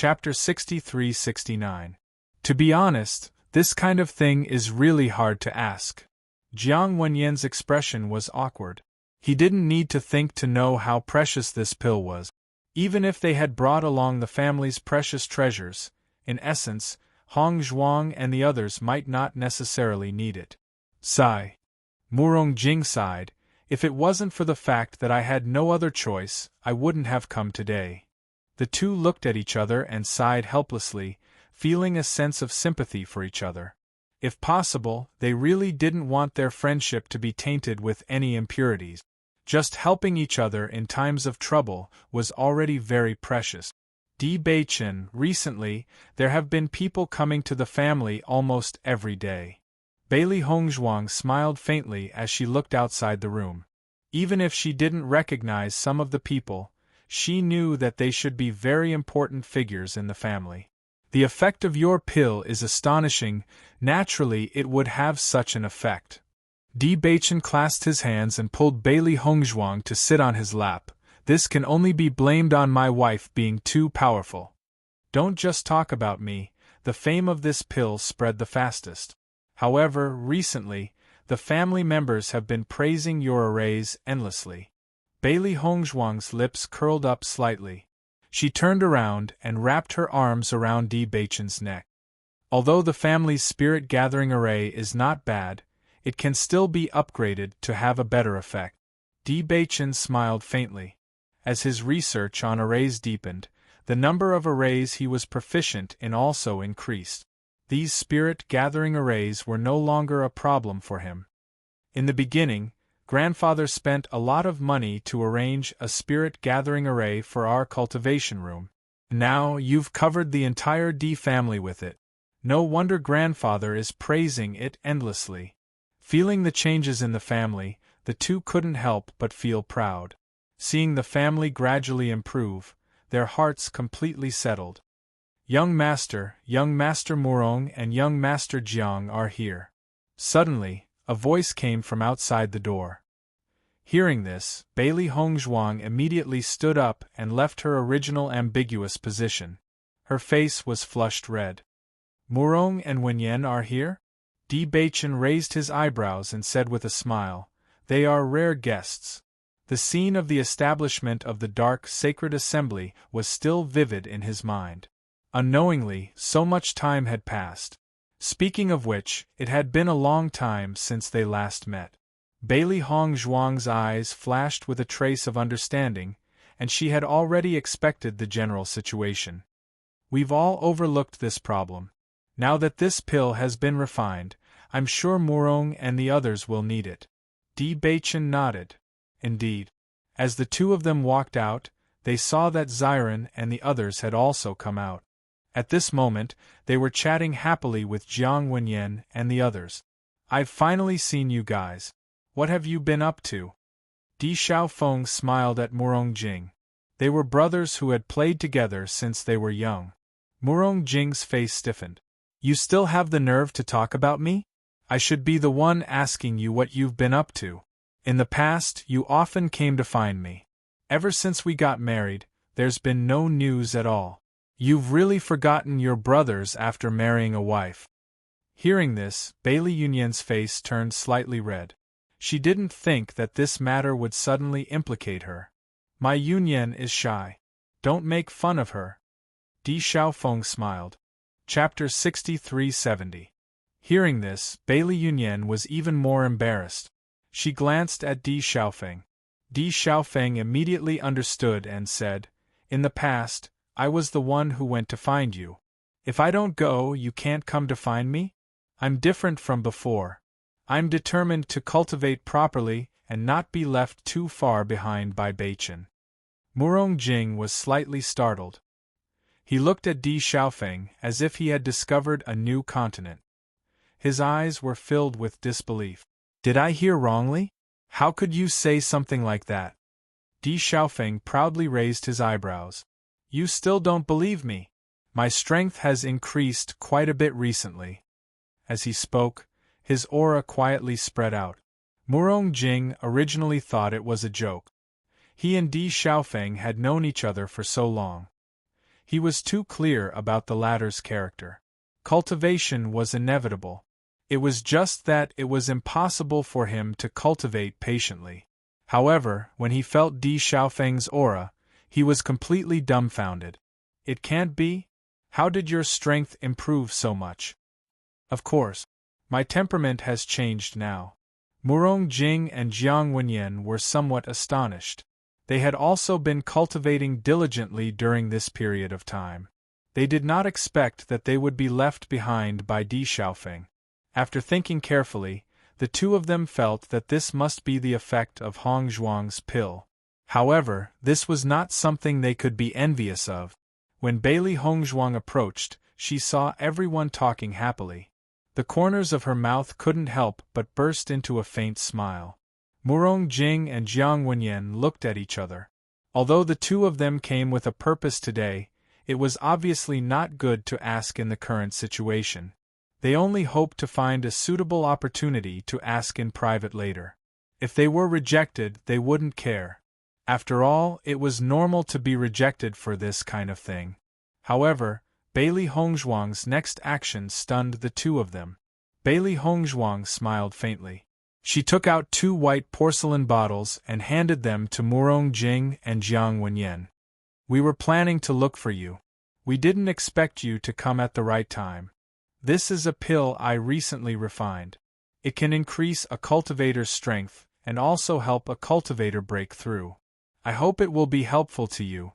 Chapter 63-69. To be honest, this kind of thing is really hard to ask. Jiang Wenyan's expression was awkward. He didn't need to think to know how precious this pill was. Even if they had brought along the family's precious treasures, in essence, Hong Zhuang and the others might not necessarily need it. Sigh. Murong Jing sighed. If it wasn't for the fact that I had no other choice, I wouldn't have come today. The two looked at each other and sighed helplessly, feeling a sense of sympathy for each other. If possible, they really didn't want their friendship to be tainted with any impurities. Just helping each other in times of trouble was already very precious. Di Beichen, recently, there have been people coming to the family almost every day. Bailey Hongzhuang smiled faintly as she looked outside the room. Even if she didn't recognize some of the people, she knew that they should be very important figures in the family. The effect of your pill is astonishing. Naturally it would have such an effect. Di Beichen clasped his hands and pulled Bailey Hongzhuang to sit on his lap. This can only be blamed on my wife being too powerful. Don't just talk about me, the fame of this pill spread the fastest. However, recently, the family members have been praising your arrays endlessly. Bailey Hongzhuang's lips curled up slightly. She turned around and wrapped her arms around Di Beichen's neck. Although the family's spirit-gathering array is not bad, it can still be upgraded to have a better effect. Di Beichen smiled faintly. As his research on arrays deepened, the number of arrays he was proficient in also increased. These spirit-gathering arrays were no longer a problem for him. In the beginning, Grandfather spent a lot of money to arrange a spirit-gathering array for our cultivation room. Now you've covered the entire D family with it. No wonder Grandfather is praising it endlessly. Feeling the changes in the family, the two couldn't help but feel proud. Seeing the family gradually improve, their hearts completely settled. Young Master Murong and Young Master Jiang are here. Suddenly, a voice came from outside the door. Hearing this, Bailey Hongzhuang immediately stood up and left her original ambiguous position. Her face was flushed red. Murong and Wenyan are here? Di Beichen raised his eyebrows and said with a smile, "They are rare guests." The scene of the establishment of the dark sacred assembly was still vivid in his mind. Unknowingly, so much time had passed. Speaking of which, it had been a long time since they last met. Bailey Hongzhuang's eyes flashed with a trace of understanding, and she had already expected the general situation. We've all overlooked this problem. Now that this pill has been refined, I'm sure Murong and the others will need it. Di Beichen nodded. Indeed. As the two of them walked out, they saw that Ziren and the others had also come out. At this moment, they were chatting happily with Jiang Wenyan and the others. "I've finally seen you guys. What have you been up to?" Di Xiaofeng smiled at Murong Jing. They were brothers who had played together since they were young. Murong Jing's face stiffened. "You still have the nerve to talk about me? I should be the one asking you what you've been up to. In the past, you often came to find me. Ever since we got married, there's been no news at all. You've really forgotten your brothers after marrying a wife." Hearing this, Bailey Yunyan's face turned slightly red. She didn't think that this matter would suddenly implicate her. "My Yunyan is shy. Don't make fun of her." Di Xiaofeng smiled. Chapter 63-70. Hearing this, Bailey Yunyan was even more embarrassed. She glanced at Di Xiaofeng. Di Xiaofeng immediately understood and said, "In the past, I was the one who went to find you. If I don't go, you can't come to find me? I'm different from before. I'm determined to cultivate properly and not be left too far behind by Beichen." Murong Jing was slightly startled. He looked at Di Xiaofeng as if he had discovered a new continent. His eyes were filled with disbelief. "Did I hear wrongly? How could you say something like that?" Di Xiaofeng proudly raised his eyebrows. "You still don't believe me? My strength has increased quite a bit recently." As he spoke, his aura quietly spread out. Murong Jing originally thought it was a joke. He and Di Xiaofeng had known each other for so long. He was too clear about the latter's character. Cultivation was inevitable. It was just that it was impossible for him to cultivate patiently. However, when he felt Di Xiaofeng's aura, he was completely dumbfounded. It can't be? How did your strength improve so much? Of course. My temperament has changed now. Murong Jing and Jiang Wenyan were somewhat astonished. They had also been cultivating diligently during this period of time. They did not expect that they would be left behind by Di Xiaofeng. After thinking carefully, the two of them felt that this must be the effect of Hong Zhuang's pill. However, this was not something they could be envious of. When Bailey Hongzhuang approached, she saw everyone talking happily. The corners of her mouth couldn't help but burst into a faint smile. Murong Jing and Jiang Wenyan looked at each other. Although the two of them came with a purpose today, it was obviously not good to ask in the current situation. They only hoped to find a suitable opportunity to ask in private later. If they were rejected, they wouldn't care. After all, it was normal to be rejected for this kind of thing. However, Bailey Hongzhuang's next action stunned the two of them. Bailey Hongzhuang smiled faintly. She took out 2 white porcelain bottles and handed them to Murong Jing and Jiang Wenyan. We were planning to look for you. We didn't expect you to come at the right time. This is a pill I recently refined. It can increase a cultivator's strength and also help a cultivator break through. I hope it will be helpful to you.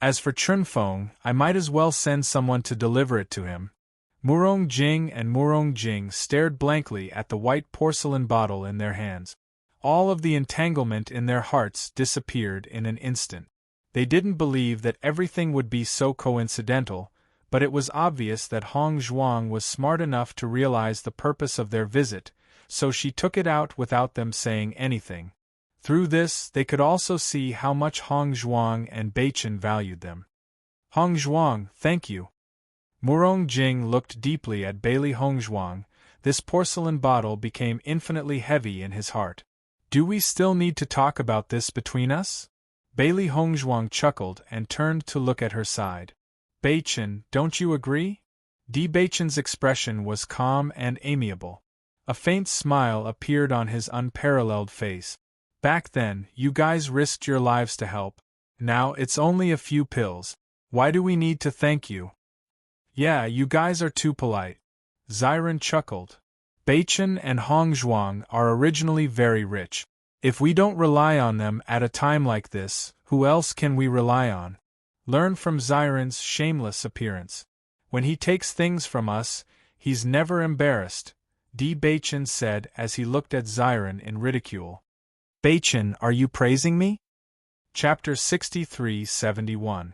As for Chunfeng, I might as well send someone to deliver it to him. Murong Jing and Murong Jing stared blankly at the white porcelain bottle in their hands. All of the entanglement in their hearts disappeared in an instant. They didn't believe that everything would be so coincidental, but it was obvious that Hong Zhuang was smart enough to realize the purpose of their visit, so she took it out without them saying anything. Through this, they could also see how much Hong Zhuang and Beichen valued them. Hong Zhuang, thank you. Murong Jing looked deeply at Bailey Hongzhuang. This porcelain bottle became infinitely heavy in his heart. Do we still need to talk about this between us? Bailey Hongzhuang chuckled and turned to look at her side. Beichen, don't you agree? Di Beichen's expression was calm and amiable. A faint smile appeared on his unparalleled face. Back then, you guys risked your lives to help. Now it's only a few pills. Why do we need to thank you? Yeah, you guys are too polite. Ziren chuckled. Beichen and Hong Zhuang are originally very rich. If we don't rely on them at a time like this, who else can we rely on? Learn from Ziren's shameless appearance. When he takes things from us, he's never embarrassed, Di Beichen said as he looked at Ziren in ridicule. Beichen, are you praising me? Chapter 63-71.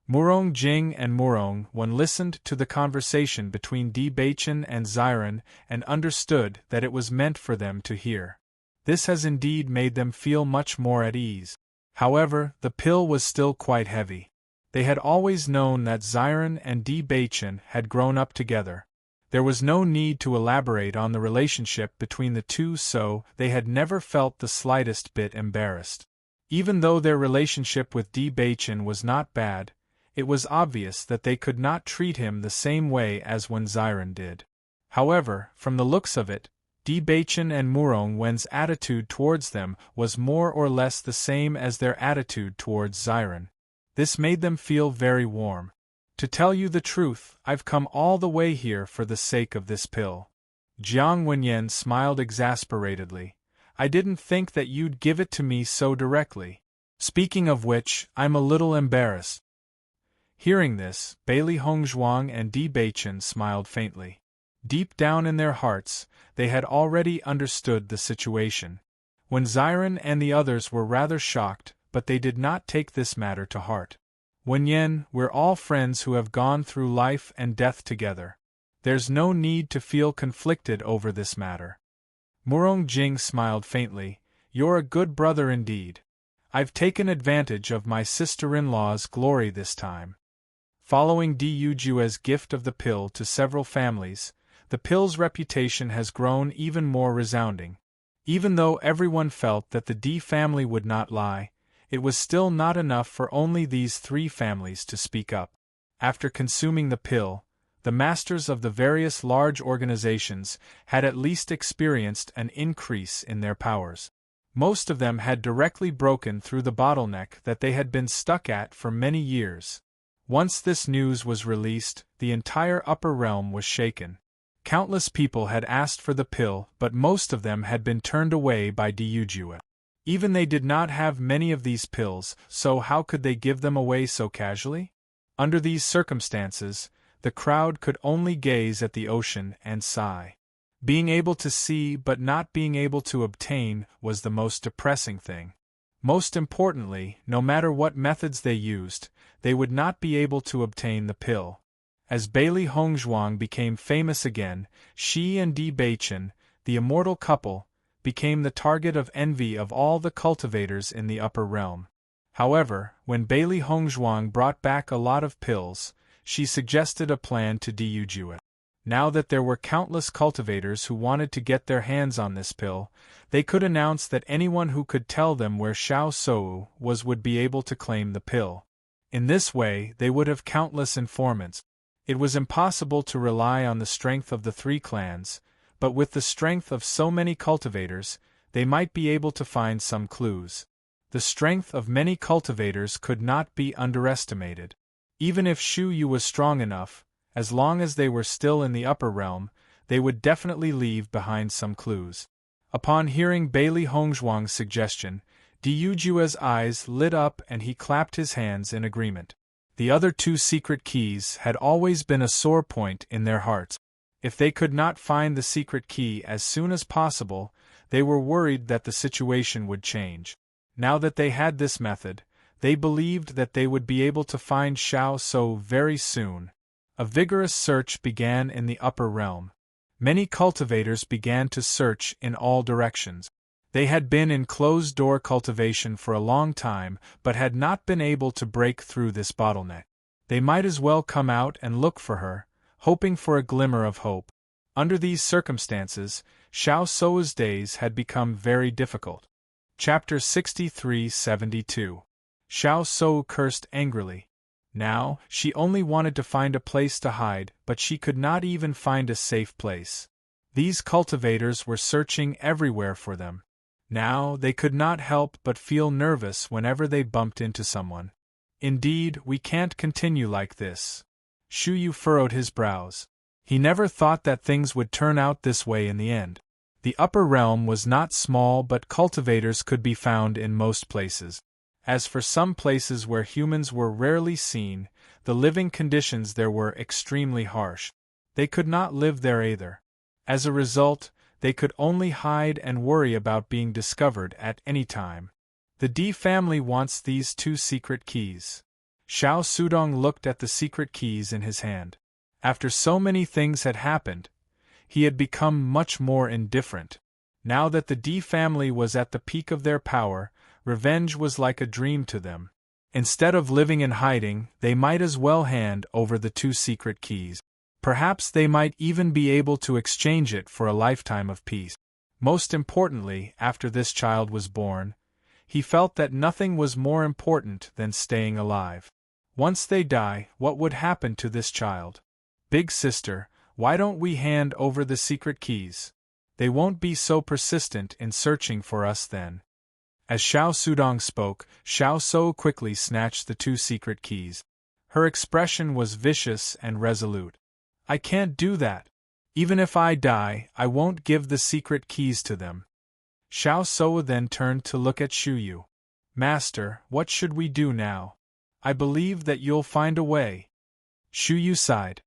Murong Jing and Murong Wen listened to the conversation between Di Beichen and Ziren and understood that it was meant for them to hear. This has indeed made them feel much more at ease. However, the pill was still quite heavy. They had always known that Ziren and Di Beichen had grown up together. There was no need to elaborate on the relationship between the two, so they had never felt the slightest bit embarrassed. Even though their relationship with Di Beichen was not bad, it was obvious that they could not treat him the same way as when Ziren did. However, from the looks of it, Di Beichen and Murong Wen's attitude towards them was more or less the same as their attitude towards Ziren. This made them feel very warm. To tell you the truth, I've come all the way here for the sake of this pill. Jiang Wenyan smiled exasperatedly. I didn't think that you'd give it to me so directly. Speaking of which, I'm a little embarrassed. Hearing this, Bailey Hongzhuang and Di Beichen smiled faintly. Deep down in their hearts, they had already understood the situation. When Ziren and the others were rather shocked, but they did not take this matter to heart. Wenyan, we're all friends who have gone through life and death together. There's no need to feel conflicted over this matter. Murong Jing smiled faintly. You're a good brother indeed. I've taken advantage of my sister-in-law's glory this time. Following Di Yujue's gift of the pill to several families, the pill's reputation has grown even more resounding. Even though everyone felt that the Di family would not lie, it was still not enough for only these 3 families to speak up. After consuming the pill, the masters of the various large organizations had at least experienced an increase in their powers. Most of them had directly broken through the bottleneck that they had been stuck at for many years. Once this news was released, the entire upper realm was shaken. Countless people had asked for the pill, but most of them had been turned away by Diujua. Even they did not have many of these pills, so how could they give them away so casually? Under these circumstances, the crowd could only gaze at the ocean and sigh. Being able to see but not being able to obtain was the most depressing thing. Most importantly, no matter what methods they used, they would not be able to obtain the pill. As Bailey Hongzhuang became famous again, she and Di Beichen, the immortal couple, became the target of envy of all the cultivators in the upper realm. However, when Bailey Hongzhuang brought back a lot of pills, she suggested a plan to Diujua. Now that there were countless cultivators who wanted to get their hands on this pill, they could announce that anyone who could tell them where Xiao Sou was would be able to claim the pill. In this way, they would have countless informants. It was impossible to rely on the strength of the three clans, but with the strength of so many cultivators, they might be able to find some clues. The strength of many cultivators could not be underestimated. Even if Shu Yu was strong enough, as long as they were still in the upper realm, they would definitely leave behind some clues. Upon hearing Bailey Hongzhuang's suggestion, Diujua's eyes lit up and he clapped his hands in agreement. The other two secret keys had always been a sore point in their hearts. If they could not find the secret key as soon as possible, they were worried that the situation would change. Now that they had this method, they believed that they would be able to find Xiao Sou very soon. A vigorous search began in the upper realm. Many cultivators began to search in all directions. They had been in closed-door cultivation for a long time, but had not been able to break through this bottleneck. They might as well come out and look for her, hoping for a glimmer of hope. Under these circumstances, Xiao Sou's days had become very difficult. Chapter 63-72. Xiao Sou cursed angrily. Now, she only wanted to find a place to hide, but she could not even find a safe place. These cultivators were searching everywhere for them. Now, they could not help but feel nervous whenever they bumped into someone. Indeed, we can't continue like this. Shu Yu furrowed his brows. He never thought that things would turn out this way in the end. The upper realm was not small, but cultivators could be found in most places. As for some places where humans were rarely seen, the living conditions there were extremely harsh. They could not live there either. As a result, they could only hide and worry about being discovered at any time. The Di family wants these two secret keys. Xiao Sudong looked at the secret keys in his hand. After so many things had happened, he had become much more indifferent. Now that the Di family was at the peak of their power, revenge was like a dream to them. Instead of living in hiding, they might as well hand over the two secret keys. Perhaps they might even be able to exchange it for a lifetime of peace. Most importantly, after this child was born, he felt that nothing was more important than staying alive. Once they die, what would happen to this child? Big sister, why don't we hand over the secret keys? They won't be so persistent in searching for us then. As Xiao Sudong spoke, Xiao Sou quickly snatched the two secret keys. Her expression was vicious and resolute. I can't do that. Even if I die, I won't give the secret keys to them. Xiao Sou then turned to look at Shu Yu. Master, what should we do now? I believe that you'll find a way. Shu Yu sighed.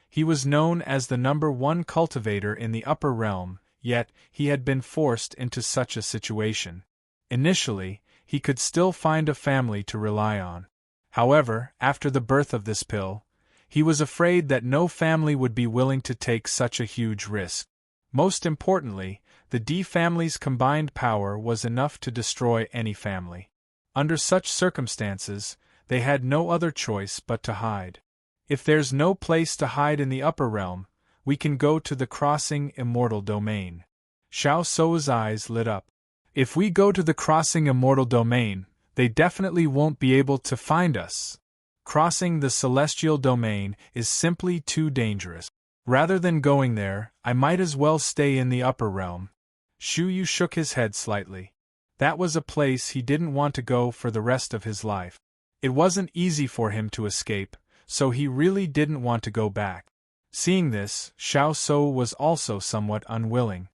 He was known as the #1 cultivator in the upper realm, yet he had been forced into such a situation. Initially, he could still find a family to rely on. However, after the birth of this pill, he was afraid that no family would be willing to take such a huge risk. Most importantly, the Di family's combined power was enough to destroy any family. Under such circumstances, they had no other choice but to hide. If there's no place to hide in the upper realm, we can go to the crossing immortal domain. Xiao Sou's eyes lit up. If we go to the crossing immortal domain, they definitely won't be able to find us. Crossing the celestial domain is simply too dangerous. Rather than going there, I might as well stay in the upper realm. Shu Yu shook his head slightly. That was a place he didn't want to go for the rest of his life. It wasn't easy for him to escape, so he really didn't want to go back. Seeing this, Xiao Shou was also somewhat unwilling.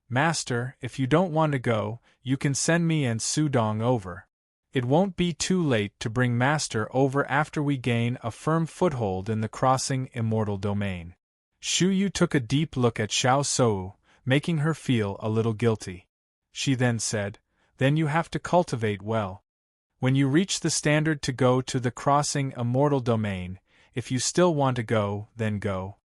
Master, if you don't want to go, you can send me and Su Dong over. It won't be too late to bring Master over after we gain a firm foothold in the crossing immortal domain. Shu Yu took a deep look at Xiao Shou, making her feel a little guilty. She then said, "Then you have to cultivate well. When you reach the standard to go to the crossing immortal domain, if you still want to go, then go."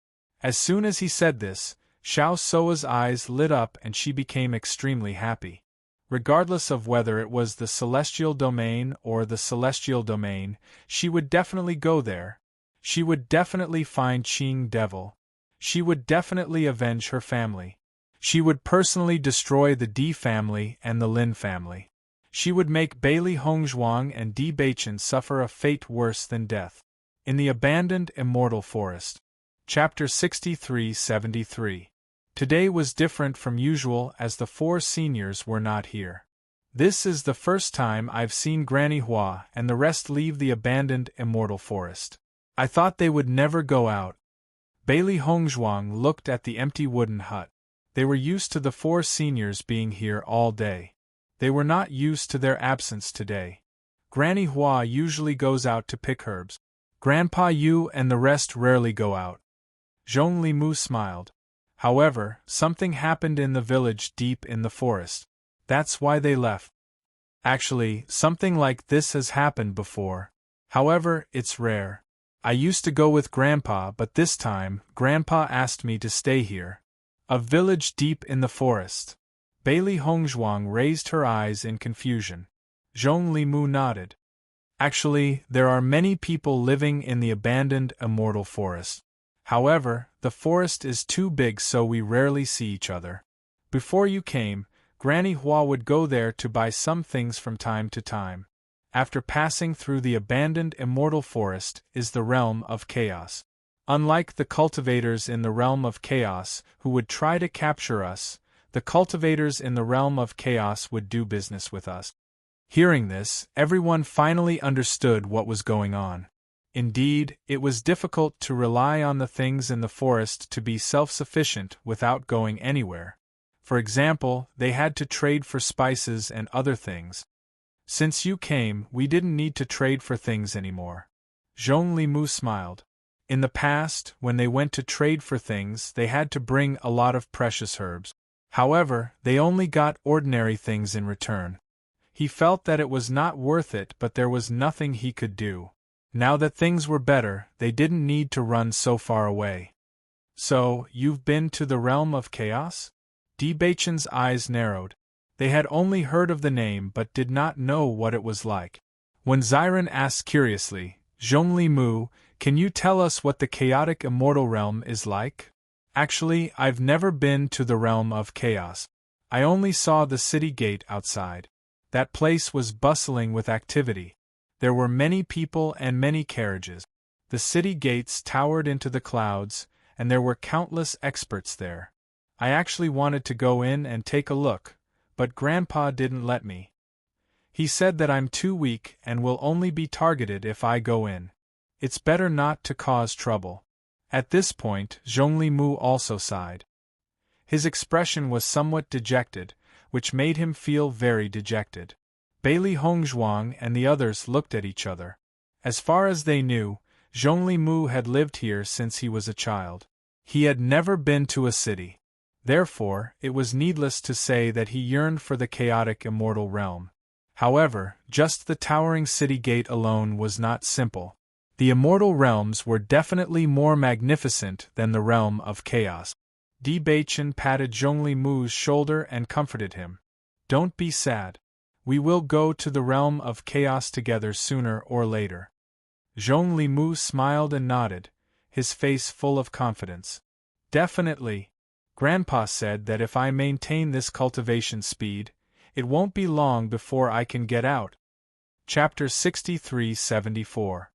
As soon as he said this, Xiao Shou's eyes lit up and she became extremely happy. Regardless of whether it was the celestial domain or the celestial domain, she would definitely go there. She would definitely find Qing Devil. She would definitely avenge her family. She would personally destroy the Di family and the Lin family. She would make Bailey Hongzhuang and Di Beichen suffer a fate worse than death. In the abandoned immortal forest. Chapter 63-73. Today was different from usual as the 4 seniors were not here. This is the first time I've seen Granny Hua and the rest leave the abandoned immortal forest. I thought they would never go out. Bailey Hongzhuang looked at the empty wooden hut. They were used to the 4 seniors being here all day. They were not used to their absence today. Granny Hua usually goes out to pick herbs. Grandpa Yu and the rest rarely go out. Zhong Limu smiled. However, something happened in the village deep in the forest. That's why they left. Actually, something like this has happened before. However, it's rare. I used to go with Grandpa, but this time, Grandpa asked me to stay here. A village deep in the forest. Bailey Hongzhuang raised her eyes in confusion. Zhong Limu nodded. Actually, there are many people living in the abandoned immortal forest. However, the forest is too big so we rarely see each other. Before you came, Granny Hua would go there to buy some things from time to time. After passing through the abandoned immortal forest is the realm of chaos. Unlike the cultivators in the realm of chaos who would try to capture us, the cultivators in the realm of chaos would do business with us. Hearing this, everyone finally understood what was going on. Indeed, it was difficult to rely on the things in the forest to be self-sufficient without going anywhere. For example, they had to trade for spices and other things. Since you came, we didn't need to trade for things anymore. Zhong Limu smiled. In the past, when they went to trade for things, they had to bring a lot of precious herbs. However, they only got ordinary things in return. He felt that it was not worth it, but there was nothing he could do. Now that things were better, they didn't need to run so far away. So, you've been to the realm of chaos? Di Beichen's eyes narrowed. They had only heard of the name but did not know what it was like. When Xiren asked curiously, Zhong Limu, can you tell us what the chaotic immortal realm is like? Actually, I've never been to the realm of chaos. I only saw the city gate outside. That place was bustling with activity. There were many people and many carriages. The city gates towered into the clouds, and there were countless experts there. I actually wanted to go in and take a look, but Grandpa didn't let me. He said that I'm too weak and will only be targeted if I go in. It's better not to cause trouble. At this point, Zhong Limu also sighed. His expression was somewhat dejected, which made him feel very dejected. Bailey Hongzhuang and the others looked at each other. As far as they knew, Zhong Limu had lived here since he was a child. He had never been to a city. Therefore, it was needless to say that he yearned for the chaotic immortal realm. However, just the towering city gate alone was not simple. The immortal realms were definitely more magnificent than the realm of chaos. Di Beichen patted Zhong Limu's shoulder and comforted him. Don't be sad. We will go to the realm of chaos together sooner or later. Zhong Limu smiled and nodded, his face full of confidence. Definitely. Grandpa said that if I maintain this cultivation speed, it won't be long before I can get out. Chapter 63-74.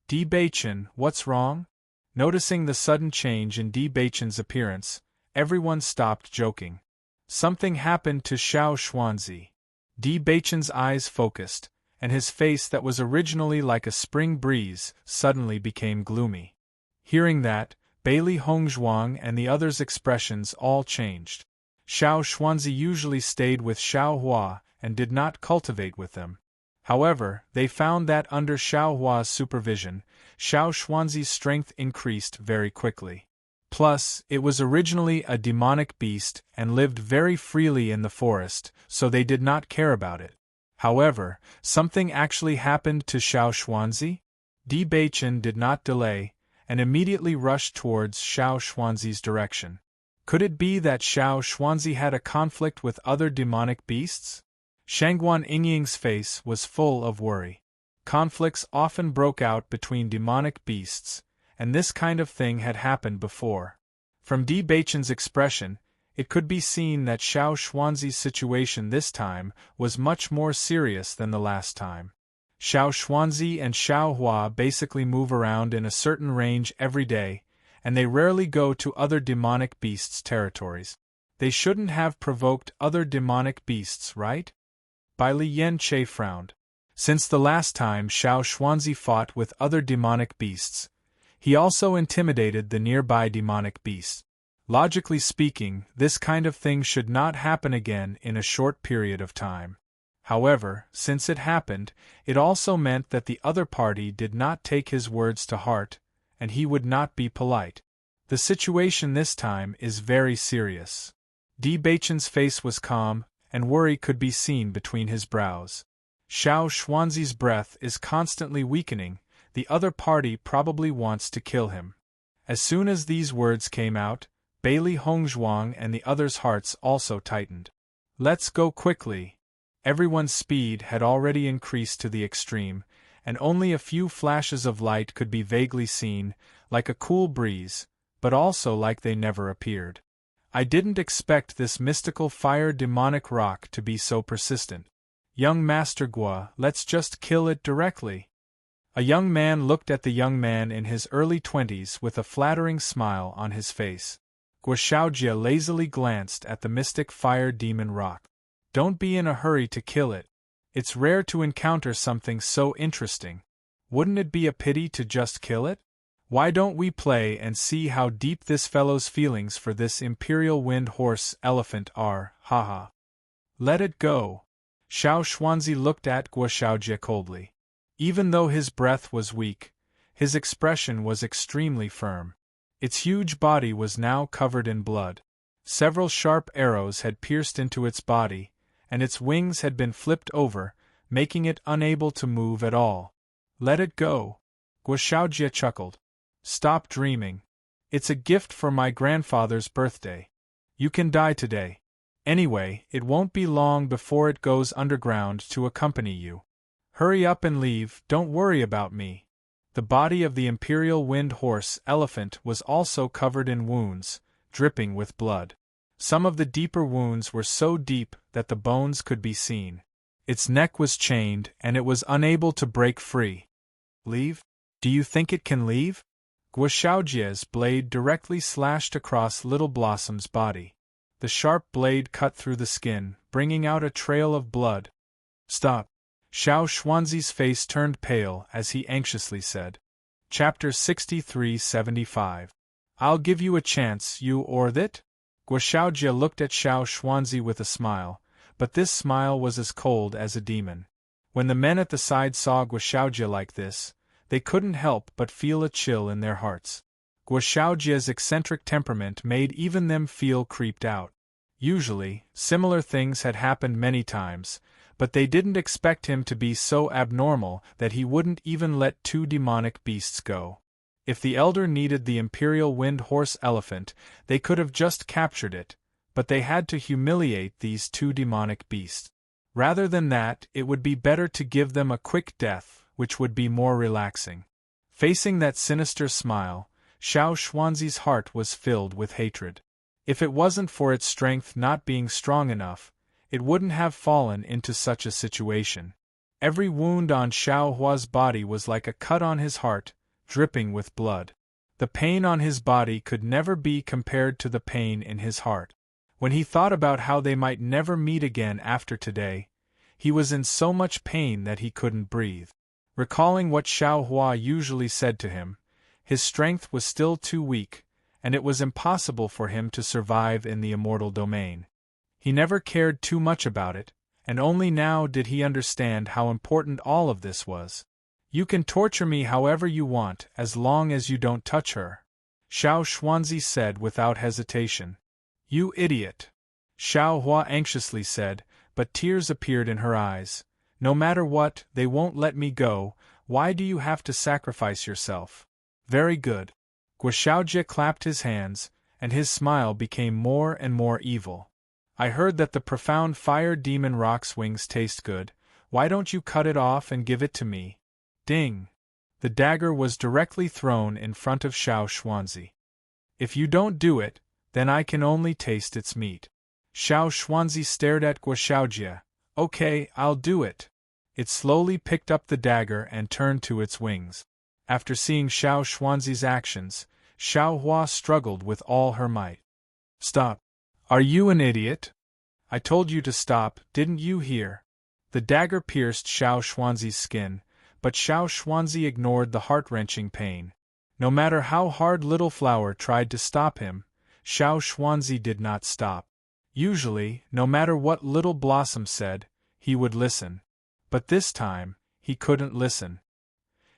Di Baichen, what's wrong? Noticing the sudden change in Di Baichen's appearance, everyone stopped joking. Something happened to Xiao Xuanzi. Di Baichen's eyes focused, and his face that was originally like a spring breeze suddenly became gloomy. Hearing that, Bailey Hongzhuang and the others' expressions all changed. Xiao Xuanzi usually stayed with Xiao Hua and did not cultivate with them. However, they found that under Xiao Hua's supervision, Xiao Xuanzi's strength increased very quickly. Plus, it was originally a demonic beast and lived very freely in the forest, so they did not care about it. However, something actually happened to Xiao Xuanzi? Di Baichen did not delay, and immediately rushed towards Xiao Xuanzi's direction. Could it be that Xiao Xuanzi had a conflict with other demonic beasts? Shangguan Yingying's face was full of worry. Conflicts often broke out between demonic beasts, and this kind of thing had happened before. From Di Baichen's expression, it could be seen that Xiao Xuanzi's situation this time was much more serious than the last time. Xiao Xuanzi and Xiao Hua basically move around in a certain range every day, and they rarely go to other demonic beasts' territories. They shouldn't have provoked other demonic beasts, right? Bai Li Yan-che frowned. Since the last time Xiao Xuanzi fought with other demonic beasts, he also intimidated the nearby demonic beasts. Logically speaking, this kind of thing should not happen again in a short period of time. However, since it happened, it also meant that the other party did not take his words to heart, and he would not be polite. The situation this time is very serious. Di Baichen's face was calm, and worry could be seen between his brows. Xiao Xuanzi's breath is constantly weakening, the other party probably wants to kill him. As soon as these words came out, Bailey Hongzhuang and the others' hearts also tightened. Let's go quickly. Everyone's speed had already increased to the extreme, and only a few flashes of light could be vaguely seen, like a cool breeze, but also like they never appeared. I didn't expect this mystical fire demonic rock to be so persistent. Young Master Gua, let's just kill it directly. A young man looked at the young man in his early 20s with a flattering smile on his face. Gua Xiaojie lazily glanced at the mystic fire demon rock. Don't be in a hurry to kill it. It's rare to encounter something so interesting. Wouldn't it be a pity to just kill it? Why don't we play and see how deep this fellow's feelings for this imperial wind horse elephant are, haha. Let it go. Xiao Xuanzi looked at Gua Xiaojie coldly. Even though his breath was weak, his expression was extremely firm. Its huge body was now covered in blood. Several sharp arrows had pierced into its body, and its wings had been flipped over, making it unable to move at all. Let it go. Gua Xiaojie chuckled. Stop dreaming. It's a gift for my grandfather's birthday. You can die today. Anyway, it won't be long before it goes underground to accompany you. Hurry up and leave, don't worry about me. The body of the imperial wind horse elephant was also covered in wounds, dripping with blood. Some of the deeper wounds were so deep that the bones could be seen. Its neck was chained and it was unable to break free. Leave? Do you think it can leave? Gua Xiaojie's blade directly slashed across Little Blossom's body. The sharp blade cut through the skin, bringing out a trail of blood. Stop. Xiao Xuanzi's face turned pale as he anxiously said. Chapter 63-75. I'll give you a chance, you or that? Gua Xiaojie looked at Xiao Xuanzi with a smile, but this smile was as cold as a demon. When the men at the side saw Gua Xiaojie like this, they couldn't help but feel a chill in their hearts. Gua Xiaojie's eccentric temperament made even them feel creeped out. Usually, similar things had happened many times, but they didn't expect him to be so abnormal that he wouldn't even let two demonic beasts go. If the elder needed the imperial wind horse elephant, they could have just captured it, but they had to humiliate these two demonic beasts. Rather than that, it would be better to give them a quick death, which would be more relaxing. Facing that sinister smile, Xiao Xuanzi's heart was filled with hatred. If it wasn't for its strength not being strong enough, it wouldn't have fallen into such a situation. Every wound on Xiao Hua's body was like a cut on his heart, dripping with blood. The pain on his body could never be compared to the pain in his heart. When he thought about how they might never meet again after today, he was in so much pain that he couldn't breathe. Recalling what Xiao Hua usually said to him, his strength was still too weak, and it was impossible for him to survive in the immortal domain. He never cared too much about it, and only now did he understand how important all of this was. You can torture me however you want as long as you don't touch her, Xiao Xuanzi said without hesitation. You idiot! Xiao Hua anxiously said, but tears appeared in her eyes. No matter what, they won't let me go. Why do you have to sacrifice yourself? Very good. Guoxiaojie clapped his hands, and his smile became more and more evil. I heard that the profound fire demon rock's wings taste good. Why don't you cut it off and give it to me? Ding! The dagger was directly thrown in front of Xiao Xuanzi. If you don't do it, then I can only taste its meat. Xiao Xuanzi stared at Guoxiaojie. Okay, I'll do it. It slowly picked up the dagger and turned to its wings. After seeing Xiao Xuanzi's actions, Xiao Hua struggled with all her might. Stop! Are you an idiot? I told you to stop, didn't you hear? The dagger pierced Xiao Xuanzi's skin, but Xiao Xuanzi ignored the heart-wrenching pain. No matter how hard Little Flower tried to stop him, Xiao Xuanzi did not stop. Usually, no matter what Little Blossom said, he would listen. But this time, he couldn't listen.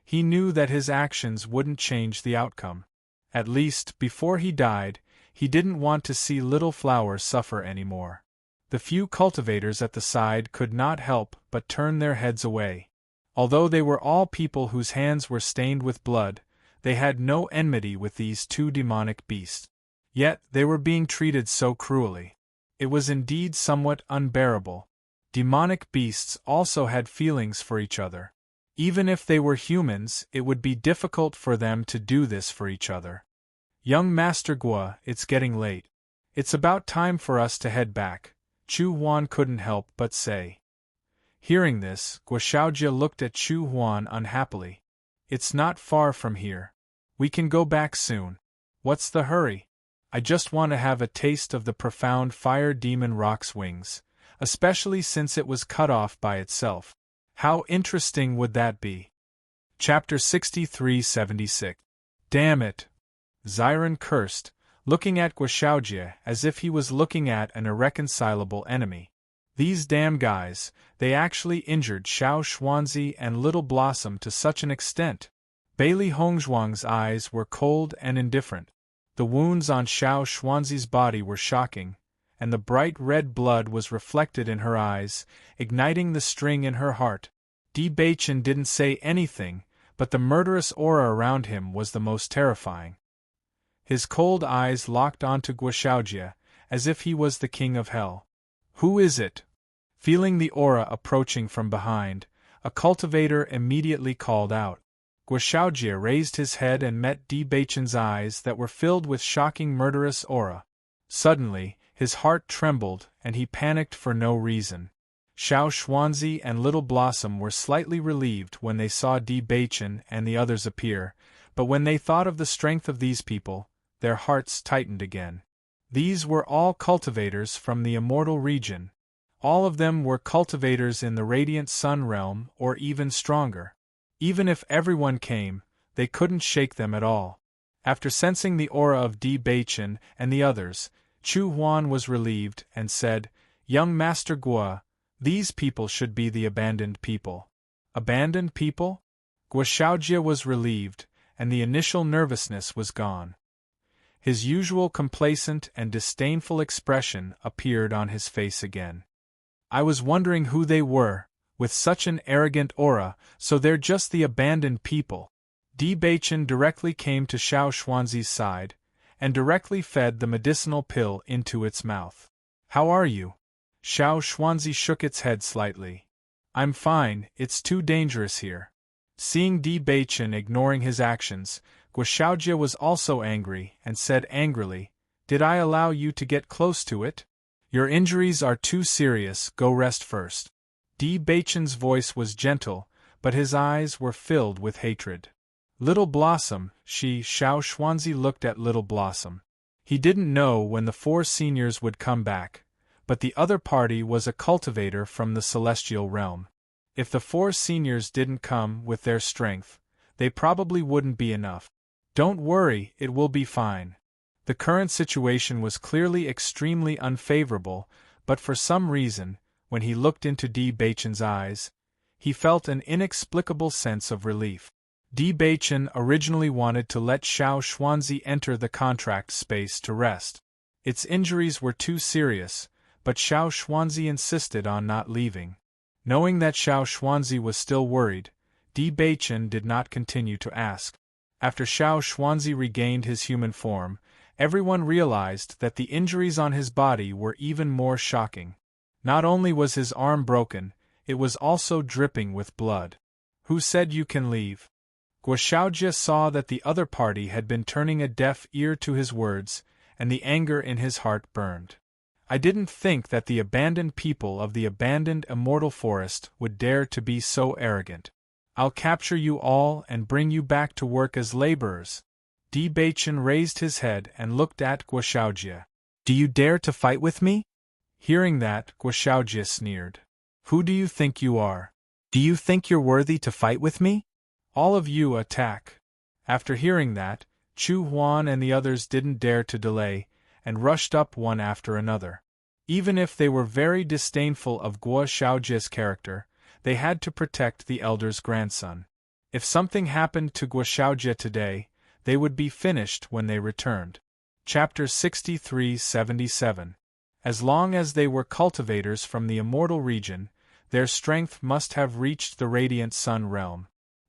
He knew that his actions wouldn't change the outcome. At least, before he died, he didn't want to see Little Flower suffer anymore. The few cultivators at the side could not help but turn their heads away. Although they were all people whose hands were stained with blood, they had no enmity with these two demonic beasts. Yet they were being treated so cruelly. It was indeed somewhat unbearable. Demonic beasts also had feelings for each other. Even if they were humans, it would be difficult for them to do this for each other. Young Master Guo, it's getting late. It's about time for us to head back, Chu Huan couldn't help but say. Hearing this, Guoxiaojie looked at Chu Huan unhappily. It's not far from here. We can go back soon. What's the hurry? I just want to have a taste of the profound fire demon rock's wings, especially since it was cut off by itself. How interesting would that be? Chapter 63-76. Damn it! Xiren cursed, looking at Guoxiaojie as if he was looking at an irreconcilable enemy. These damn guys, they actually injured Xiao Xuanzi and Little Blossom to such an extent. Bailey Hongzhuang's eyes were cold and indifferent. The wounds on Xiao Xuanzi's body were shocking, and the bright red blood was reflected in her eyes, igniting the string in her heart. Di Beichen didn't say anything, but the murderous aura around him was the most terrifying. His cold eyes locked onto Guoxiaojie, as if he was the king of hell. Who is it? Feeling the aura approaching from behind, a cultivator immediately called out. Guoxiaojie raised his head and met Di Beichen's eyes that were filled with shocking murderous aura. Suddenly, his heart trembled and he panicked for no reason. Xiao Xuanzi and Little Blossom were slightly relieved when they saw Di Beichen and the others appear, but when they thought of the strength of these people, their hearts tightened again. These were all cultivators from the immortal region. All of them were cultivators in the Radiant Sun realm or even stronger. Even if everyone came, they couldn't shake them at all. After sensing the aura of Di Beichen and the others, Chu Huan was relieved and said, Young Master Guo, these people should be the abandoned people. Abandoned people? Guoxiaojie was relieved, and the initial nervousness was gone. His usual complacent and disdainful expression appeared on his face again. I was wondering who they were, with such an arrogant aura, so they're just the abandoned people. Di Beichen directly came to Xiao Xuanzi's side, and directly fed the medicinal pill into its mouth. How are you? Xiao Xuanzi shook its head slightly. I'm fine, it's too dangerous here. Seeing Di Beichen ignoring his actions, Guoxiaojie was also angry and said angrily, Did I allow you to get close to it? Your injuries are too serious, go rest first. Di Baichen's voice was gentle, but his eyes were filled with hatred. Little Blossom, Xiao Xuanzi looked at Little Blossom. He didn't know when the 4 seniors would come back, but the other party was a cultivator from the celestial realm. If the 4 seniors didn't come with their strength, they probably wouldn't be enough. Don't worry, it will be fine. The current situation was clearly extremely unfavorable, but for some reason, when he looked into Di Baichen's eyes, he felt an inexplicable sense of relief. Di Baichen originally wanted to let Xiao Xuanzi enter the contract space to rest. Its injuries were too serious, but Xiao Xuanzi insisted on not leaving. Knowing that Xiao Xuanzi was still worried, Di Baichen did not continue to ask. After Xiao Xuanzi regained his human form, everyone realized that the injuries on his body were even more shocking. Not only was his arm broken, it was also dripping with blood. Who said you can leave? Guo Xiaojie saw that the other party had been turning a deaf ear to his words, and the anger in his heart burned. I didn't think that the abandoned people of the abandoned immortal forest would dare to be so arrogant. I'll capture you all and bring you back to work as laborers. Di Baichen raised his head and looked at Guo Xiaojie. Do you dare to fight with me? Hearing that, Guo Xiaojie sneered. Who do you think you are? Do you think you're worthy to fight with me? All of you attack. After hearing that, Chu Huan and the others didn't dare to delay, and rushed up one after another. Even if they were very disdainful of Guo Xiaojie's character, they had to protect the elder's grandson. If something happened to Guo Xiaojie today, they would be finished when they returned. Chapter 63-77. As long as they were cultivators from the immortal region, their strength must have reached the radiant sun realm.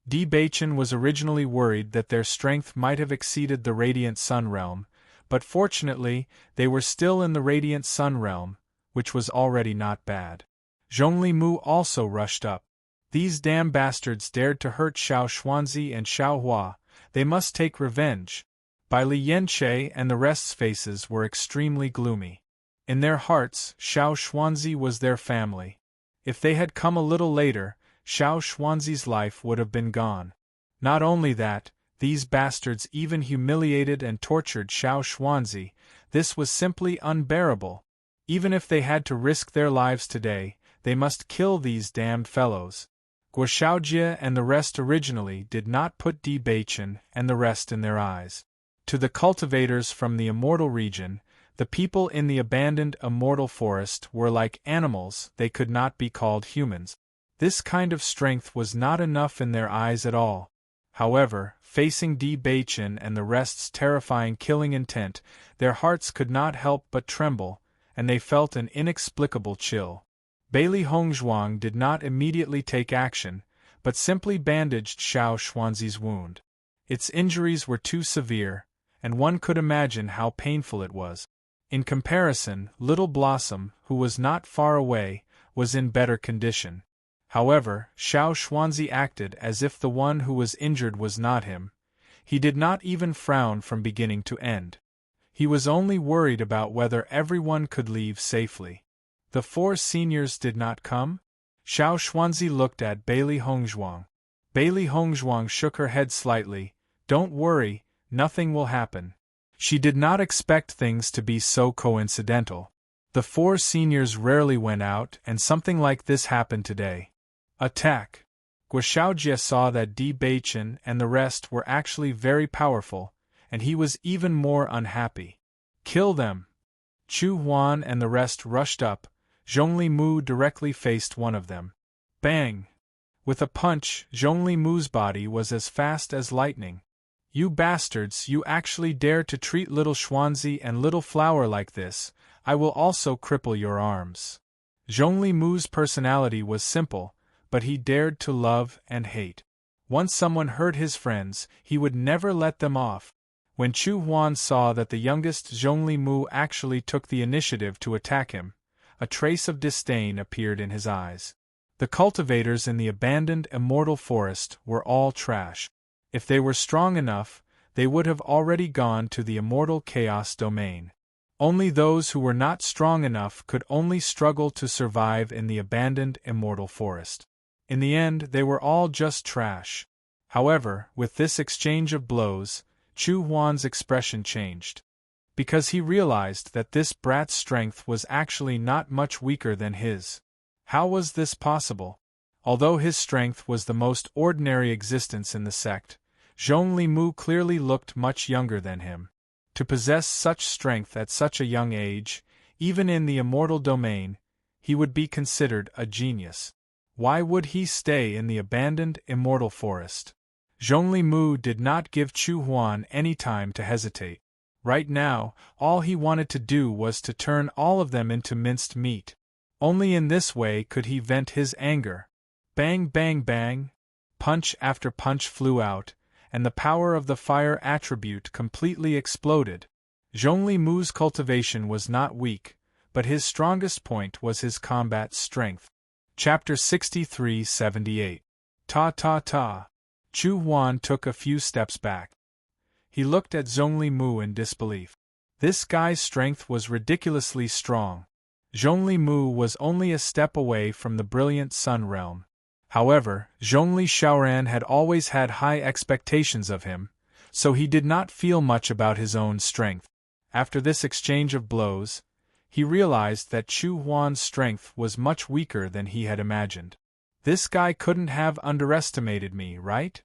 Di Baichen was originally worried that their strength might have exceeded the radiant sun realm, but fortunately, they were still in the radiant sun realm, which was already not bad. Zhongli Mu also rushed up. These damn bastards dared to hurt Xiao Xuanzi and Xiao Hua. They must take revenge. Bai Li Yanche and the rest's faces were extremely gloomy. In their hearts, Xiao Xuanzi was their family. If they had come a little later, Xiao Xuanzi's life would have been gone. Not only that, these bastards even humiliated and tortured Xiao Xuanzi. This was simply unbearable. Even if they had to risk their lives today, they must kill these damned fellows. Guo Xiaojie and the rest originally did not put Di Baichen and the rest in their eyes. To the cultivators from the immortal region, the people in the abandoned immortal forest were like animals, they could not be called humans. This kind of strength was not enough in their eyes at all. However, facing Di Baichen and the rest's terrifying killing intent, their hearts could not help but tremble, and they felt an inexplicable chill. Bailey Hongzhuang did not immediately take action, but simply bandaged Xiao Xuanzi's wound. Its injuries were too severe, and one could imagine how painful it was. In comparison, Little Blossom, who was not far away, was in better condition. However, Xiao Xuanzi acted as if the one who was injured was not him. He did not even frown from beginning to end. He was only worried about whether everyone could leave safely. The 4 seniors did not come? Xiao Xuanzi looked at Bailey Hongzhuang. Bailey Hongzhuang shook her head slightly. Don't worry, nothing will happen. She did not expect things to be so coincidental. The 4 seniors rarely went out, and something like this happened today. Attack! Guo Xiaojie saw that Di Baichen and the rest were actually very powerful, and he was even more unhappy. Kill them! Chu Huan and the rest rushed up. Zhongli Mu directly faced one of them. Bang! With a punch, Zhongli Mu's body was as fast as lightning. You bastards, you actually dare to treat little Xuanzi and little Flower like this. I will also cripple your arms. Zhongli Mu's personality was simple, but he dared to love and hate. Once someone hurt his friends, he would never let them off. When Chu Huan saw that the youngest Zhongli Mu actually took the initiative to attack him, a trace of disdain appeared in his eyes. The cultivators in the abandoned immortal forest were all trash. If they were strong enough, they would have already gone to the immortal chaos domain. Only those who were not strong enough could only struggle to survive in the abandoned immortal forest. In the end, they were all just trash. However, with this exchange of blows, Chu Huan's expression changed. Because he realized that this brat's strength was actually not much weaker than his. How was this possible? Although his strength was the most ordinary existence in the sect, Zhong Li Mu clearly looked much younger than him. To possess such strength at such a young age, even in the immortal domain, he would be considered a genius. Why would he stay in the abandoned immortal forest? Zhong Li Mu did not give Chu Huan any time to hesitate. Right now, all he wanted to do was to turn all of them into minced meat. Only in this way could he vent his anger. Bang, bang, bang! Punch after punch flew out, and the power of the fire attribute completely exploded. Zhong Li Mu's cultivation was not weak, but his strongest point was his combat strength. Chapter 63-78. Ta ta ta. Chu Huan took a few steps back. He looked at Zhong Li Mu in disbelief. This guy's strength was ridiculously strong. Zhong Li Mu was only a step away from the brilliant sun realm. However, Zhong Li Shaoran had always had high expectations of him, so he did not feel much about his own strength. After this exchange of blows, he realized that Chu Huan's strength was much weaker than he had imagined. This guy couldn't have underestimated me, right?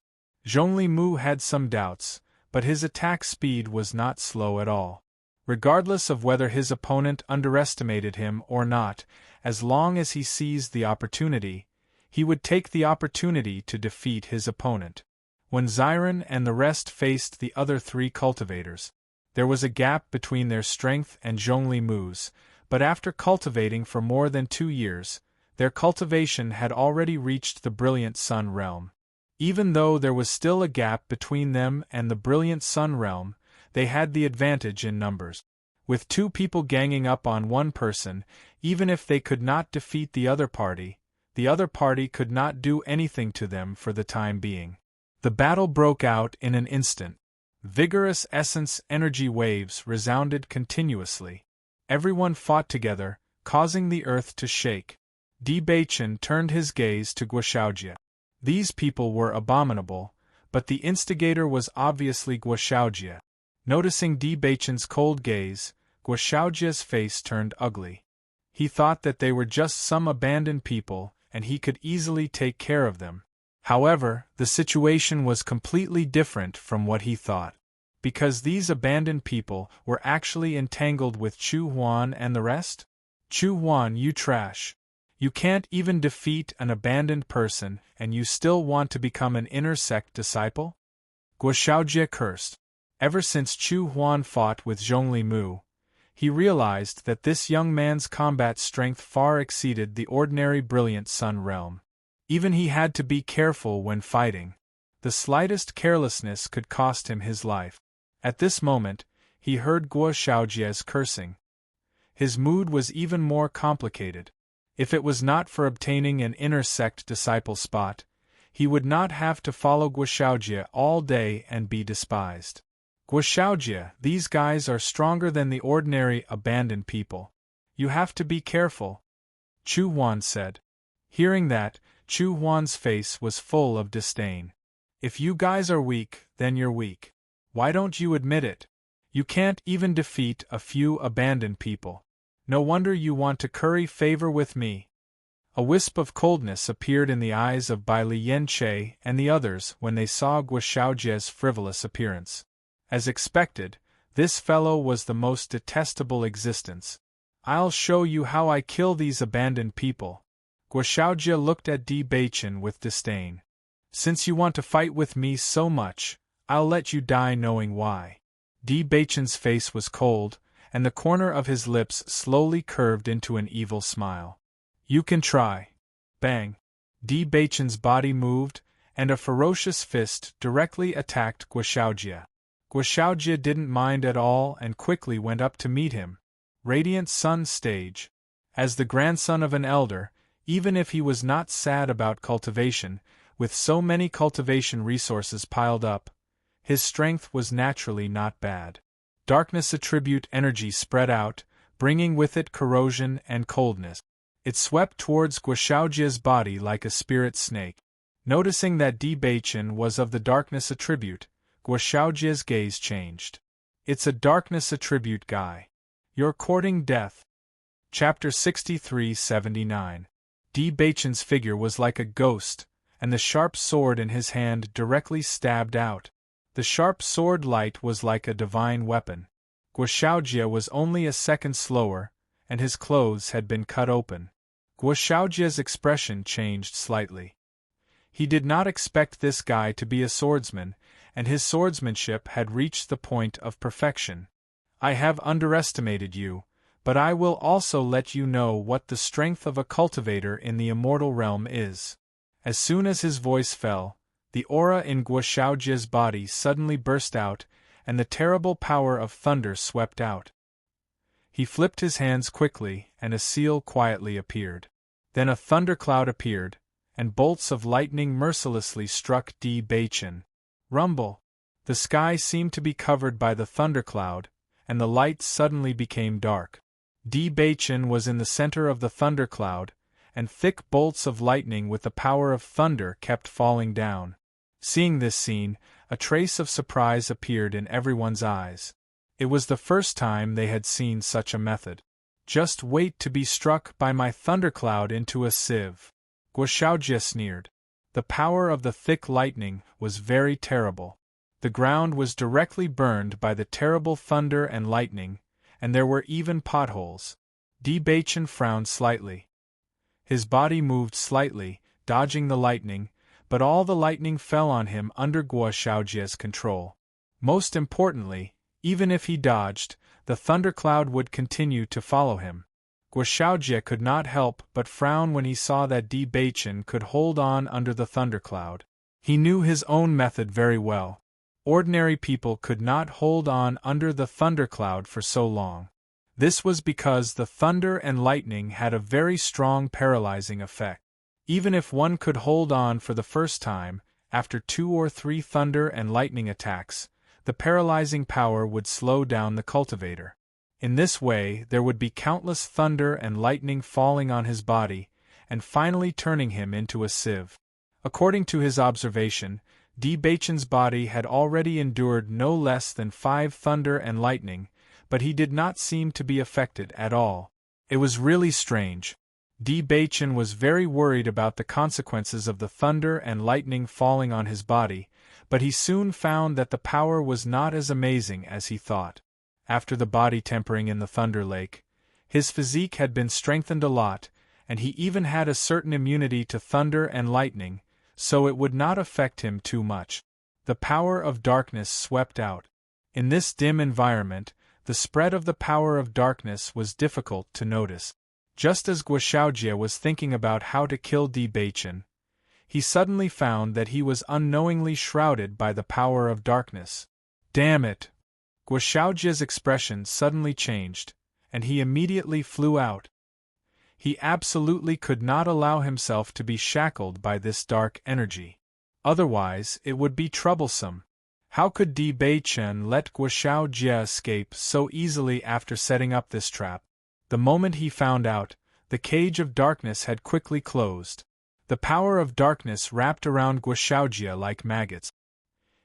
Zhong Li Mu had some doubts, but his attack speed was not slow at all. Regardless of whether his opponent underestimated him or not, as long as he seized the opportunity, he would take the opportunity to defeat his opponent. When Serene and the rest faced the other three cultivators, there was a gap between their strength and Zhong Li Mu's, but after cultivating for more than 2 years, their cultivation had already reached the brilliant sun realm. Even though there was still a gap between them and the brilliant sun realm, they had the advantage in numbers. With 2 people ganging up on one person, even if they could not defeat the other party could not do anything to them for the time being. The battle broke out in an instant. Vigorous essence energy waves resounded continuously. Everyone fought together, causing the earth to shake. Di Baichen turned his gaze to Guoshaojie. These people were abominable, but the instigator was obviously Guoshaojie. Noticing Di Baichen's cold gaze, Guoshaojie's face turned ugly. He thought that they were just some abandoned people, and he could easily take care of them. However, the situation was completely different from what he thought. Because these abandoned people were actually entangled with Chu Huan and the rest? Chu Huan, you trash. You can't even defeat an abandoned person, and you still want to become an inner sect disciple? Guoshaojie cursed. Ever since Chu Huan fought with Zhong Li Mu, he realized that this young man's combat strength far exceeded the ordinary brilliant sun realm. Even he had to be careful when fighting. The slightest carelessness could cost him his life. At this moment, he heard Guoshaojie's cursing. His mood was even more complicated. If it was not for obtaining an inner sect disciple spot, he would not have to follow Guoshaojie all day and be despised. Guoshaojie, these guys are stronger than the ordinary abandoned people. You have to be careful, Chu Huan said. Hearing that, Chu Huan's face was full of disdain. If you guys are weak, then you're weak. Why don't you admit it? You can't even defeat a few abandoned people. No wonder you want to curry favor with me. A wisp of coldness appeared in the eyes of Bai Li Yanche and the others when they saw Guoshaojie's frivolous appearance. As expected, this fellow was the most detestable existence. I'll show you how I kill these abandoned people. Guoshaojie looked at Di Baichen with disdain. Since you want to fight with me so much, I'll let you die knowing why. Di Baichen's face was cold, and the corner of his lips slowly curved into an evil smile. You can try. Bang! Di Baichen's body moved, and a ferocious fist directly attacked Guoshaojie. Guoshaojie didn't mind at all and quickly went up to meet him. Radiant Sun Stage. As the grandson of an elder, even if he was not sad about cultivation, with so many cultivation resources piled up, his strength was naturally not bad. Darkness attribute energy spread out, bringing with it corrosion and coldness. It swept towards Guoxiaojia's body like a spirit snake. Noticing that Di Beichen was of the darkness attribute, Guoxiaojia's gaze changed. It's a darkness attribute guy. You're courting death. Chapter 63-79. Di Beichen's figure was like a ghost, and the sharp sword in his hand directly stabbed out. The sharp sword light was like a divine weapon. Guoxiaojia was only a second slower, and his clothes had been cut open. Guoxiaojia's expression changed slightly. He did not expect this guy to be a swordsman, and his swordsmanship had reached the point of perfection. I have underestimated you, but I will also let you know what the strength of a cultivator in the immortal realm is. As soon as his voice fell, the aura in Guoxiaojia's body suddenly burst out, and the terrible power of thunder swept out. He flipped his hands quickly, and a seal quietly appeared. Then a thundercloud appeared, and bolts of lightning mercilessly struck Di Beichen. Rumble! The sky seemed to be covered by the thundercloud, and the light suddenly became dark. Di Beichen was in the center of the thundercloud, and thick bolts of lightning with the power of thunder kept falling down. Seeing this scene, a trace of surprise appeared in everyone's eyes. It was the first time they had seen such a method. Just wait to be struck by my thundercloud into a sieve. Guoxiaojia sneered. The power of the thick lightning was very terrible. The ground was directly burned by the terrible thunder and lightning, and there were even potholes. Di Beichen frowned slightly. His body moved slightly, dodging the lightning, but all the lightning fell on him under Guoxiaojia's control. Most importantly, even if he dodged, the thundercloud would continue to follow him. Guoxiaojia could not help but frown when he saw that Di Beichen could hold on under the thundercloud. He knew his own method very well. Ordinary people could not hold on under the thundercloud for so long. This was because the thunder and lightning had a very strong paralyzing effect. Even if one could hold on for the first time, after 2 or 3 thunder and lightning attacks, the paralyzing power would slow down the cultivator. In this way, there would be countless thunder and lightning falling on his body, and finally turning him into a sieve. According to his observation, Di Beichen's body had already endured no less than 5 thunder and lightning, but he did not seem to be affected at all. It was really strange. Di Beichen was very worried about the consequences of the thunder and lightning falling on his body, but he soon found that the power was not as amazing as he thought. After the body tempering in the Thunder Lake, his physique had been strengthened a lot, and he even had a certain immunity to thunder and lightning, so it would not affect him too much. The power of darkness swept out. In this dim environment, the spread of the power of darkness was difficult to notice. Just as Guoxiaojia was thinking about how to kill Di Beichen, he suddenly found that he was unknowingly shrouded by the power of darkness. Damn it! Guoxiaojia's expression suddenly changed, and he immediately flew out. He absolutely could not allow himself to be shackled by this dark energy. Otherwise, it would be troublesome. How could Di Beichen let Guoxiaojia escape so easily after setting up this trap? The moment he found out, the cage of darkness had quickly closed. The power of darkness wrapped around Guoxiaojia like maggots.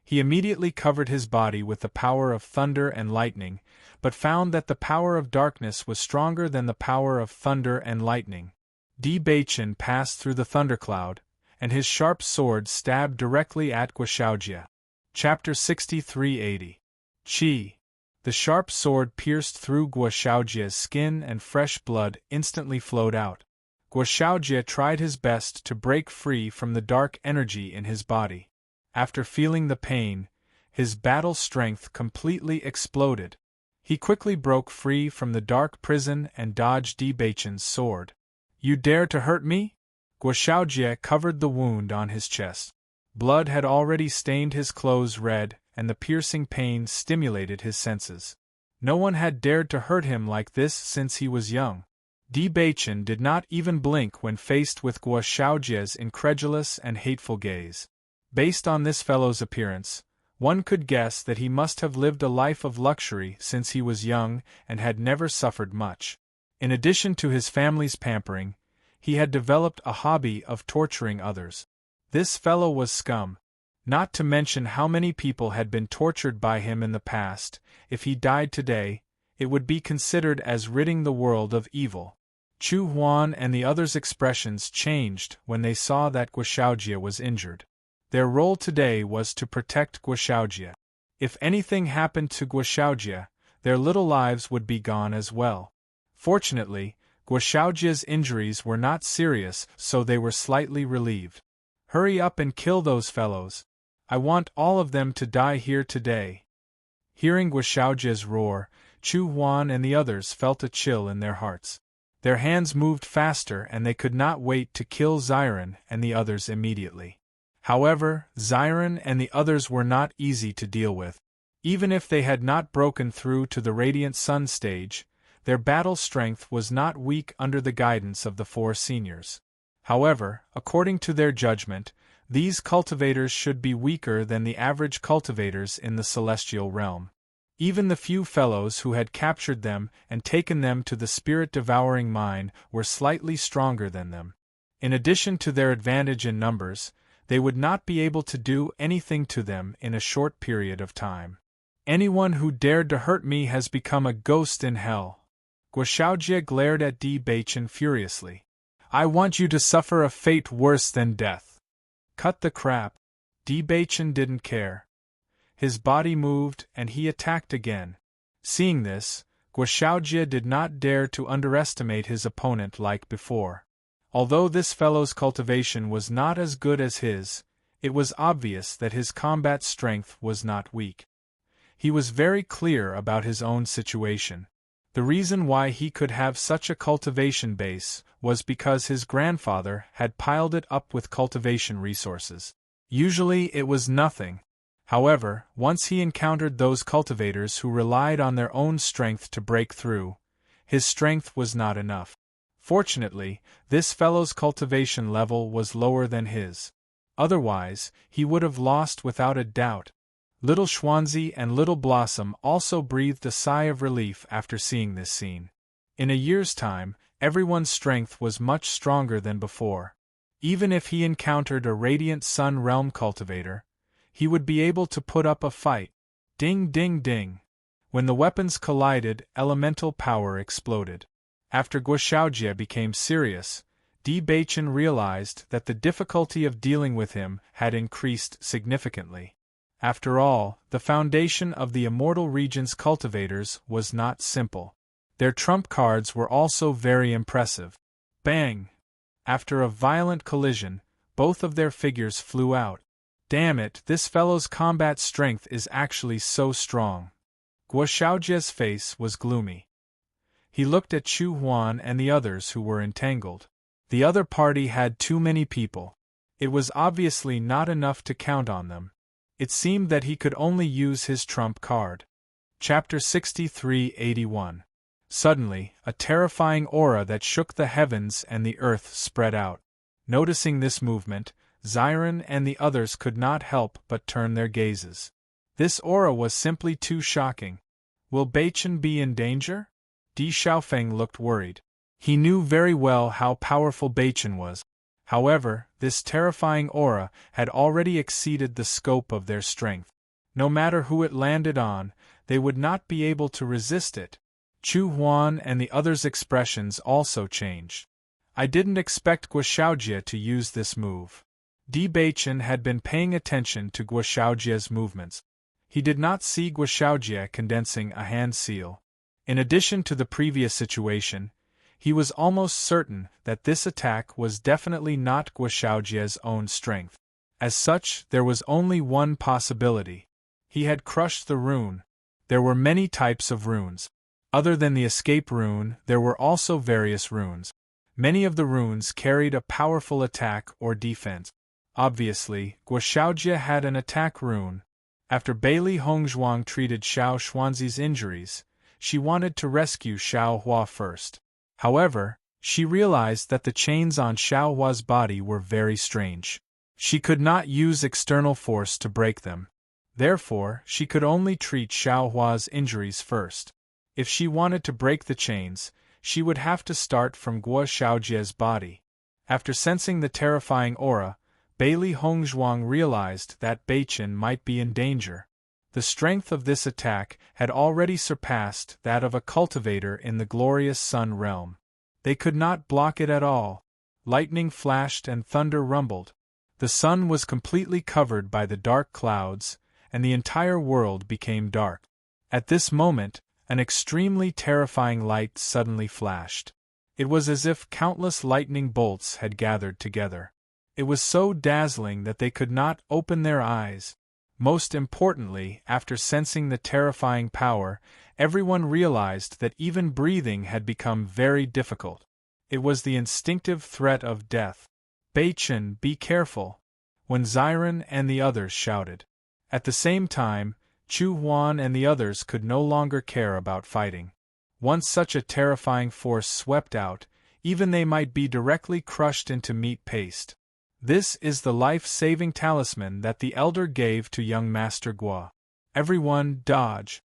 He immediately covered his body with the power of thunder and lightning, but found that the power of darkness was stronger than the power of thunder and lightning. Di Beichen passed through the thundercloud, and his sharp sword stabbed directly at Guoxiaojia. Chapter 63-80. Qi. The sharp sword pierced through Guoxiaojia's skin and fresh blood instantly flowed out. Guoxiaojia tried his best to break free from the dark energy in his body. After feeling the pain, his battle strength completely exploded. He quickly broke free from the dark prison and dodged Di Beichen's sword. You dare to hurt me? Guoxiaojia covered the wound on his chest. Blood had already stained his clothes red, and the piercing pain stimulated his senses. No one had dared to hurt him like this since he was young. Di Beichen did not even blink when faced with Guoxiaojia's incredulous and hateful gaze. Based on this fellow's appearance, One could guess that he must have lived a life of luxury since he was young and had never suffered much. In addition to his family's pampering, he had developed a hobby of torturing others. This fellow was scum. Not to mention how many people had been tortured by him in the past. If he died today, it would be considered as ridding the world of evil. Chu Huan and the others' expressions changed when they saw that Guoxiaojie was injured. Their role today was to protect Guoxiaojie. If anything happened to Guoxiaojie, their little lives would be gone as well. Fortunately, Guoxiaojie's injuries were not serious, so they were slightly relieved. Hurry up and kill those fellows. I want all of them to die here today. Hearing Guoxiaojie's roar, Chu Huan and the others felt a chill in their hearts. Their hands moved faster and they could not wait to kill Ziren and the others immediately. However, Ziren and the others were not easy to deal with. Even if they had not broken through to the Radiant Sun stage, their battle strength was not weak under the guidance of the four seniors. However, according to their judgment, these cultivators should be weaker than the average cultivators in the celestial realm. Even the few fellows who had captured them and taken them to the spirit-devouring mine were slightly stronger than them. In addition to their advantage in numbers, they would not be able to do anything to them in a short period of time. Anyone who dared to hurt me has become a ghost in hell. Guoxiaojie glared at Di Baichen furiously. I want you to suffer a fate worse than death. Cut the crap. Di Baichen didn't care. His body moved and he attacked again. Seeing this, Guoxiaojie did not dare to underestimate his opponent like before. Although this fellow's cultivation was not as good as his, it was obvious that his combat strength was not weak. He was very clear about his own situation. The reason why he could have such a cultivation base was because his grandfather had piled it up with cultivation resources. Usually it was nothing. However, once he encountered those cultivators who relied on their own strength to break through, his strength was not enough. Fortunately, this fellow's cultivation level was lower than his. Otherwise, he would have lost without a doubt. Little Xuanzi and Little Blossom also breathed a sigh of relief after seeing this scene. In a year's time, everyone's strength was much stronger than before. Even if he encountered a Radiant Sun Realm cultivator, he would be able to put up a fight. Ding ding ding. When the weapons collided, elemental power exploded. After Guoxiaojie became serious, Di Baichen realized that the difficulty of dealing with him had increased significantly. After all, the foundation of the Immortal Region's cultivators was not simple. Their trump cards were also very impressive. Bang! After a violent collision, both of their figures flew out. Damn it, this fellow's combat strength is actually so strong. Guoxiaojie's face was gloomy. He looked at Chu Huan and the others who were entangled. The other party had too many people. It was obviously not enough to count on them. It seemed that he could only use his trump card. Chapter 63-81. Suddenly, a terrifying aura that shook the heavens and the earth spread out. Noticing this movement, Ziren and the others could not help but turn their gazes. This aura was simply too shocking. Will Baichen be in danger? Di Xiaofeng looked worried. He knew very well how powerful Baichen was. However, this terrifying aura had already exceeded the scope of their strength. No matter who it landed on, they would not be able to resist it. Chu Huan and the others' expressions also changed. I didn't expect Guoxiaojie to use this move. Di Baichen had been paying attention to Guoxiaojie's movements. He did not see Guoxiaojie condensing a hand seal. In addition to the previous situation, he was almost certain that this attack was definitely not Guoxiaojie's own strength. As such, there was only one possibility. He had crushed the rune. There were many types of runes. Other than the escape rune, there were also various runes. Many of the runes carried a powerful attack or defense. Obviously, Guoxiaojie had an attack rune. After Bailey Hongzhuang treated Xiao Xuanzi's injuries, she wanted to rescue Xiao Hua first. However, she realized that the chains on Xiao Hua's body were very strange. She could not use external force to break them. Therefore, she could only treat Xiaohua's injuries first. If she wanted to break the chains, she would have to start from Guo Xiaojie's body. After sensing the terrifying aura, Bailey Hongzhuang realized that Beichen might be in danger. The strength of this attack had already surpassed that of a cultivator in the glorious sun realm. They could not block it at all. Lightning flashed and thunder rumbled. The sun was completely covered by the dark clouds, and the entire world became dark. At this moment, an extremely terrifying light suddenly flashed. It was as if countless lightning bolts had gathered together. It was so dazzling that they could not open their eyes. Most importantly, after sensing the terrifying power, everyone realized that even breathing had become very difficult. It was the instinctive threat of death. "Beichen, be careful!" when Ziren and the others shouted. At the same time, Chu Huan and the others could no longer care about fighting. Once such a terrifying force swept out, even they might be directly crushed into meat paste. This is the life-saving talisman that the elder gave to young Master Guo. "Everyone, dodge!"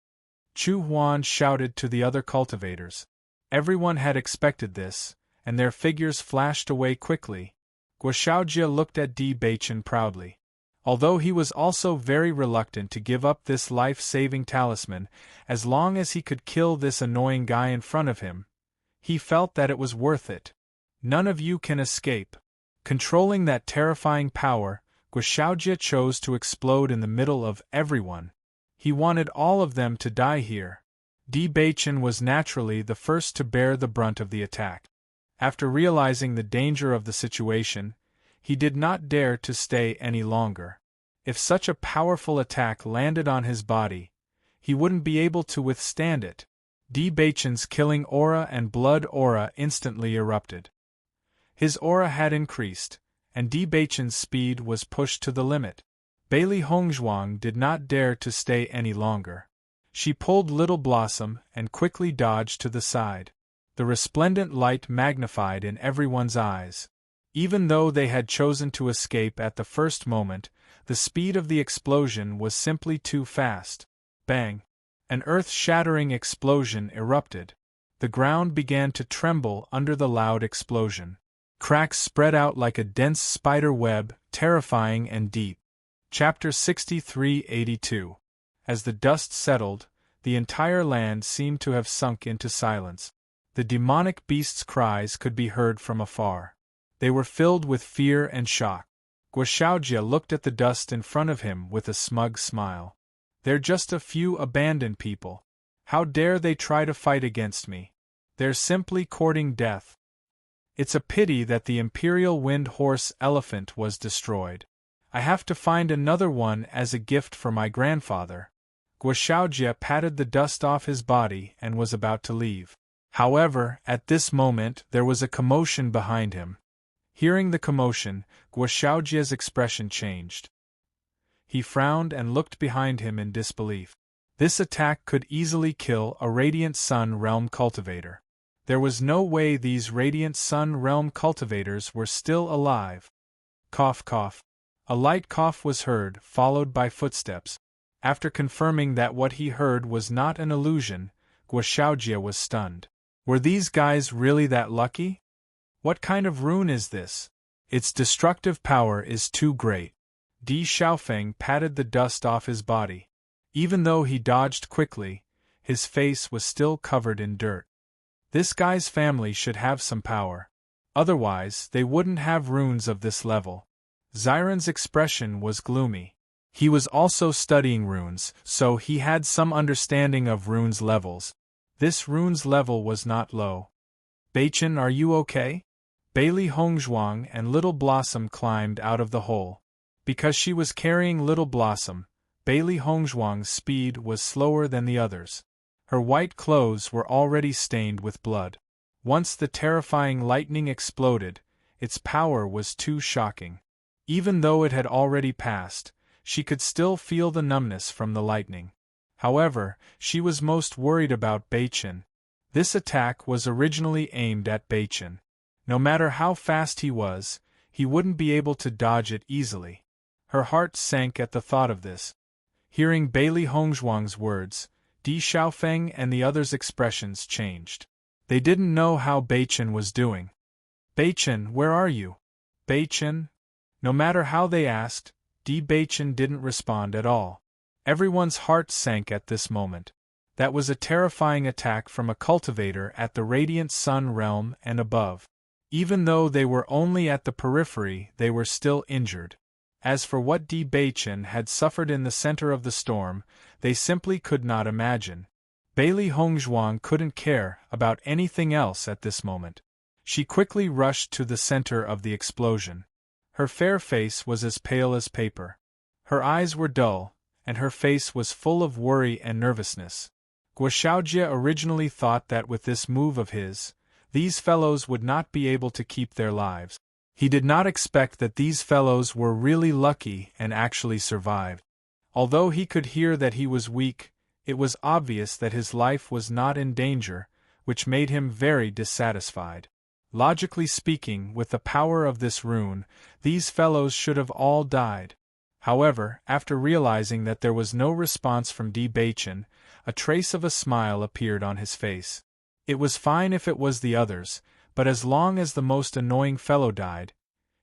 Chu Huan shouted to the other cultivators. Everyone had expected this, and their figures flashed away quickly. Guo Xiaojie looked at Di Beichen proudly. Although he was also very reluctant to give up this life-saving talisman, as long as he could kill this annoying guy in front of him, he felt that it was worth it. "None of you can escape." Controlling that terrifying power, Guo Xiaojie chose to explode in the middle of everyone. He wanted all of them to die here. Di Beichen was naturally the first to bear the brunt of the attack. After realizing the danger of the situation, he did not dare to stay any longer. If such a powerful attack landed on his body, he wouldn't be able to withstand it. Di Beichen's killing aura and blood aura instantly erupted. His aura had increased, and Di Beichen's speed was pushed to the limit. Bailey Hongzhuang did not dare to stay any longer. She pulled Little Blossom and quickly dodged to the side. The resplendent light magnified in everyone's eyes. Even though they had chosen to escape at the first moment, the speed of the explosion was simply too fast. Bang! An earth-shattering explosion erupted. The ground began to tremble under the loud explosion. Cracks spread out like a dense spider web, terrifying and deep. Chapter 6382. As the dust settled, the entire land seemed to have sunk into silence. The demonic beasts' cries could be heard from afar. They were filled with fear and shock. Guo Xiaojie looked at the dust in front of him with a smug smile. "They're just a few abandoned people. How dare they try to fight against me? They're simply courting death. It's a pity that the Imperial Wind Horse Elephant was destroyed. I have to find another one as a gift for my grandfather." Guo Xiaojie patted the dust off his body and was about to leave. However, at this moment there was a commotion behind him. Hearing the commotion, Guo Xiaojie's expression changed. He frowned and looked behind him in disbelief. This attack could easily kill a Radiant Sun Realm cultivator. There was no way these Radiant Sun Realm cultivators were still alive. Cough cough. A light cough was heard, followed by footsteps. After confirming that what he heard was not an illusion, Guo Xiaojie was stunned. Were these guys really that lucky? What kind of rune is this? Its destructive power is too great. Di Xiaofeng patted the dust off his body. Even though he dodged quickly, his face was still covered in dirt. This guy's family should have some power. Otherwise, they wouldn't have runes of this level. Ziren's expression was gloomy. He was also studying runes, so he had some understanding of runes levels. This rune's level was not low. "Beichen, are you okay?" Bailey Hongzhuang and Little Blossom climbed out of the hole. Because she was carrying Little Blossom, Bailey Hongzhuang's speed was slower than the others. Her white clothes were already stained with blood. Once the terrifying lightning exploded, its power was too shocking. Even though it had already passed, she could still feel the numbness from the lightning. However, she was most worried about Beichen. This attack was originally aimed at Beichen. No matter how fast he was, he wouldn't be able to dodge it easily. Her heart sank at the thought of this. Hearing Bailey Hongzhuang's words, Di Xiaofeng and the others' expressions changed. They didn't know how Beichen was doing. Beichen, where are you? Beichen? No matter how they asked, Di Beichen didn't respond at all. Everyone's heart sank at this moment. That was a terrifying attack from a cultivator at the Radiant Sun realm and above. Even though they were only at the periphery, they were still injured. As for what Di Beichen had suffered in the center of the storm, they simply could not imagine. Bailey Hongzhuang couldn't care about anything else at this moment. She quickly rushed to the center of the explosion. Her fair face was as pale as paper. Her eyes were dull, and her face was full of worry and nervousness. Guo Xiaojie originally thought that with this move of his, these fellows would not be able to keep their lives. He did not expect that these fellows were really lucky and actually survived. Although he could hear that he was weak, it was obvious that his life was not in danger, which made him very dissatisfied. Logically speaking, with the power of this rune, these fellows should have all died. However, after realizing that there was no response from Di Beichen, a trace of a smile appeared on his face. It was fine if it was the others, but as long as the most annoying fellow died,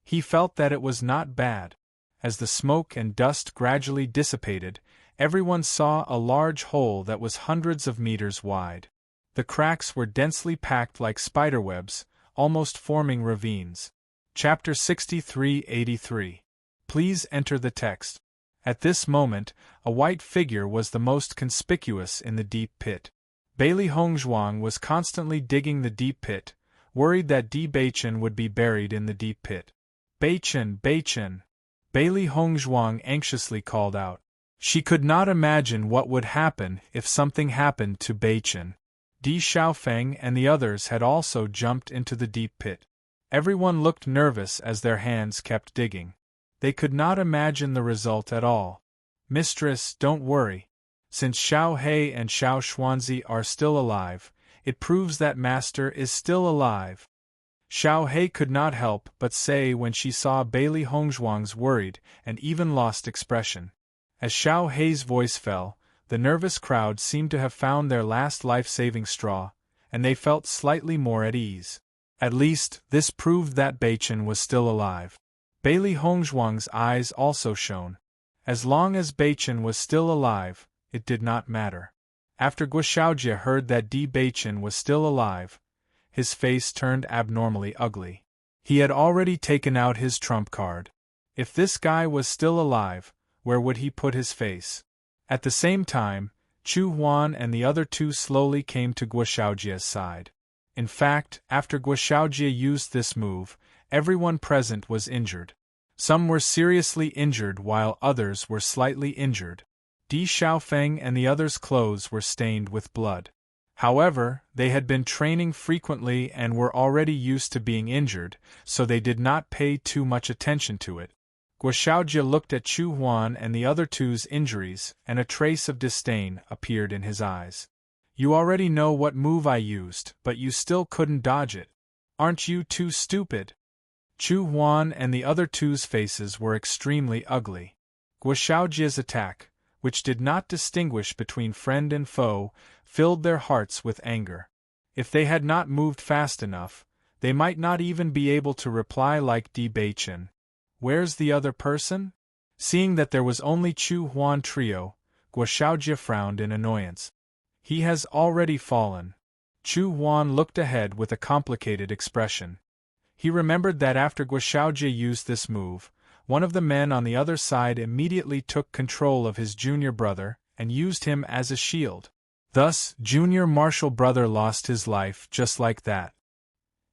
he felt that it was not bad. As the smoke and dust gradually dissipated, everyone saw a large hole that was hundreds of meters wide. The cracks were densely packed like spiderwebs, almost forming ravines. Chapter 63-83. Please enter the text. At this moment, a white figure was the most conspicuous in the deep pit. Bailey Hongzhuang was constantly digging the deep pit, worried that Di Beichen would be buried in the deep pit. Beichen, Beichen! Bailey Hongzhuang anxiously called out. She could not imagine what would happen if something happened to Beichen. Di Xiaofeng and the others had also jumped into the deep pit. Everyone looked nervous as their hands kept digging. They could not imagine the result at all. Mistress, don't worry. Since Xiao He and Xiao Xuanzi are still alive, it proves that Master is still alive. Xiao He could not help but say when she saw Bailey Hongzhuang's worried and even lost expression. As Xiao He's voice fell, the nervous crowd seemed to have found their last life-saving straw, and they felt slightly more at ease. At least, this proved that Beichen was still alive. Bailey Hongzhuang's eyes also shone. As long as Beichen was still alive, it did not matter. After Guo Xiaojie heard that Di Beichen was still alive, his face turned abnormally ugly. He had already taken out his trump card. If this guy was still alive, where would he put his face? At the same time, Chu Huan and the other two slowly came to Guo Xiaojie's side. In fact, after Guo Xiaojie used this move, everyone present was injured. Some were seriously injured while others were slightly injured. Di Xiaofeng and the others' clothes were stained with blood. However, they had been training frequently and were already used to being injured, so they did not pay too much attention to it. Guo Xiaojie looked at Chu Huan and the other two's injuries, and a trace of disdain appeared in his eyes. You already know what move I used, but you still couldn't dodge it. Aren't you too stupid? Chu Huan and the other two's faces were extremely ugly. Guo Xiaojie's attack, which did not distinguish between friend and foe, filled their hearts with anger. If they had not moved fast enough, they might not even be able to reply like Di Beichen. Where's the other person? Seeing that there was only Chu Huan trio, Guo Xiaojie frowned in annoyance. He has already fallen. Chu Huan looked ahead with a complicated expression. He remembered that after Guo Xiaojie used this move, one of the men on the other side immediately took control of his junior brother and used him as a shield. Thus, junior martial brother lost his life just like that.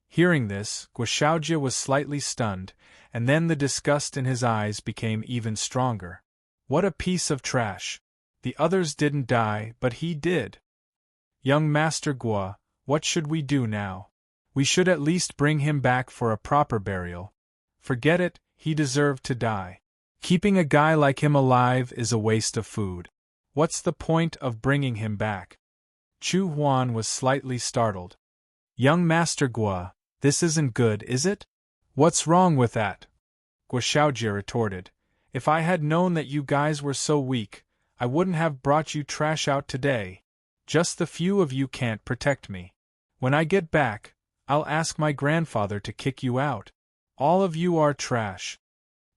Hearing this, Guo Xiaojie was slightly stunned, and then the disgust in his eyes became even stronger. What a piece of trash! The others didn't die, but he did. Young Master Guo, what should we do now? We should at least bring him back for a proper burial. Forget it, he deserved to die. Keeping a guy like him alive is a waste of food. What's the point of bringing him back? Chu Huan was slightly startled. Young Master Guo, this isn't good, is it? What's wrong with that? Guo Xiaojie retorted. If I had known that you guys were so weak, I wouldn't have brought you trash out today. Just the few of you can't protect me. When I get back, I'll ask my grandfather to kick you out. All of you are trash."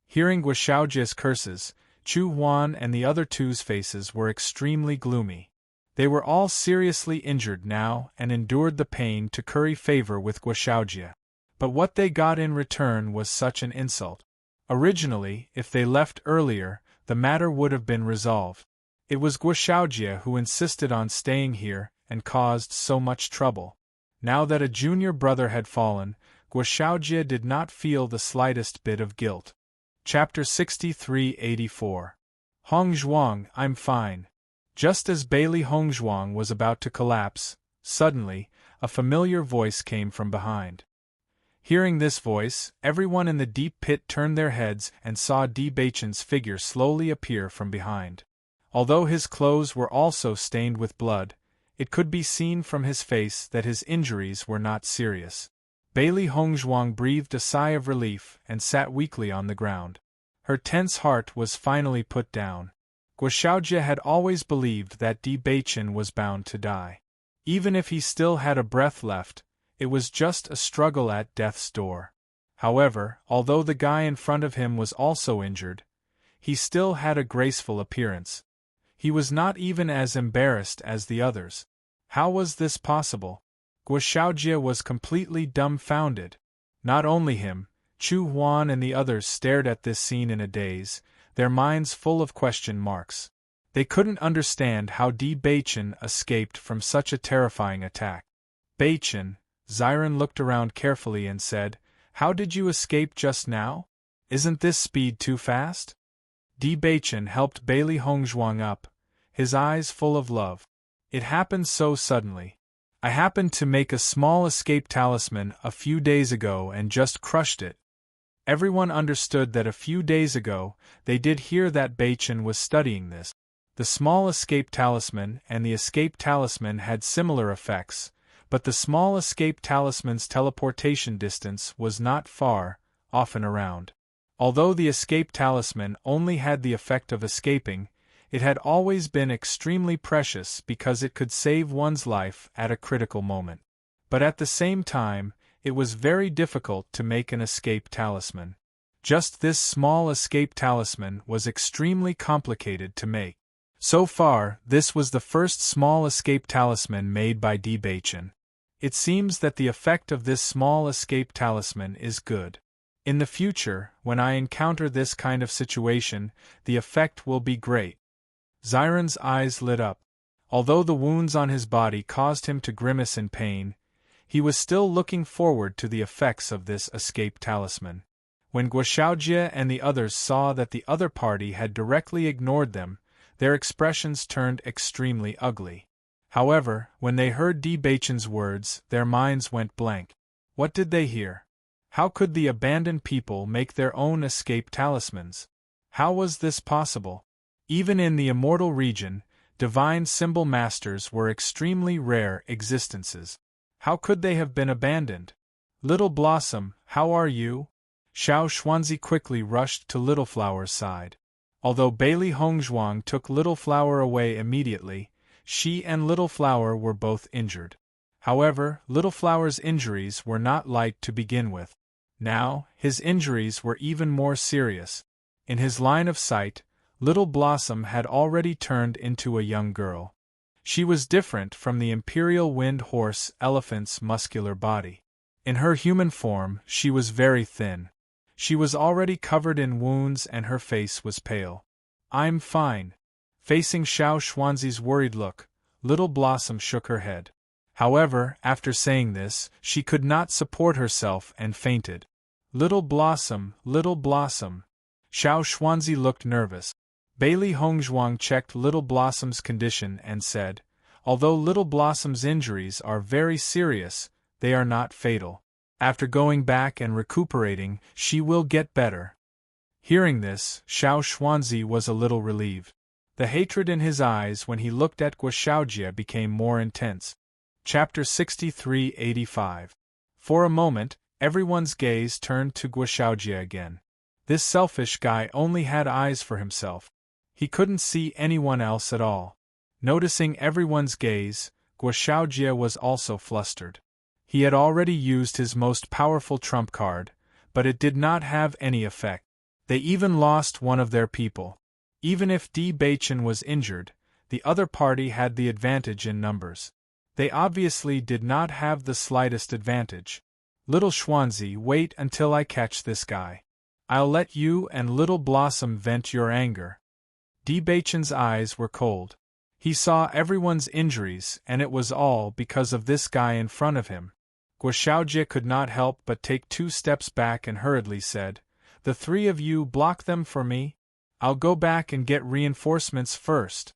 Hearing Guoxiaojia's curses, Chu Huan and the other two's faces were extremely gloomy. They were all seriously injured now and endured the pain to curry favor with Guoxiaojia. But what they got in return was such an insult. Originally, if they left earlier, the matter would have been resolved. It was Guoxiaojia who insisted on staying here and caused so much trouble. Now that a junior brother had fallen, Guoxiaojia did not feel the slightest bit of guilt. Chapter 63-84. Hongzhuang, I'm fine. Just as Bailey Hongzhuang was about to collapse, suddenly, a familiar voice came from behind. Hearing this voice, everyone in the deep pit turned their heads and saw Di Beichen's figure slowly appear from behind. Although his clothes were also stained with blood, it could be seen from his face that his injuries were not serious. Bailey Hongzhuang breathed a sigh of relief and sat weakly on the ground. Her tense heart was finally put down. Guoxiaojia had always believed that Di Beichen was bound to die. Even if he still had a breath left, it was just a struggle at death's door. However, although the guy in front of him was also injured, he still had a graceful appearance. He was not even as embarrassed as the others. How was this possible? Guoxiaojia was completely dumbfounded. Not only him, Chu Huan and the others stared at this scene in a daze, their minds full of question marks. They couldn't understand how Di Beichen escaped from such a terrifying attack. "Beichen," Ziren looked around carefully and said, "How did you escape just now? Isn't this speed too fast?" Di Beichen helped Bailey Hongzhuang up, his eyes full of love. "It happened so suddenly. I happened to make a small escape talisman a few days ago and just crushed it." Everyone understood that a few days ago, they did hear that Beichen was studying this. The small escape talisman and the escape talisman had similar effects, but the small escape talisman's teleportation distance was not far, often around. Although the escape talisman only had the effect of escaping, it had always been extremely precious because it could save one's life at a critical moment. But at the same time, it was very difficult to make an escape talisman. Just this small escape talisman was extremely complicated to make. So far, this was the first small escape talisman made by Di Beichen. It seems that the effect of this small escape talisman is good. In the future, when I encounter this kind of situation, the effect will be great. Ziren's eyes lit up. Although the wounds on his body caused him to grimace in pain, he was still looking forward to the effects of this escape talisman. When Guoxiaojia and the others saw that the other party had directly ignored them, their expressions turned extremely ugly. However, when they heard Di Beichen's words, their minds went blank. What did they hear? How could the abandoned people make their own escape talismans? How was this possible? Even in the immortal region, divine symbol masters were extremely rare existences. How could they have been abandoned? "Little Blossom, how are you?" Xiao Xuanzi quickly rushed to Little Flower's side. Although Bailey Hongzhuang took Little Flower away immediately, she and Little Flower were both injured. However, Little Flower's injuries were not light to begin with. Now, his injuries were even more serious. In his line of sight, Little Blossom had already turned into a young girl. She was different from the imperial wind horse elephant's muscular body. In her human form, she was very thin. She was already covered in wounds and her face was pale. "I'm fine." Facing Xiao Xuanzi's worried look, Little Blossom shook her head. However, after saying this, she could not support herself and fainted. Little Blossom," Xiao Xuanzi looked nervous. Bailey Hongzhuang checked Little Blossom's condition and said, "Although Little Blossom's injuries are very serious, they are not fatal. After going back and recuperating, she will get better." Hearing this, Xiao Xuanzi was a little relieved. The hatred in his eyes when he looked at Guoxiaojia became more intense. Chapter 63-85. For a moment, everyone's gaze turned to Guoxiaojia again. This selfish guy only had eyes for himself. He couldn't see anyone else at all. Noticing everyone's gaze, Guoxiaojie was also flustered. He had already used his most powerful trump card, but it did not have any effect. They even lost one of their people. Even if Di Baichen was injured, the other party had the advantage in numbers. They obviously did not have the slightest advantage. Little Schwanzi, wait until I catch this guy. I'll let you and Little Blossom vent your anger. Di Baichen's eyes were cold. He saw everyone's injuries, and it was all because of this guy in front of him. Guoxiaojie could not help but take 2 steps back and hurriedly said, "The 3 of you block them for me? I'll go back and get reinforcements first."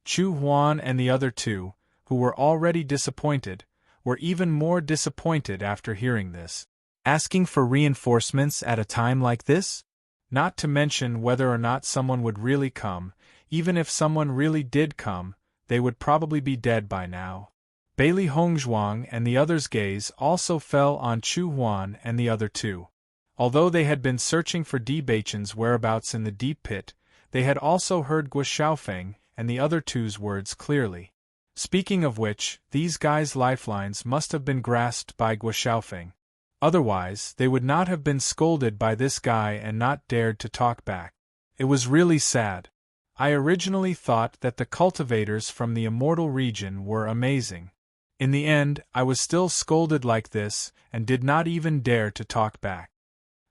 Chu Huan and the other 2, who were already disappointed, were even more disappointed after hearing this. Asking for reinforcements at a time like this? Not to mention whether or not someone would really come. Even if someone really did come, they would probably be dead by now. Bailey Hongzhuang and the others' gaze also fell on Chu Huan and the other 2. Although they had been searching for Di Baichen's whereabouts in the deep pit, they had also heard Guo Xiaofeng and the other 2's words clearly. Speaking of which, these guys' lifelines must have been grasped by Guo Xiaofeng. Otherwise, they would not have been scolded by this guy and not dared to talk back. It was really sad. I originally thought that the cultivators from the immortal region were amazing. In the end, I was still scolded like this, and did not even dare to talk back.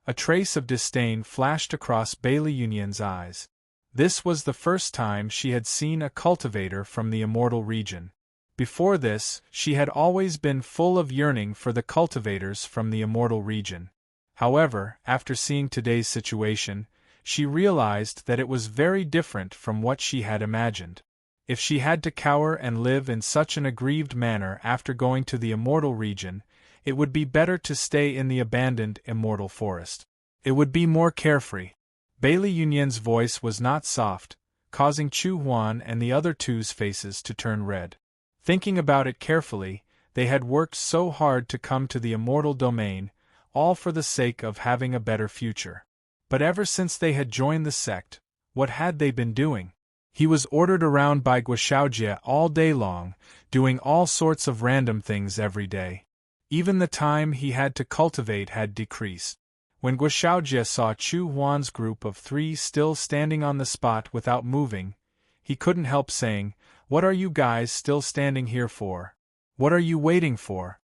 A trace of disdain flashed across Bailey Yunyan's eyes. This was the first time she had seen a cultivator from the immortal region. Before this, she had always been full of yearning for the cultivators from the immortal region. However, after seeing today's situation, she realized that it was very different from what she had imagined. If she had to cower and live in such an aggrieved manner after going to the immortal region, it would be better to stay in the abandoned immortal forest. It would be more carefree. Bailey Yunyan's voice was not soft, causing Chu Huan and the other 2's faces to turn red. Thinking about it carefully, they had worked so hard to come to the immortal domain, all for the sake of having a better future. But ever since they had joined the sect, what had they been doing? He was ordered around by Guoxiaojie all day long, doing all sorts of random things every day. Even the time he had to cultivate had decreased. When Guoxiaojie saw Chu Huan's group of 3 still standing on the spot without moving, he couldn't help saying, "What are you guys still standing here for? What are you waiting for?"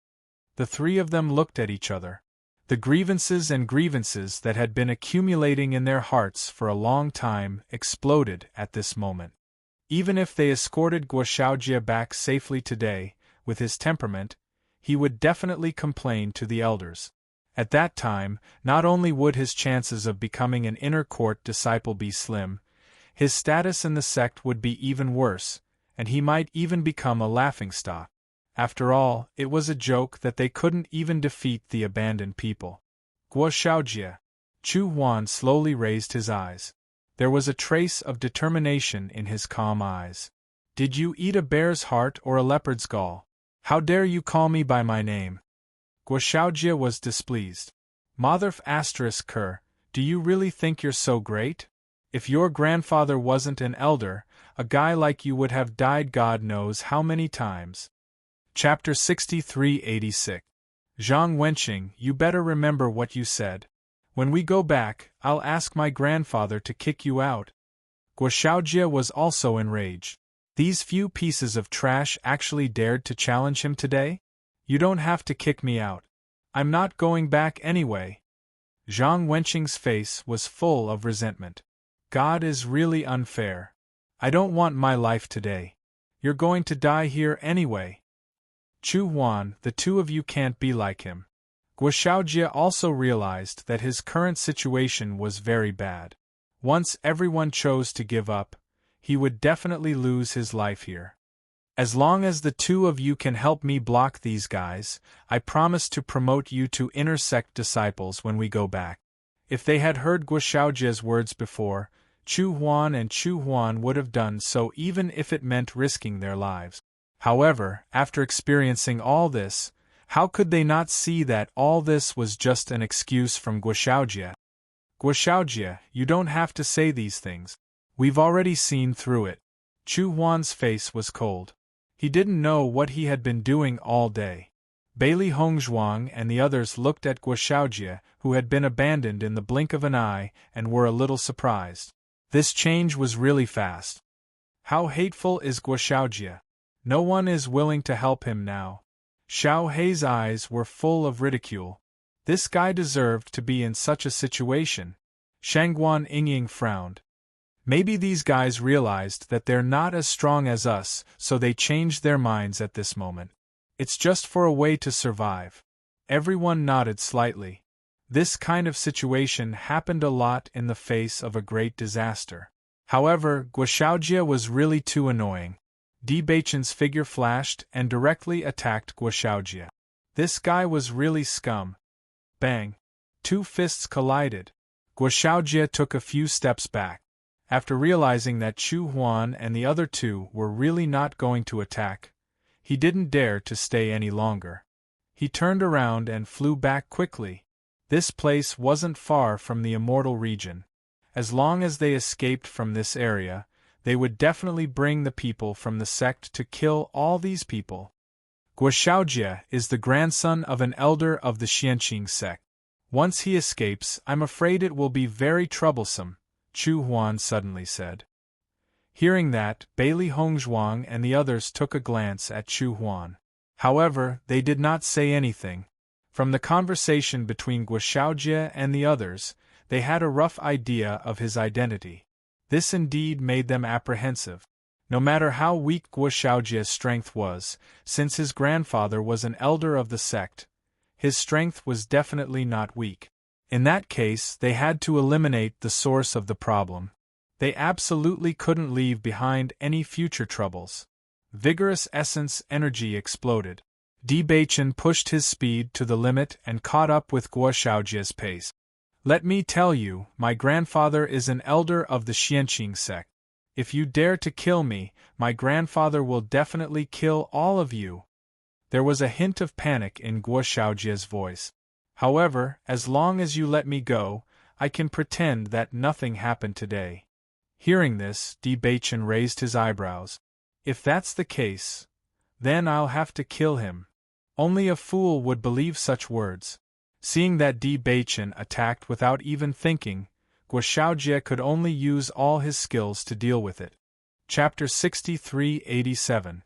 The 3 of them looked at each other. The grievances that had been accumulating in their hearts for a long time exploded at this moment. Even if they escorted Guoxiaojie back safely today, with his temperament, he would definitely complain to the elders. At that time, not only would his chances of becoming an inner court disciple be slim, his status in the sect would be even worse, and he might even become a laughingstock. After all, it was a joke that they couldn't even defeat the abandoned people. Guoxiaojie. Chu Huan slowly raised his eyes. There was a trace of determination in his calm eyes. "Did you eat a bear's heart or a leopard's gall? How dare you call me by my name?" Guoxiaojie was displeased. "Motherf asterisk Ker, do you really think you're so great? If your grandfather wasn't an elder, a guy like you would have died God knows how many times." Chapter 6386. Zhang Wenqing, you better remember what you said. When we go back, I'll ask my grandfather to kick you out. Guoxiaojie was also enraged. These few pieces of trash actually dared to challenge him today? You don't have to kick me out. I'm not going back anyway. Zhang Wenqing's face was full of resentment. God is really unfair. I don't want my life today. You're going to die here anyway. Chu Huan, the 2 of you can't be like him. Guoxiaojie also realized that his current situation was very bad. Once everyone chose to give up, he would definitely lose his life here. As long as the 2 of you can help me block these guys, I promise to promote you to inner sect disciples when we go back. If they had heard Guoxiaojie's words before, Chu Huan would have done so even if it meant risking their lives. However, after experiencing all this, how could they not see that all this was just an excuse from Guoxiaojie? Guoxiaojie, you don't have to say these things. We've already seen through it. Chu Huan's face was cold. He didn't know what he had been doing all day. Bailey Hongzhuang and the others looked at Guo Xiaojie, who had been abandoned in the blink of an eye, and were a little surprised. This change was really fast. How hateful is Guo Xiaojie! No one is willing to help him now. Xiao Hei's eyes were full of ridicule. This guy deserved to be in such a situation. Shangguan Yingying frowned. Maybe these guys realized that they're not as strong as us, so they changed their minds at this moment. It's just for a way to survive. Everyone nodded slightly. This kind of situation happened a lot in the face of a great disaster. However, Guo Xiaojie was really too annoying. Di Beichen's figure flashed and directly attacked Guo Xiaojie. This guy was really scum. Bang! Two fists collided. Guo Xiaojie took a few steps back. After realizing that Chu Huan and the other two were really not going to attack, he didn't dare to stay any longer. He turned around and flew back quickly. This place wasn't far from the immortal region. As long as they escaped from this area, they would definitely bring the people from the sect to kill all these people. Guo Xiaojie is the grandson of an elder of the Xianqing sect. Once he escapes, I'm afraid it will be very troublesome, Chu Huan suddenly said. Hearing that, Bailey Hongzhuang and the others took a glance at Chu Huan. However, they did not say anything. From the conversation between Guo Xiaojie and the others, they had a rough idea of his identity. This indeed made them apprehensive. No matter how weak Guo Xiaojie's strength was, since his grandfather was an elder of the sect, his strength was definitely not weak. In that case, they had to eliminate the source of the problem. They absolutely couldn't leave behind any future troubles. Vigorous essence energy exploded. Di Beichen pushed his speed to the limit and caught up with Guo Xiaojie's pace. Let me tell you, my grandfather is an elder of the Xianqing sect. If you dare to kill me, my grandfather will definitely kill all of you. There was a hint of panic in Guo Xiaojie's voice. However, as long as you let me go, I can pretend that nothing happened today. Hearing this, Di Beichen raised his eyebrows. If that's the case, then I'll have to kill him. Only a fool would believe such words. Seeing that Di Beichen attacked without even thinking, Guo Xiaojie could only use all his skills to deal with it. Chapter 63-87.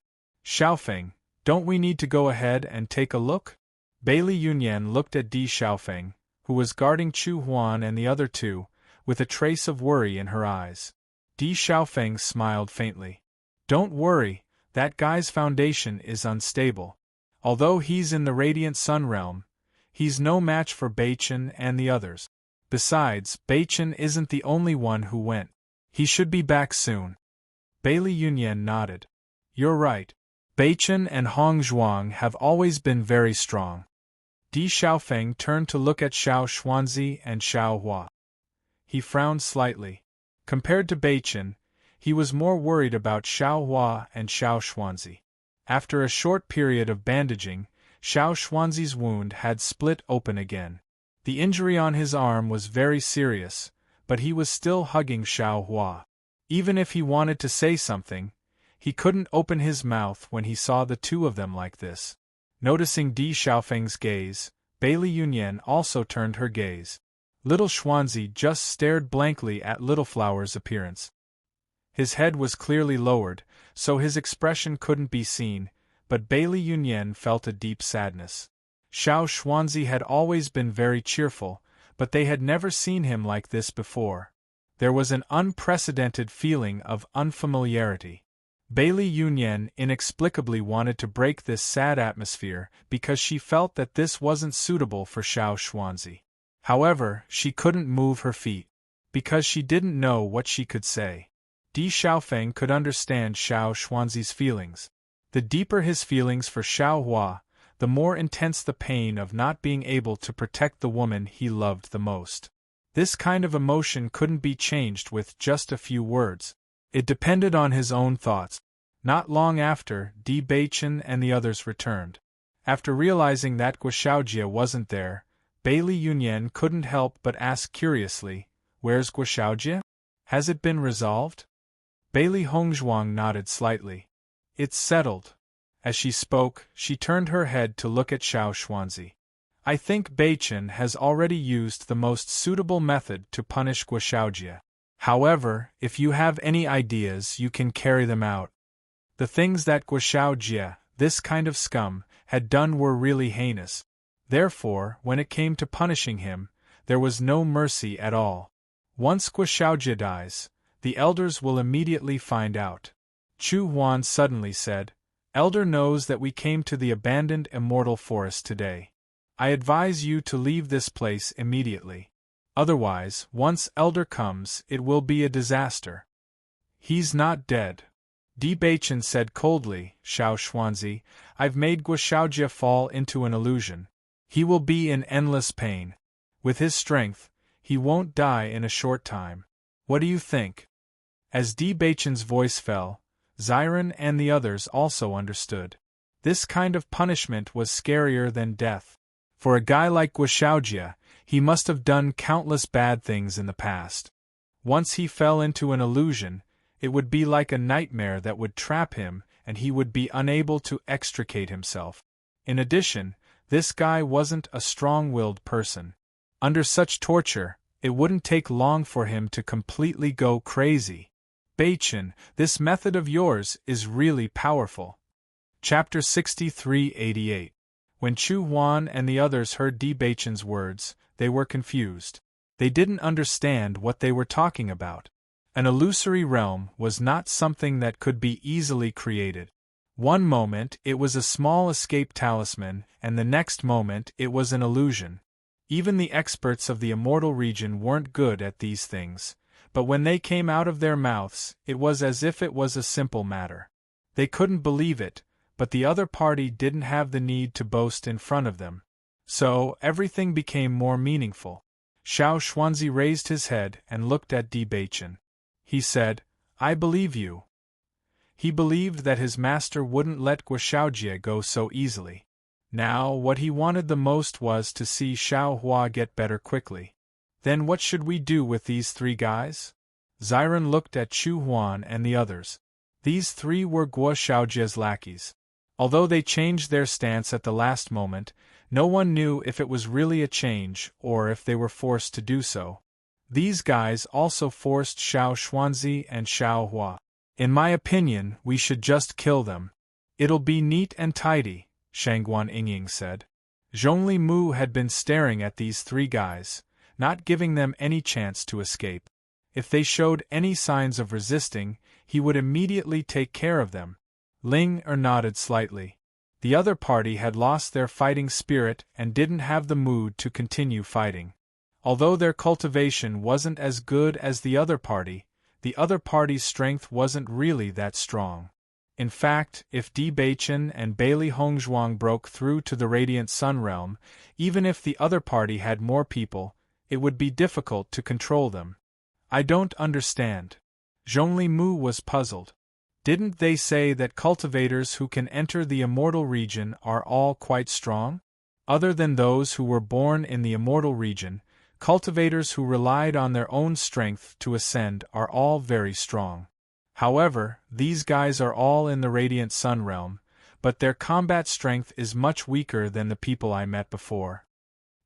Xiaofeng, don't we need to go ahead and take a look? Bailey Yunyan looked at Di Xiaofeng, who was guarding Chu Huan and the other two, with a trace of worry in her eyes. Di Xiaofeng smiled faintly. Don't worry, that guy's foundation is unstable. Although he's in the Radiant Sun realm, he's no match for Beichen and the others. Besides, Beichen isn't the only one who went. He should be back soon. Bailey Yunyan nodded. You're right. Beichen and Hongzhuang have always been very strong. Di Xiaofeng turned to look at Xiao Xuanzi and Xiao Hua. He frowned slightly. Compared to Beichen, he was more worried about Xiao Hua and Xiao Xuanzi. After a short period of bandaging, Xiao Xuanzi's wound had split open again. The injury on his arm was very serious, but he was still hugging Xiao Hua. Even if he wanted to say something, he couldn't open his mouth when he saw the two of them like this. Noticing Di Xiaofeng's gaze, Bailey Yunyan also turned her gaze. Little Xuanzi just stared blankly at Little Flower's appearance. His head was clearly lowered, so his expression couldn't be seen, but Bailey Yunyan felt a deep sadness. Xiao Xuanzi had always been very cheerful, but they had never seen him like this before. There was an unprecedented feeling of unfamiliarity. Bailey Yunyan inexplicably wanted to break this sad atmosphere because she felt that this wasn't suitable for Xiao Xuanzi. However, she couldn't move her feet, because she didn't know what she could say. Di Xiaofeng could understand Xiao Xuanzi's feelings. The deeper his feelings for Xiao Hua, the more intense the pain of not being able to protect the woman he loved the most. This kind of emotion couldn't be changed with just a few words. It depended on his own thoughts. Not long after, Di Beichen and the others returned. After realizing that Guo Xiaojie wasn't there, Bailey Yunyan couldn't help but ask curiously, "Where's Guo Xiaojie?" Has it been resolved? Bailey Hongzhuang nodded slightly. It's settled. As she spoke, she turned her head to look at Xiao Xuanzi. I think Beichen has already used the most suitable method to punish Guoxiaojie. However, if you have any ideas, you can carry them out. The things that Guoxiaojie, this kind of scum, had done were really heinous. Therefore, when it came to punishing him, there was no mercy at all. Once Guoxiaojie dies, the elders will immediately find out. Chu Huan suddenly said, Elder knows that we came to the abandoned immortal forest today. I advise you to leave this place immediately. Otherwise, once Elder comes, it will be a disaster. He's not dead. Di Beichen said coldly, Xiao Xuanzi, I've made Guoxiaojie fall into an illusion. He will be in endless pain. With his strength, he won't die in a short time. What do you think? As Di Beichen's voice fell, Ziren and the others also understood. This kind of punishment was scarier than death. For a guy like Guoxiaojie, he must have done countless bad things in the past. Once he fell into an illusion, it would be like a nightmare that would trap him and he would be unable to extricate himself. In addition, this guy wasn't a strong-willed person. Under such torture, it wouldn't take long for him to completely go crazy. Beichen, this method of yours is really powerful. Chapter 63-88. When Chu Huan and the others heard Di Beichen's words, they were confused. They didn't understand what they were talking about. An illusory realm was not something that could be easily created. One moment it was a small escape talisman, and the next moment it was an illusion. Even the experts of the immortal region weren't good at these things, but when they came out of their mouths, it was as if it was a simple matter. They couldn't believe it, but the other party didn't have the need to boast in front of them. So, everything became more meaningful. Xiao Xuanzi raised his head and looked at Di Beichen. He said, I believe you. He believed that his master wouldn't let Guoxiaojie go so easily. Now, what he wanted the most was to see Xiao Hua get better quickly. Then what should we do with these three guys? Ziren looked at Chu Huan and the others. These three were Guoxiaojie's lackeys. Although they changed their stance at the last moment, no one knew if it was really a change or if they were forced to do so. These guys also forced Xiao Xuanzi and Xiao Hua. In my opinion, we should just kill them. It'll be neat and tidy, Shangguan Yingying said. Zhongli Mu had been staring at these three guys, not giving them any chance to escape. If they showed any signs of resisting, he would immediately take care of them. Ling Er nodded slightly. The other party had lost their fighting spirit and didn't have the mood to continue fighting. Although their cultivation wasn't as good as the other party's strength wasn't really that strong. In fact, if Di Beichen and Bailey Hongzhuang broke through to the Radiant Sun Realm, even if the other party had more people, it would be difficult to control them. I don't understand. Zhongli Mu was puzzled. Didn't they say that cultivators who can enter the immortal region are all quite strong? Other than those who were born in the immortal region, cultivators who relied on their own strength to ascend are all very strong. However, these guys are all in the Radiant Sun Realm, but their combat strength is much weaker than the people I met before.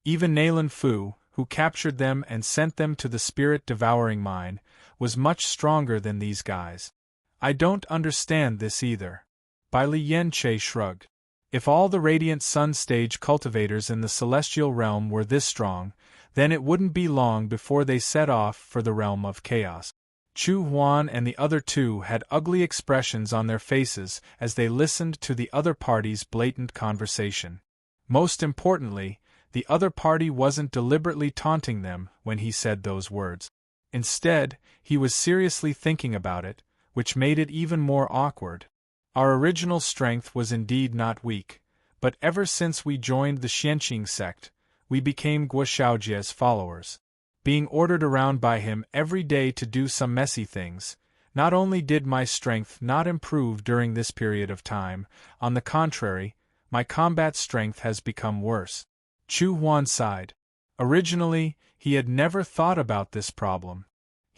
Even Nalan Fu, who captured them and sent them to the spirit-devouring mine, was much stronger than these guys. I don't understand this either. Bai Li Yanche shrugged. If all the Radiant Sun stage cultivators in the celestial realm were this strong, then it wouldn't be long before they set off for the realm of chaos. Chu Huan and the other two had ugly expressions on their faces as they listened to the other party's blatant conversation. Most importantly, the other party wasn't deliberately taunting them when he said those words. Instead, he was seriously thinking about it, which made it even more awkward. Our original strength was indeed not weak, but ever since we joined the Xianqing sect, we became Guoxiaojie's followers. Being ordered around by him every day to do some messy things, not only did my strength not improve during this period of time, on the contrary, my combat strength has become worse. Chu Huan sighed. Originally, he had never thought about this problem.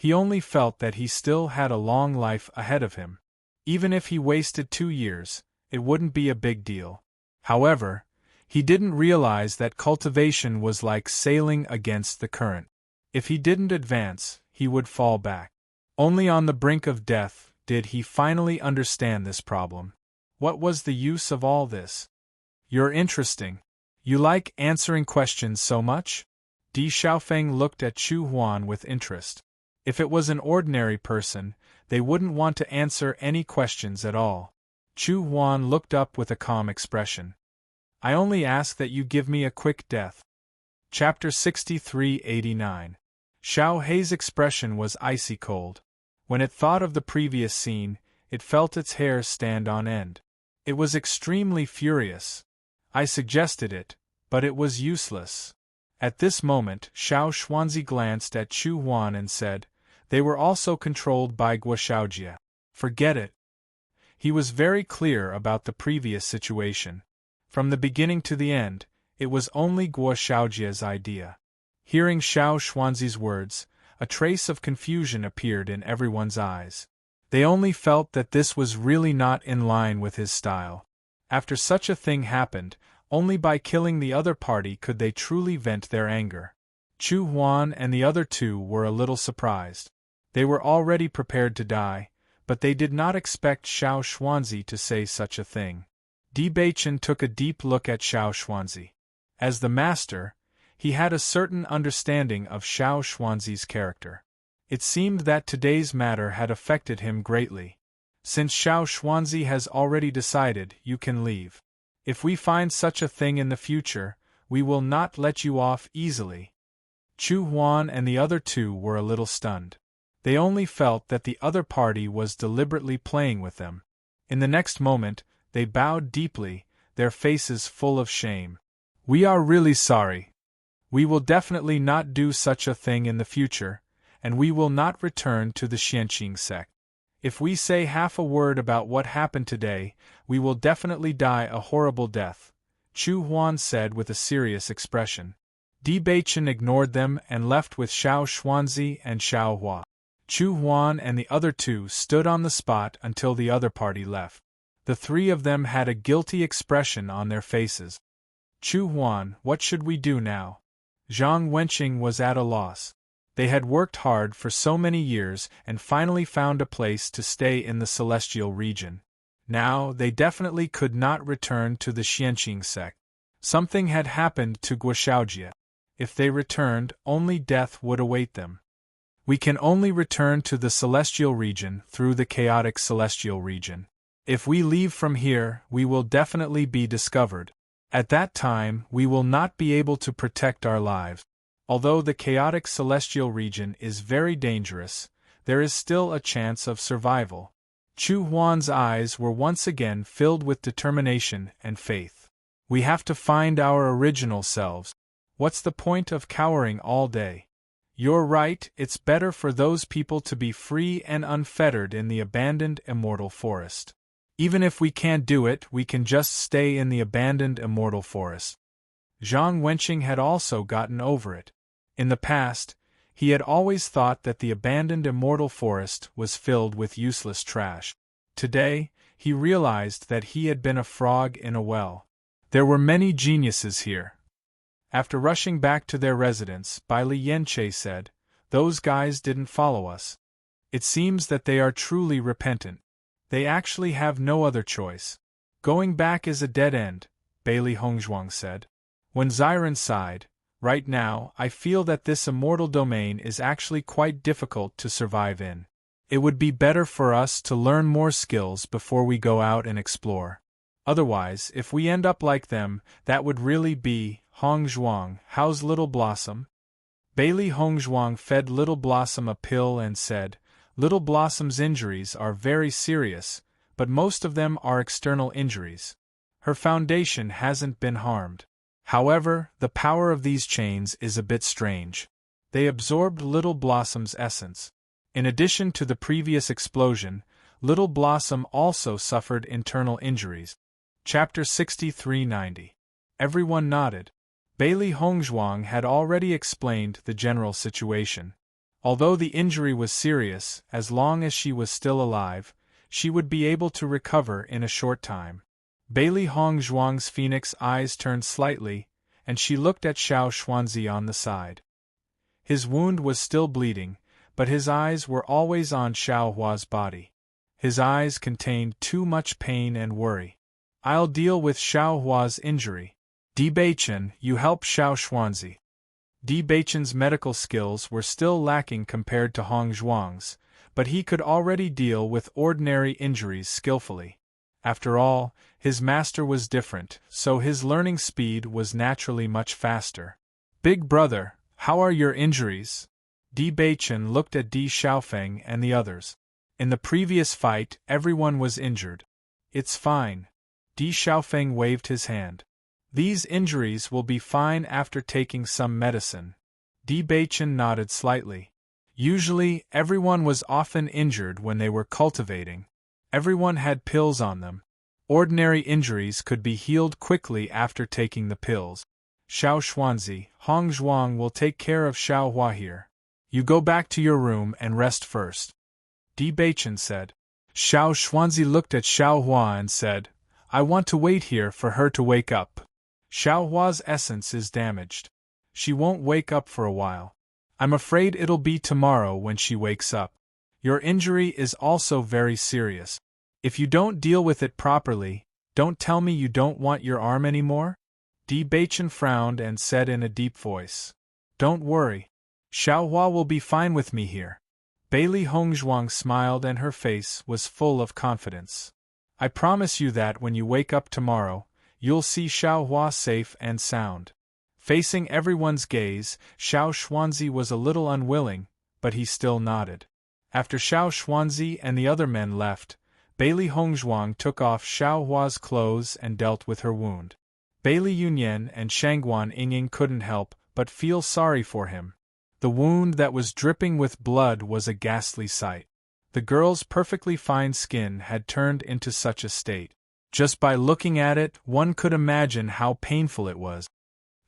He only felt that he still had a long life ahead of him. Even if he wasted 2 years, it wouldn't be a big deal. However, he didn't realize that cultivation was like sailing against the current. If he didn't advance, he would fall back. Only on the brink of death did he finally understand this problem. What was the use of all this? You're interesting. You like answering questions so much? Di Xiaofeng looked at Chu Huan with interest. If it was an ordinary person, they wouldn't want to answer any questions at all. Chu Huan looked up with a calm expression. I only ask that you give me a quick death. Chapter 63-89. Xiao Hei's expression was icy cold. When it thought of the previous scene, it felt its hair stand on end. It was extremely furious. I suggested it, but it was useless. At this moment, Xiao Xuanzi glanced at Chu Huan and said, they were also controlled by Guo Xiaojie. Forget it. He was very clear about the previous situation. From the beginning to the end, it was only Guo Xiaojie's idea. Hearing Xiao Xuanzi's words, a trace of confusion appeared in everyone's eyes. They only felt that this was really not in line with his style. After such a thing happened, only by killing the other party could they truly vent their anger. Chu Huan and the other two were a little surprised. They were already prepared to die, but they did not expect Xiao Xuanzi to say such a thing. Di Beichen took a deep look at Xiao Xuanzi. As the master, he had a certain understanding of Xiao Xuanzi's character. It seemed that today's matter had affected him greatly. Since Xiao Xuanzi has already decided, you can leave. If we find such a thing in the future, we will not let you off easily. Chu Huan and the other two were a little stunned. They only felt that the other party was deliberately playing with them. In the next moment, they bowed deeply, their faces full of shame. We are really sorry. We will definitely not do such a thing in the future, and we will not return to the Xianqing sect. If we say half a word about what happened today, we will definitely die a horrible death, Chu Huan said with a serious expression. Di Beichen ignored them and left with Xiao Xuanzi and Xiao Hua. Chu Huan and the other two stood on the spot until the other party left. The three of them had a guilty expression on their faces. Chu Huan, what should we do now? Zhang Wenqing was at a loss. They had worked hard for so many years and finally found a place to stay in the celestial region. Now, they definitely could not return to the Xianqing sect. Something had happened to Guo Xiaojie. If they returned, only death would await them. We can only return to the celestial region through the chaotic celestial region. If we leave from here, we will definitely be discovered. At that time, we will not be able to protect our lives. Although the chaotic celestial region is very dangerous, there is still a chance of survival. Chu Huan's eyes were once again filled with determination and faith. We have to find our original selves. What's the point of cowering all day? You're right, it's better for those people to be free and unfettered in the abandoned immortal forest. Even if we can't do it, we can just stay in the abandoned immortal forest. Zhang Wenqing had also gotten over it. In the past, he had always thought that the abandoned immortal forest was filled with useless trash. Today, he realized that he had been a frog in a well. There were many geniuses here. After rushing back to their residence, Bai Li Yanche said, "Those guys didn't follow us. It seems that they are truly repentant. They actually have no other choice. Going back is a dead end," Bailey Hongzhuang said. When Xiren sighed, "Right now, I feel that this immortal domain is actually quite difficult to survive in. It would be better for us to learn more skills before we go out and explore. Otherwise, if we end up like them, that would really be, Hongzhuang, how's Little Blossom?" Bailey Hongzhuang fed Little Blossom a pill and said, "Little Blossom's injuries are very serious, but most of them are external injuries. Her foundation hasn't been harmed. However, the power of these chains is a bit strange. They absorbed Little Blossom's essence. In addition to the previous explosion, Little Blossom also suffered internal injuries." Chapter 63-90. Everyone nodded. Bailey Hongzhuang had already explained the general situation. Although the injury was serious, as long as she was still alive, she would be able to recover in a short time. Bailey Hongzhuang's phoenix eyes turned slightly, and she looked at Xiao Xuanzi on the side. His wound was still bleeding, but his eyes were always on Xiao Hua's body. His eyes contained too much pain and worry. I'll deal with Xiao Hua's injury. Di Beichen, you help Xiao Xuanzi. Di Beichen's medical skills were still lacking compared to Hongzhuang's, but he could already deal with ordinary injuries skillfully. After all, his master was different, so his learning speed was naturally much faster. Big brother, how are your injuries? Di Beichen looked at Di Xiaofeng and the others. In the previous fight, everyone was injured. It's fine. Di Xiaofeng waved his hand. These injuries will be fine after taking some medicine. Di Beichen nodded slightly. Usually, everyone was often injured when they were cultivating. Everyone had pills on them. Ordinary injuries could be healed quickly after taking the pills. Xiao Xuanzi, Hongzhuang will take care of Xiao Hua here. You go back to your room and rest first. Di Beichen said. Xiao Xuanzi looked at Xiao Hua and said, I want to wait here for her to wake up. Xiao Hua's essence is damaged. She won't wake up for a while. I'm afraid it'll be tomorrow when she wakes up. Your injury is also very serious. If you don't deal with it properly, don't tell me you don't want your arm anymore? Di Beichen frowned and said in a deep voice. Don't worry. Xiao Hua will be fine with me here. Bailey Hongzhuang smiled and her face was full of confidence. I promise you that when you wake up tomorrow, you'll see Xiao Hua safe and sound. Facing everyone's gaze, Xiao Xuanzi was a little unwilling, but he still nodded. After Xiao Xuanzi and the other men left, Bailey Hongzhuang took off Xiao Hua's clothes and dealt with her wound. Bailey Yunyan and Shangguan Yingying couldn't help but feel sorry for him. The wound that was dripping with blood was a ghastly sight. The girl's perfectly fine skin had turned into such a state. Just by looking at it, one could imagine how painful it was.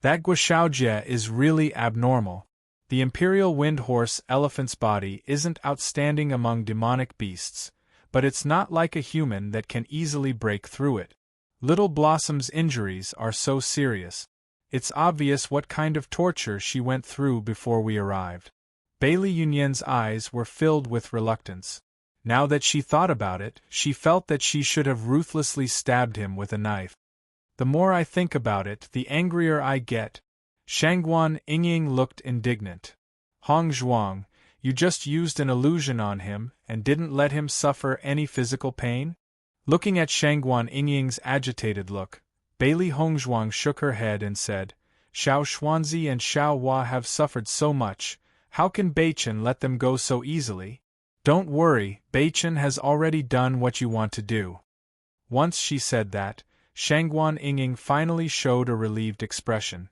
That Guoxiaojie is really abnormal. The Imperial Wind Horse elephant's body isn't outstanding among demonic beasts, but it's not like a human that can easily break through it. Little Blossom's injuries are so serious. It's obvious what kind of torture she went through before we arrived. Bailey Yunyan's eyes were filled with reluctance. Now that she thought about it, she felt that she should have ruthlessly stabbed him with a knife. The more I think about it, the angrier I get. Shangguan Yingying looked indignant. Hongzhuang, you just used an illusion on him and didn't let him suffer any physical pain? Looking at Shangguan Yingying's agitated look, Bailey Hongzhuang shook her head and said, Xiao Xuanzi and Xiao Hua have suffered so much, how can Beichen let them go so easily? Don't worry, Beichen has already done what you want to do. Once she said that, Shangguan Yingying finally showed a relieved expression.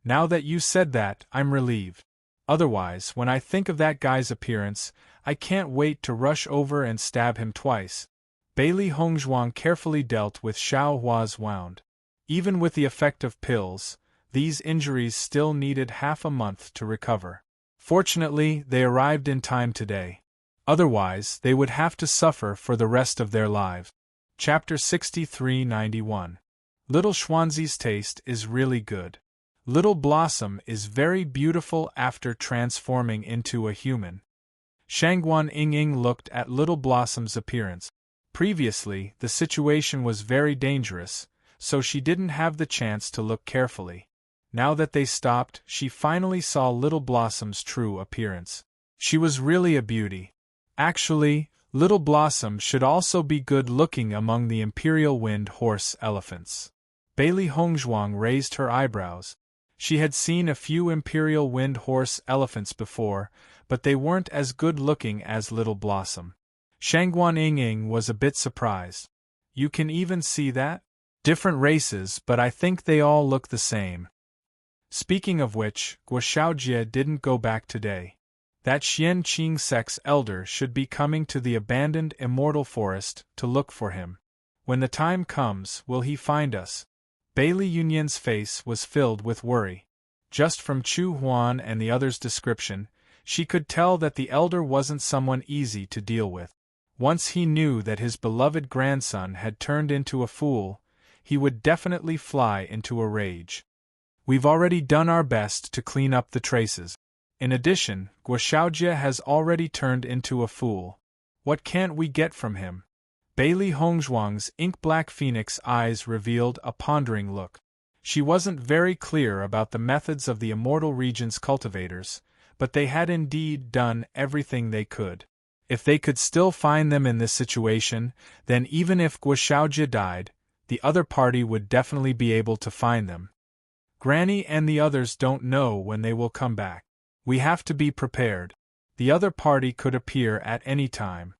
Now that you said that, I'm relieved. Otherwise, when I think of that guy's appearance, I can't wait to rush over and stab him twice. Bailey Hongzhuang carefully dealt with Xiao Hua's wound. Even with the effect of pills, these injuries still needed half a month to recover. Fortunately, they arrived in time today. Otherwise, they would have to suffer for the rest of their lives. Chapter 6391. Little Xuanzi's taste is really good. Little Blossom is very beautiful after transforming into a human. Shangguan Yingying looked at Little Blossom's appearance. Previously, the situation was very dangerous, so she didn't have the chance to look carefully. Now that they stopped, she finally saw Little Blossom's true appearance. She was really a beauty. Actually, Little Blossom should also be good-looking among the Imperial Wind Horse elephants. Bailey Hongzhuang raised her eyebrows. She had seen a few Imperial Wind Horse elephants before, but they weren't as good-looking as Little Blossom. Shangguan Yingying was a bit surprised. You can even see that? Different races, but I think they all look the same. Speaking of which, Guoxiaojie didn't go back today. That Xian Qing Sec's elder should be coming to the abandoned immortal forest to look for him. When the time comes, will he find us? Bailey Yunyan's face was filled with worry. Just from Chu Huan and the others' description, She could tell that the elder wasn't someone easy to deal with. Once he knew that his beloved grandson had turned into a fool, he would definitely fly into a rage. We've already done our best to clean up the traces. In addition, Guoshaojie has already turned into a fool. What can't we get from him? Bailey Hongzhuang's ink-black phoenix eyes revealed a pondering look. She wasn't very clear about the methods of the Immortal Region's cultivators, but they had indeed done everything they could. If they could still find them in this situation, then even if Guoshaojie died, the other party would definitely be able to find them. Granny and the others don't know when they will come back. We have to be prepared. The other party could appear at any time.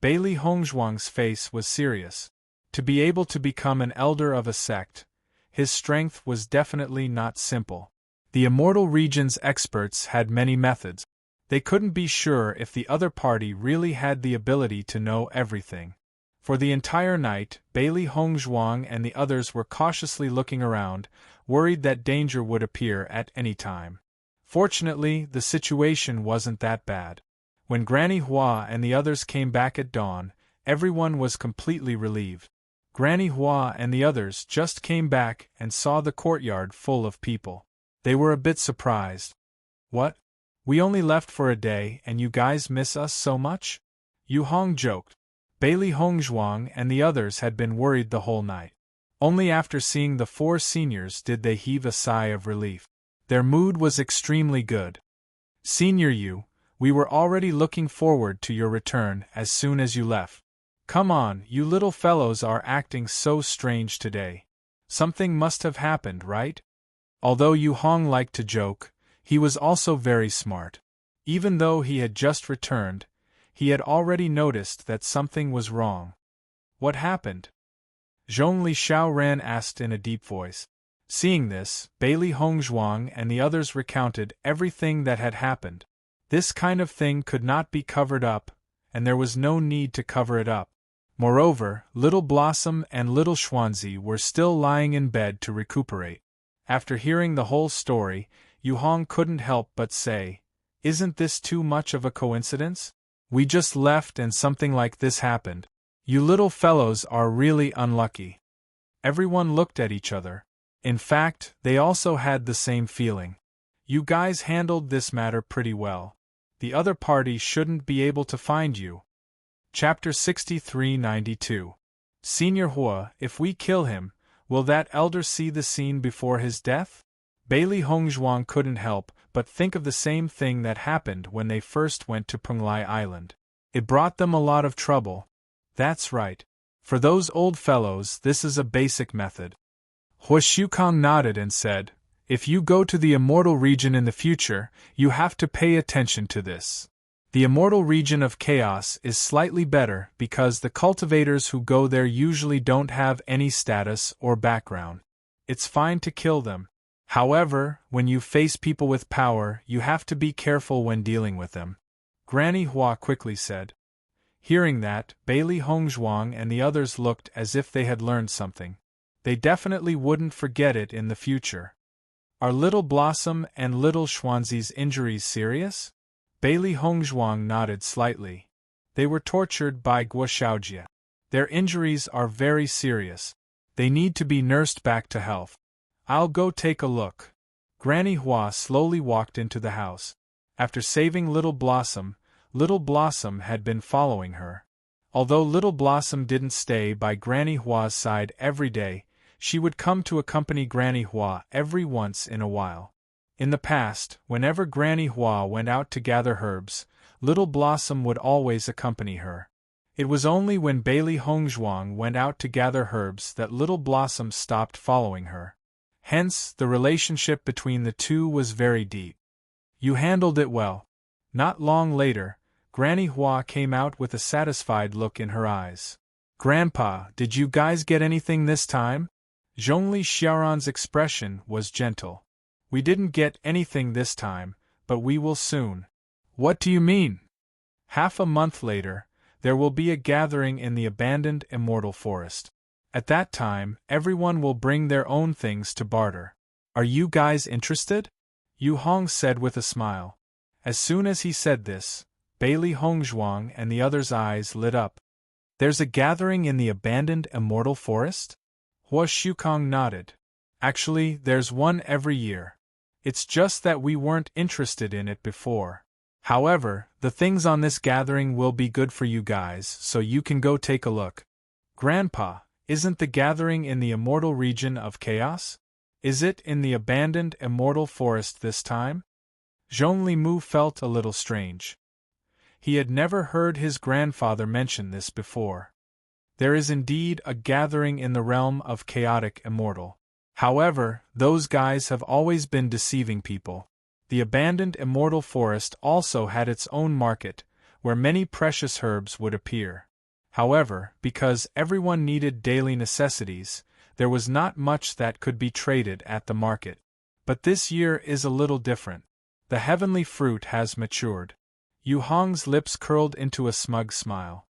Bailey Hongzhuang's face was serious. To be able to become an elder of a sect, his strength was definitely not simple. The Immortal Region's experts had many methods. They couldn't be sure if the other party really had the ability to know everything. For the entire night, Bailey Hongzhuang and the others were cautiously looking around, worried that danger would appear at any time. Fortunately, the situation wasn't that bad. When Granny Hua and the others came back at dawn, everyone was completely relieved. Granny Hua and the others just came back and saw the courtyard full of people. They were a bit surprised. What? We only left for a day and you guys miss us so much? Yu Hong joked. Bailey Hongzhuang and the others had been worried the whole night. Only after seeing the 4 seniors did they heave a sigh of relief. Their mood was extremely good. Senior Yu, we were already looking forward to your return as soon as you left. Come on, you little fellows are acting so strange today. Something must have happened, right? Although Yu Hong liked to joke, he was also very smart. Even though he had just returned, he had already noticed that something was wrong. What happened? Zhongli Xiaoran asked in a deep voice. Seeing this, Bailey Hongzhuang and the others recounted everything that had happened. This kind of thing could not be covered up, and there was no need to cover it up. Moreover, Little Blossom and Little Xuanzi were still lying in bed to recuperate. After hearing the whole story, Yu Hong couldn't help but say, "Isn't this too much of a coincidence? We just left and something like this happened. You little fellows are really unlucky." Everyone looked at each other. In fact, they also had the same feeling. You guys handled this matter pretty well. The other party shouldn't be able to find you. Chapter 6392. Senior Hua, if we kill him, will that elder see the scene before his death? Bailey Hongzhuang couldn't help but think of the same thing that happened when they first went to Penglai Island. It brought them a lot of trouble. That's right. For those old fellows, this is a basic method. Hua Shukong nodded and said, "If you go to the Immortal Region in the future, you have to pay attention to this. The Immortal Region of Chaos is slightly better because the cultivators who go there usually don't have any status or background. It's fine to kill them. However, when you face people with power, you have to be careful when dealing with them," Granny Hua quickly said. Hearing that, Bailey Hongzhuang and the others looked as if they had learned something. They definitely wouldn't forget it in the future. Are Little Blossom and Little Xuanzi's injuries serious? Bailey Hongzhuang nodded slightly. They were tortured by Guoshaojie. Their injuries are very serious. They need to be nursed back to health. I'll go take a look. Granny Hua slowly walked into the house. After saving Little Blossom had been following her. Although Little Blossom didn't stay by Granny Hua's side every day, she would come to accompany Granny Hua every once in a while. In the past, whenever Granny Hua went out to gather herbs, Little Blossom would always accompany her. It was only when Bailey Hongzhuang went out to gather herbs that Little Blossom stopped following her. Hence, the relationship between the two was very deep. You handled it well. Not long later, Granny Hua came out with a satisfied look in her eyes. Grandpa, did you guys get anything this time? Zhongli Xiaoran's expression was gentle. We didn't get anything this time, but we will soon. What do you mean? Half a month later, there will be a gathering in the abandoned Immortal Forest. At that time, everyone will bring their own things to barter. Are you guys interested? Yu Hong said with a smile. As soon as he said this, Bailey Hongzhuang and the others' eyes lit up. There's a gathering in the abandoned immortal forest? Hua Shukong nodded. Actually, there's one every year. It's just that we weren't interested in it before. However, the things on this gathering will be good for you guys, so you can go take a look. Grandpa, isn't the gathering in the immortal region of chaos? Is it in the abandoned immortal forest this time? Zhong Limu felt a little strange. He had never heard his grandfather mention this before. There is indeed a gathering in the realm of chaotic immortal. However, those guys have always been deceiving people. The abandoned immortal forest also had its own market, where many precious herbs would appear. However, because everyone needed daily necessities, there was not much that could be traded at the market. But this year is a little different. The heavenly fruit has matured. Yu Hong's lips curled into a smug smile.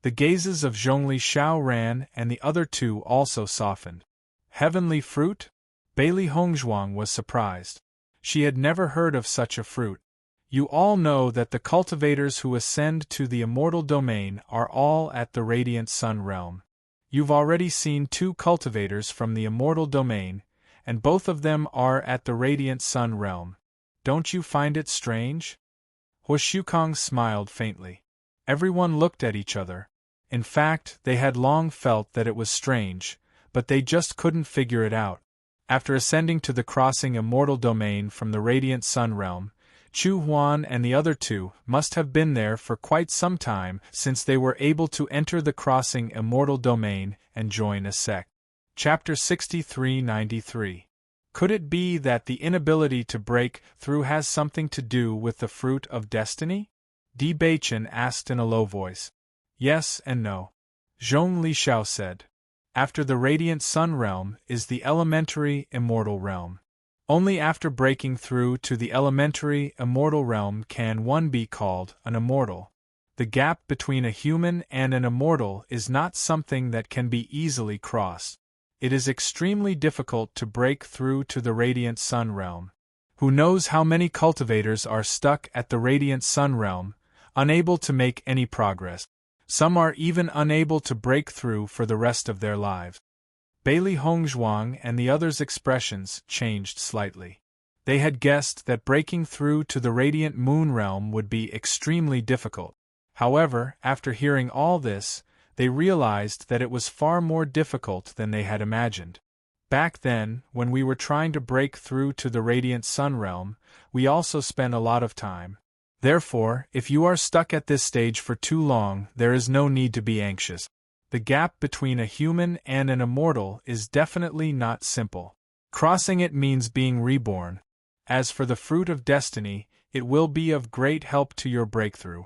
The gazes of Zhongli Xiaoran and the other two also softened. Heavenly fruit? Bailey Hongzhuang was surprised. She had never heard of such a fruit. You all know that the cultivators who ascend to the immortal domain are all at the Radiant Sun realm. You've already seen 2 cultivators from the immortal domain, and both of them are at the Radiant Sun realm. Don't you find it strange? Hua Shukong smiled faintly. Everyone looked at each other. In fact, they had long felt that it was strange, but they just couldn't figure it out. After ascending to the crossing immortal domain from the Radiant Sun realm, Chu Huan and the other 2 must have been there for quite some time since they were able to enter the crossing immortal domain and join a sect. Chapter 6393. Could it be that the inability to break through has something to do with the fruit of destiny? Di Beichen asked in a low voice. Yes and no. Zhong Lixiao said. After the Radiant Sun realm is the elementary immortal realm. Only after breaking through to the elementary immortal realm can one be called an immortal. The gap between a human and an immortal is not something that can be easily crossed. It is extremely difficult to break through to the Radiant Sun realm. Who knows how many cultivators are stuck at the Radiant Sun realm, unable to make any progress. Some are even unable to break through for the rest of their lives. Bailey Hongzhuang and the others' expressions changed slightly. They had guessed that breaking through to the Radiant Moon realm would be extremely difficult. However, after hearing all this, they realized that it was far more difficult than they had imagined. Back then, when we were trying to break through to the Radiant Sun realm, we also spent a lot of time. Therefore, if you are stuck at this stage for too long, there is no need to be anxious. The gap between a human and an immortal is definitely not simple. Crossing it means being reborn. As for the fruit of destiny, it will be of great help to your breakthrough.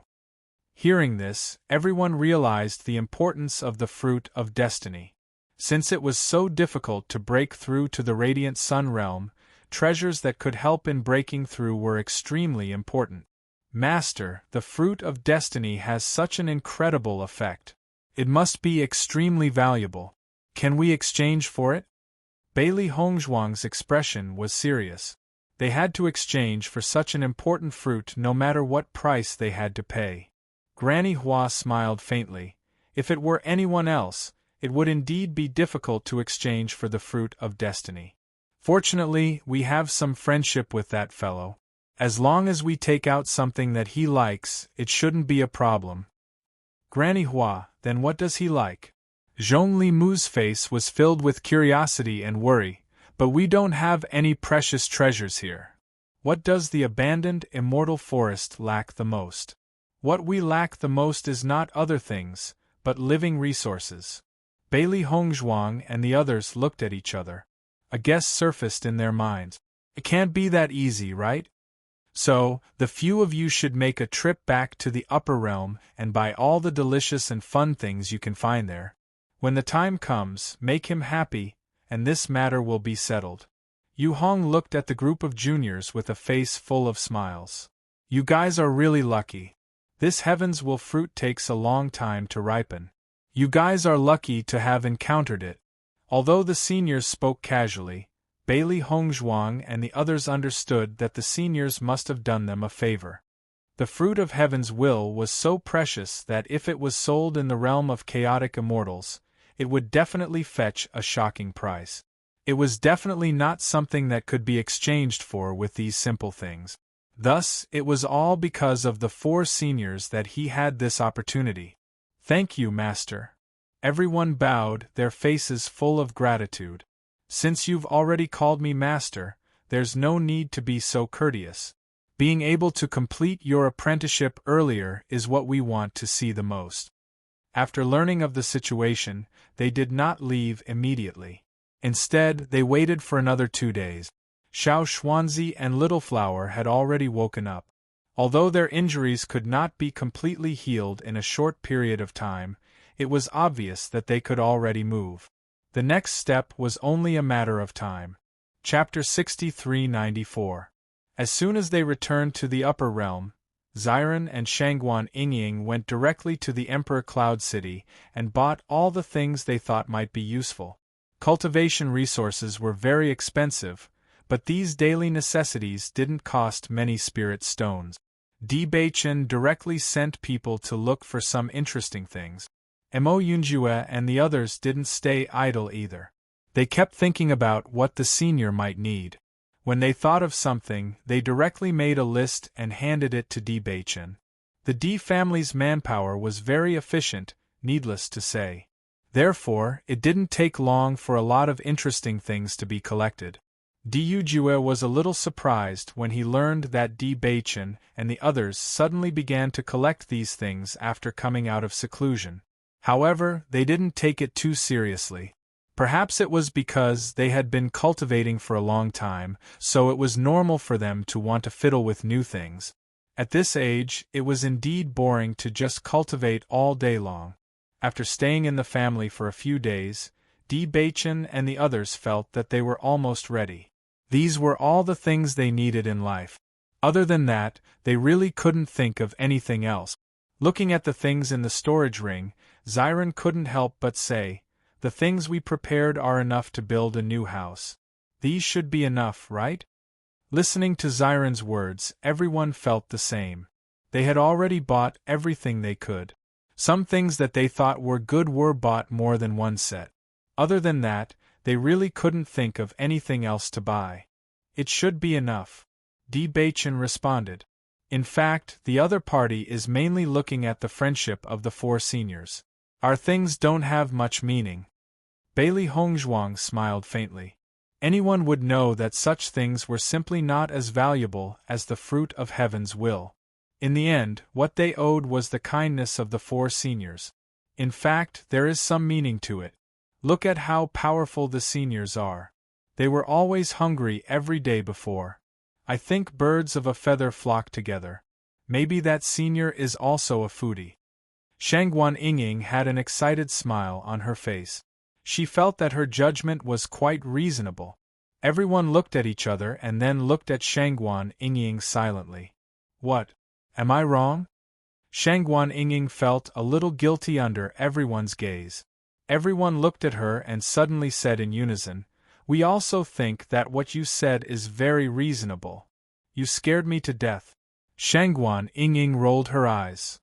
Hearing this, everyone realized the importance of the fruit of destiny. Since it was so difficult to break through to the Radiant Sun realm, treasures that could help in breaking through were extremely important. Master, the fruit of destiny has such an incredible effect. It must be extremely valuable. Can we exchange for it? Bailey Hongzhuang's expression was serious. They had to exchange for such an important fruit no matter what price they had to pay. Granny Hua smiled faintly. If it were anyone else, it would indeed be difficult to exchange for the fruit of destiny. Fortunately, we have some friendship with that fellow. As long as we take out something that he likes, it shouldn't be a problem. Granny Hua, then what does he like? Zhong Limu's face was filled with curiosity and worry, but we don't have any precious treasures here. What does the abandoned immortal forest lack the most? What we lack the most is not other things, but living resources. Bailey Hongzhuang and the others looked at each other. A guess surfaced in their minds. It can't be that easy, right? So, the few of you should make a trip back to the upper realm and buy all the delicious and fun things you can find there. When the time comes, make him happy, and this matter will be settled. Yu Hong looked at the group of juniors with a face full of smiles. You guys are really lucky. This heavens will fruit takes a long time to ripen. You guys are lucky to have encountered it. Although the seniors spoke casually, Bailey Hongzhuang and the others understood that the seniors must have done them a favor. The fruit of heaven's will was so precious that if it was sold in the realm of chaotic immortals, it would definitely fetch a shocking price. It was definitely not something that could be exchanged for with these simple things. Thus, it was all because of the 4 seniors that he had this opportunity. "Thank you, Master." Everyone bowed, their faces full of gratitude. "Since you've already called me Master, there's no need to be so courteous. Being able to complete your apprenticeship earlier is what we want to see the most." After learning of the situation, they did not leave immediately. Instead, they waited for another 2 days. Xiao Xuanzi and Little Flower had already woken up. Although their injuries could not be completely healed in a short period of time, it was obvious that they could already move. The next step was only a matter of time. Chapter 63-94. As soon as they returned to the upper realm, Xiren and Shangguan Yingying went directly to the Emperor Cloud City and bought all the things they thought might be useful. Cultivation resources were very expensive, but these daily necessities didn't cost many spirit stones. Di Beichen directly sent people to look for some interesting things. Mo Yunjue and the others didn't stay idle either. They kept thinking about what the senior might need. When they thought of something, they directly made a list and handed it to Di Beichen. The Di family's manpower was very efficient, needless to say. Therefore, it didn't take long for a lot of interesting things to be collected. Di Yujue was a little surprised when he learned that Di Beichen and the others suddenly began to collect these things after coming out of seclusion. However, they didn't take it too seriously. Perhaps it was because they had been cultivating for a long time, so it was normal for them to want to fiddle with new things. At this age, it was indeed boring to just cultivate all day long. After staying in the family for a few days, Di Beichen and the others felt that they were almost ready. These were all the things they needed in life. Other than that, they really couldn't think of anything else. Looking at the things in the storage ring, Xiren couldn't help but say, "The things we prepared are enough to build a new house. These should be enough, right?" Listening to Xiren's words, everyone felt the same. They had already bought everything they could. Some things that they thought were good were bought more than one set. Other than that, they really couldn't think of anything else to buy. "It should be enough," Di Beichen responded. "In fact, the other party is mainly looking at the friendship of the 4 seniors. Our things don't have much meaning." Bailey Hongzhuang smiled faintly. Anyone would know that such things were simply not as valuable as the fruit of heaven's will. In the end, what they owed was the kindness of the 4 seniors. In fact, there is some meaning to it. Look at how powerful the seniors are. They were always hungry every day before. I think birds of a feather flock together. Maybe that senior is also a foodie. Shangguan Yingying had an excited smile on her face. She felt that her judgment was quite reasonable. Everyone looked at each other and then looked at Shangguan Yingying silently. "What? Am I wrong?" Shangguan Yingying felt a little guilty under everyone's gaze. Everyone looked at her and suddenly said in unison, "We also think that what you said is very reasonable. You scared me to death." Shangguan Yingying rolled her eyes.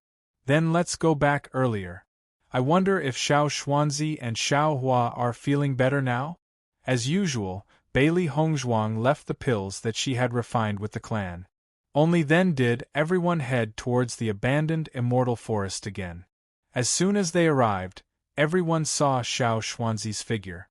"Then let's go back earlier. I wonder if Xiao Xuanzi and Xiao Hua are feeling better now?" As usual, Bailey Hongzhuang left the pills that she had refined with the clan. Only then did everyone head towards the abandoned immortal forest again. As soon as they arrived, everyone saw Xiao Xuanzi's figure.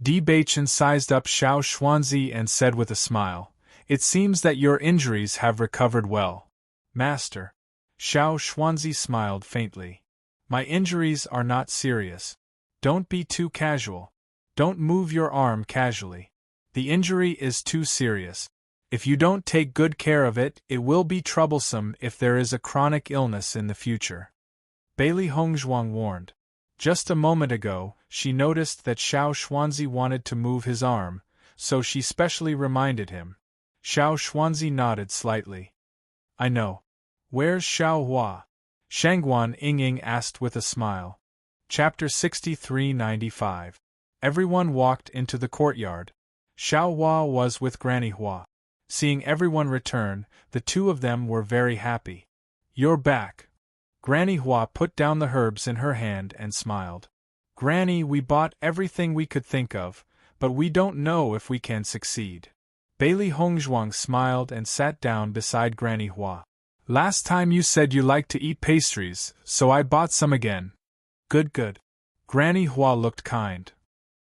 Di Beichen sized up Xiao Xuanzi and said with a smile, "It seems that your injuries have recovered well, Master." Xiao Xuanzi smiled faintly. "My injuries are not serious. Don't be too casual. Don't move your arm casually. The injury is too serious. If you don't take good care of it, it will be troublesome if there is a chronic illness in the future," Bailey Hongzhuang warned. Just a moment ago, she noticed that Xiao Xuanzi wanted to move his arm, so she specially reminded him. Xiao Xuanzi nodded slightly. "I know. Where's Xiao Hua?" Shangguan Yingying asked with a smile. Chapter 63-95. Everyone walked into the courtyard. Xiao Hua was with Granny Hua. Seeing everyone return, the 2 of them were very happy. You're back. Granny Hua put down the herbs in her hand and smiled. Granny, we bought everything we could think of, but we don't know if we can succeed. Bailey Hongzhuang smiled and sat down beside Granny Hua. Last time you said you liked to eat pastries, so I bought some again. Good. Granny Hua looked kind.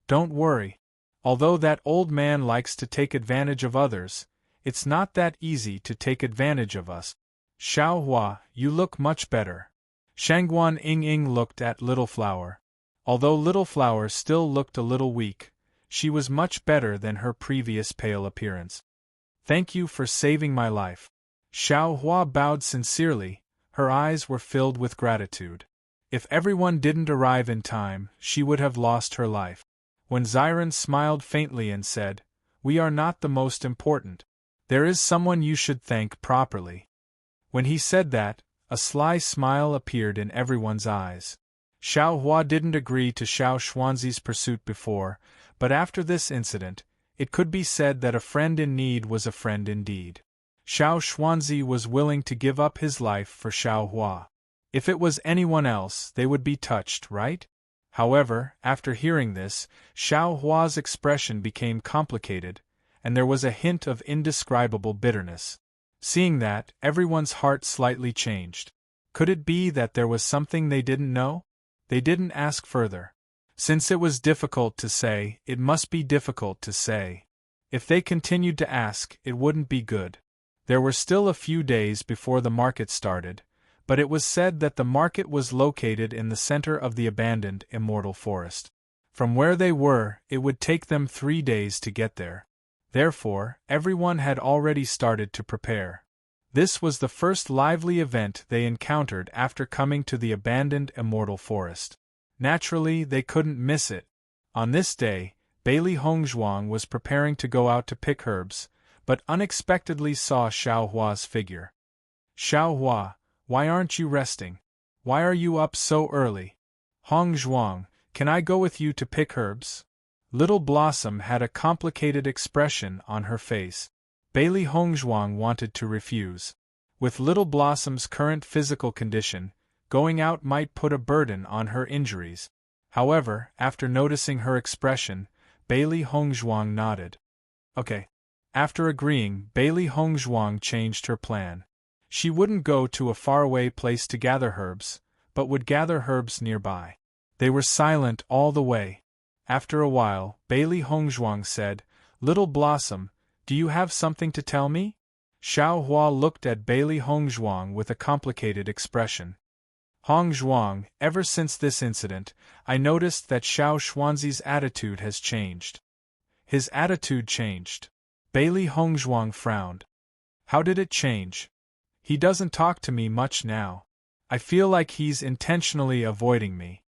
Don't worry. Although that old man likes to take advantage of others, it's not that easy to take advantage of us. Xiao Hua, you look much better. Shangguan Ying looked at Little Flower. Although Little Flower still looked a little weak, she was much better than her previous pale appearance. Thank you for saving my life. Xiao Hua bowed sincerely, her eyes were filled with gratitude. If everyone didn't arrive in time, she would have lost her life. When Xiren smiled faintly and said, We are not the most important. There is someone you should thank properly. When he said that, a sly smile appeared in everyone's eyes. Xiao Hua didn't agree to Xiao Xuanzi's pursuit before, but after this incident, it could be said that a friend in need was a friend indeed. Xiao Xuanzi was willing to give up his life for Xiao Hua. If it was anyone else, they would be touched, right? However, after hearing this, Xiao Hua's expression became complicated, and there was a hint of indescribable bitterness. Seeing that, everyone's heart slightly changed. Could it be that there was something they didn't know? They didn't ask further. Since it was difficult to say, it must be difficult to say. If they continued to ask, it wouldn't be good. There were still a few days before the market started, but it was said that the market was located in the center of the abandoned immortal forest. From where they were, it would take them 3 days to get there. Therefore, everyone had already started to prepare. This was the first lively event they encountered after coming to the abandoned immortal forest. Naturally, they couldn't miss it. On this day, Bailey Hongzhuang was preparing to go out to pick herbs, but unexpectedly saw Xiao Hua's figure. Xiao Hua, why aren't you resting? Why are you up so early? Hongzhuang, can I go with you to pick herbs? Little Blossom had a complicated expression on her face. Bailey Hongzhuang wanted to refuse. With Little Blossom's current physical condition, going out might put a burden on her injuries. However, after noticing her expression, Bailey Hongzhuang nodded. Okay. After agreeing, Bailey Hongzhuang changed her plan. She wouldn't go to a faraway place to gather herbs, but would gather herbs nearby. They were silent all the way. After a while, Bailey Hongzhuang said, Little Blossom, do you have something to tell me? Xiao Hua looked at Bailey Hongzhuang with a complicated expression. Hongzhuang, ever since this incident, I noticed that Xiao Xuanzi's attitude has changed. His attitude changed. Bailey Hongzhuang frowned. How did it change? He doesn't talk to me much now. I feel like he's intentionally avoiding me.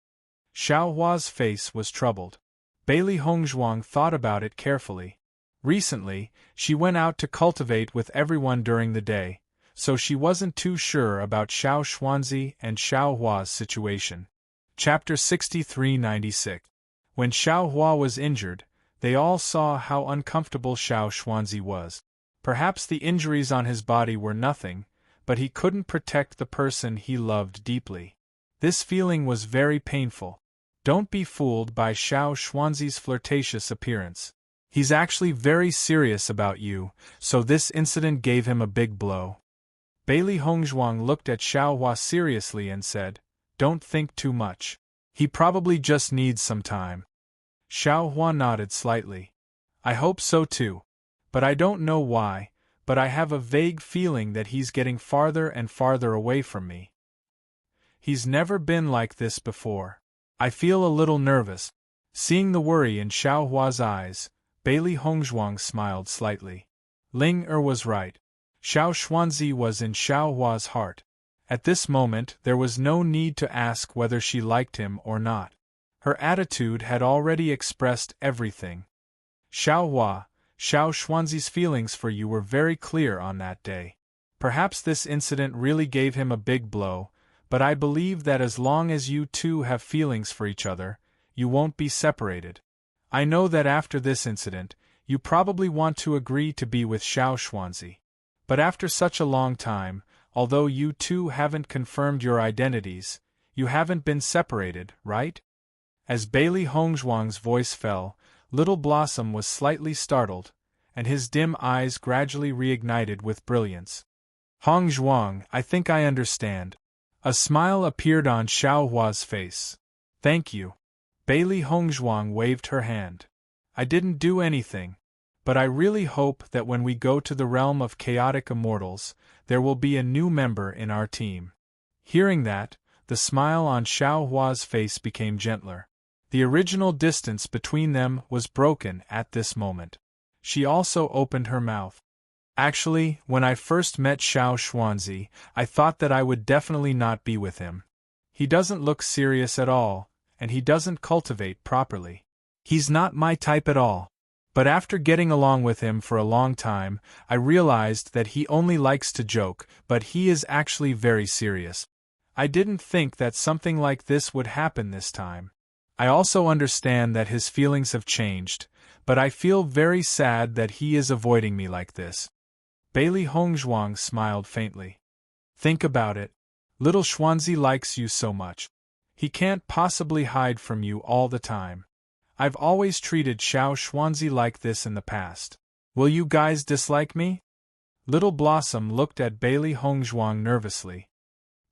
Xiao Hua's face was troubled. Bailey Hongzhuang thought about it carefully. Recently, she went out to cultivate with everyone during the day, so she wasn't too sure about Xiao Xuanzi and Xiao Hua's situation. Chapter 6396. When Xiao Hua was injured, they all saw how uncomfortable Xiao Xuanzi was. Perhaps the injuries on his body were nothing, but he couldn't protect the person he loved deeply. This feeling was very painful. Don't be fooled by Xiao Xuanzi's flirtatious appearance. He's actually very serious about you, so this incident gave him a big blow. Bailey Hongzhuang looked at Xiao Hua seriously and said, Don't think too much. He probably just needs some time. Xiao Hua nodded slightly. I hope so too. But I don't know why, but I have a vague feeling that he's getting farther and farther away from me. He's never been like this before. I feel a little nervous. Seeing the worry in Xiao Hua's eyes, Bailey Hongzhuang smiled slightly. Ling was right. Xiao Xuanzi was in Xiao Hua's heart. At this moment there was no need to ask whether she liked him or not. Her attitude had already expressed everything. Xiao Hua, Xiao Xuanzi's feelings for you were very clear on that day. Perhaps this incident really gave him a big blow, but I believe that as long as you two have feelings for each other, you won't be separated. I know that after this incident, you probably want to agree to be with Xiao Xuanzi. But after such a long time, although you two haven't confirmed your identities, you haven't been separated, right? As Bailey Hongzhuang's voice fell, Little Blossom was slightly startled, and his dim eyes gradually reignited with brilliance. Hongzhuang, I think I understand. A smile appeared on Xiaohua's face. Thank you. Bailey Hongzhuang waved her hand. I didn't do anything, but I really hope that when we go to the realm of chaotic immortals, there will be a new member in our team. Hearing that, the smile on Xiaohua's face became gentler. The original distance between them was broken at this moment. She also opened her mouth. Actually, when I first met Xiao Xuanzi, I thought that I would definitely not be with him. He doesn't look serious at all, and he doesn't cultivate properly. He's not my type at all. But after getting along with him for a long time, I realized that he only likes to joke, but he is actually very serious. I didn't think that something like this would happen this time. I also understand that his feelings have changed, but I feel very sad that he is avoiding me like this. Bailey Hongzhuang smiled faintly. Think about it. Little Xuanzi likes you so much. He can't possibly hide from you all the time. I've always treated Xiao Xuanzi like this in the past. Will you guys dislike me? Little Blossom looked at Bailey Hongzhuang nervously.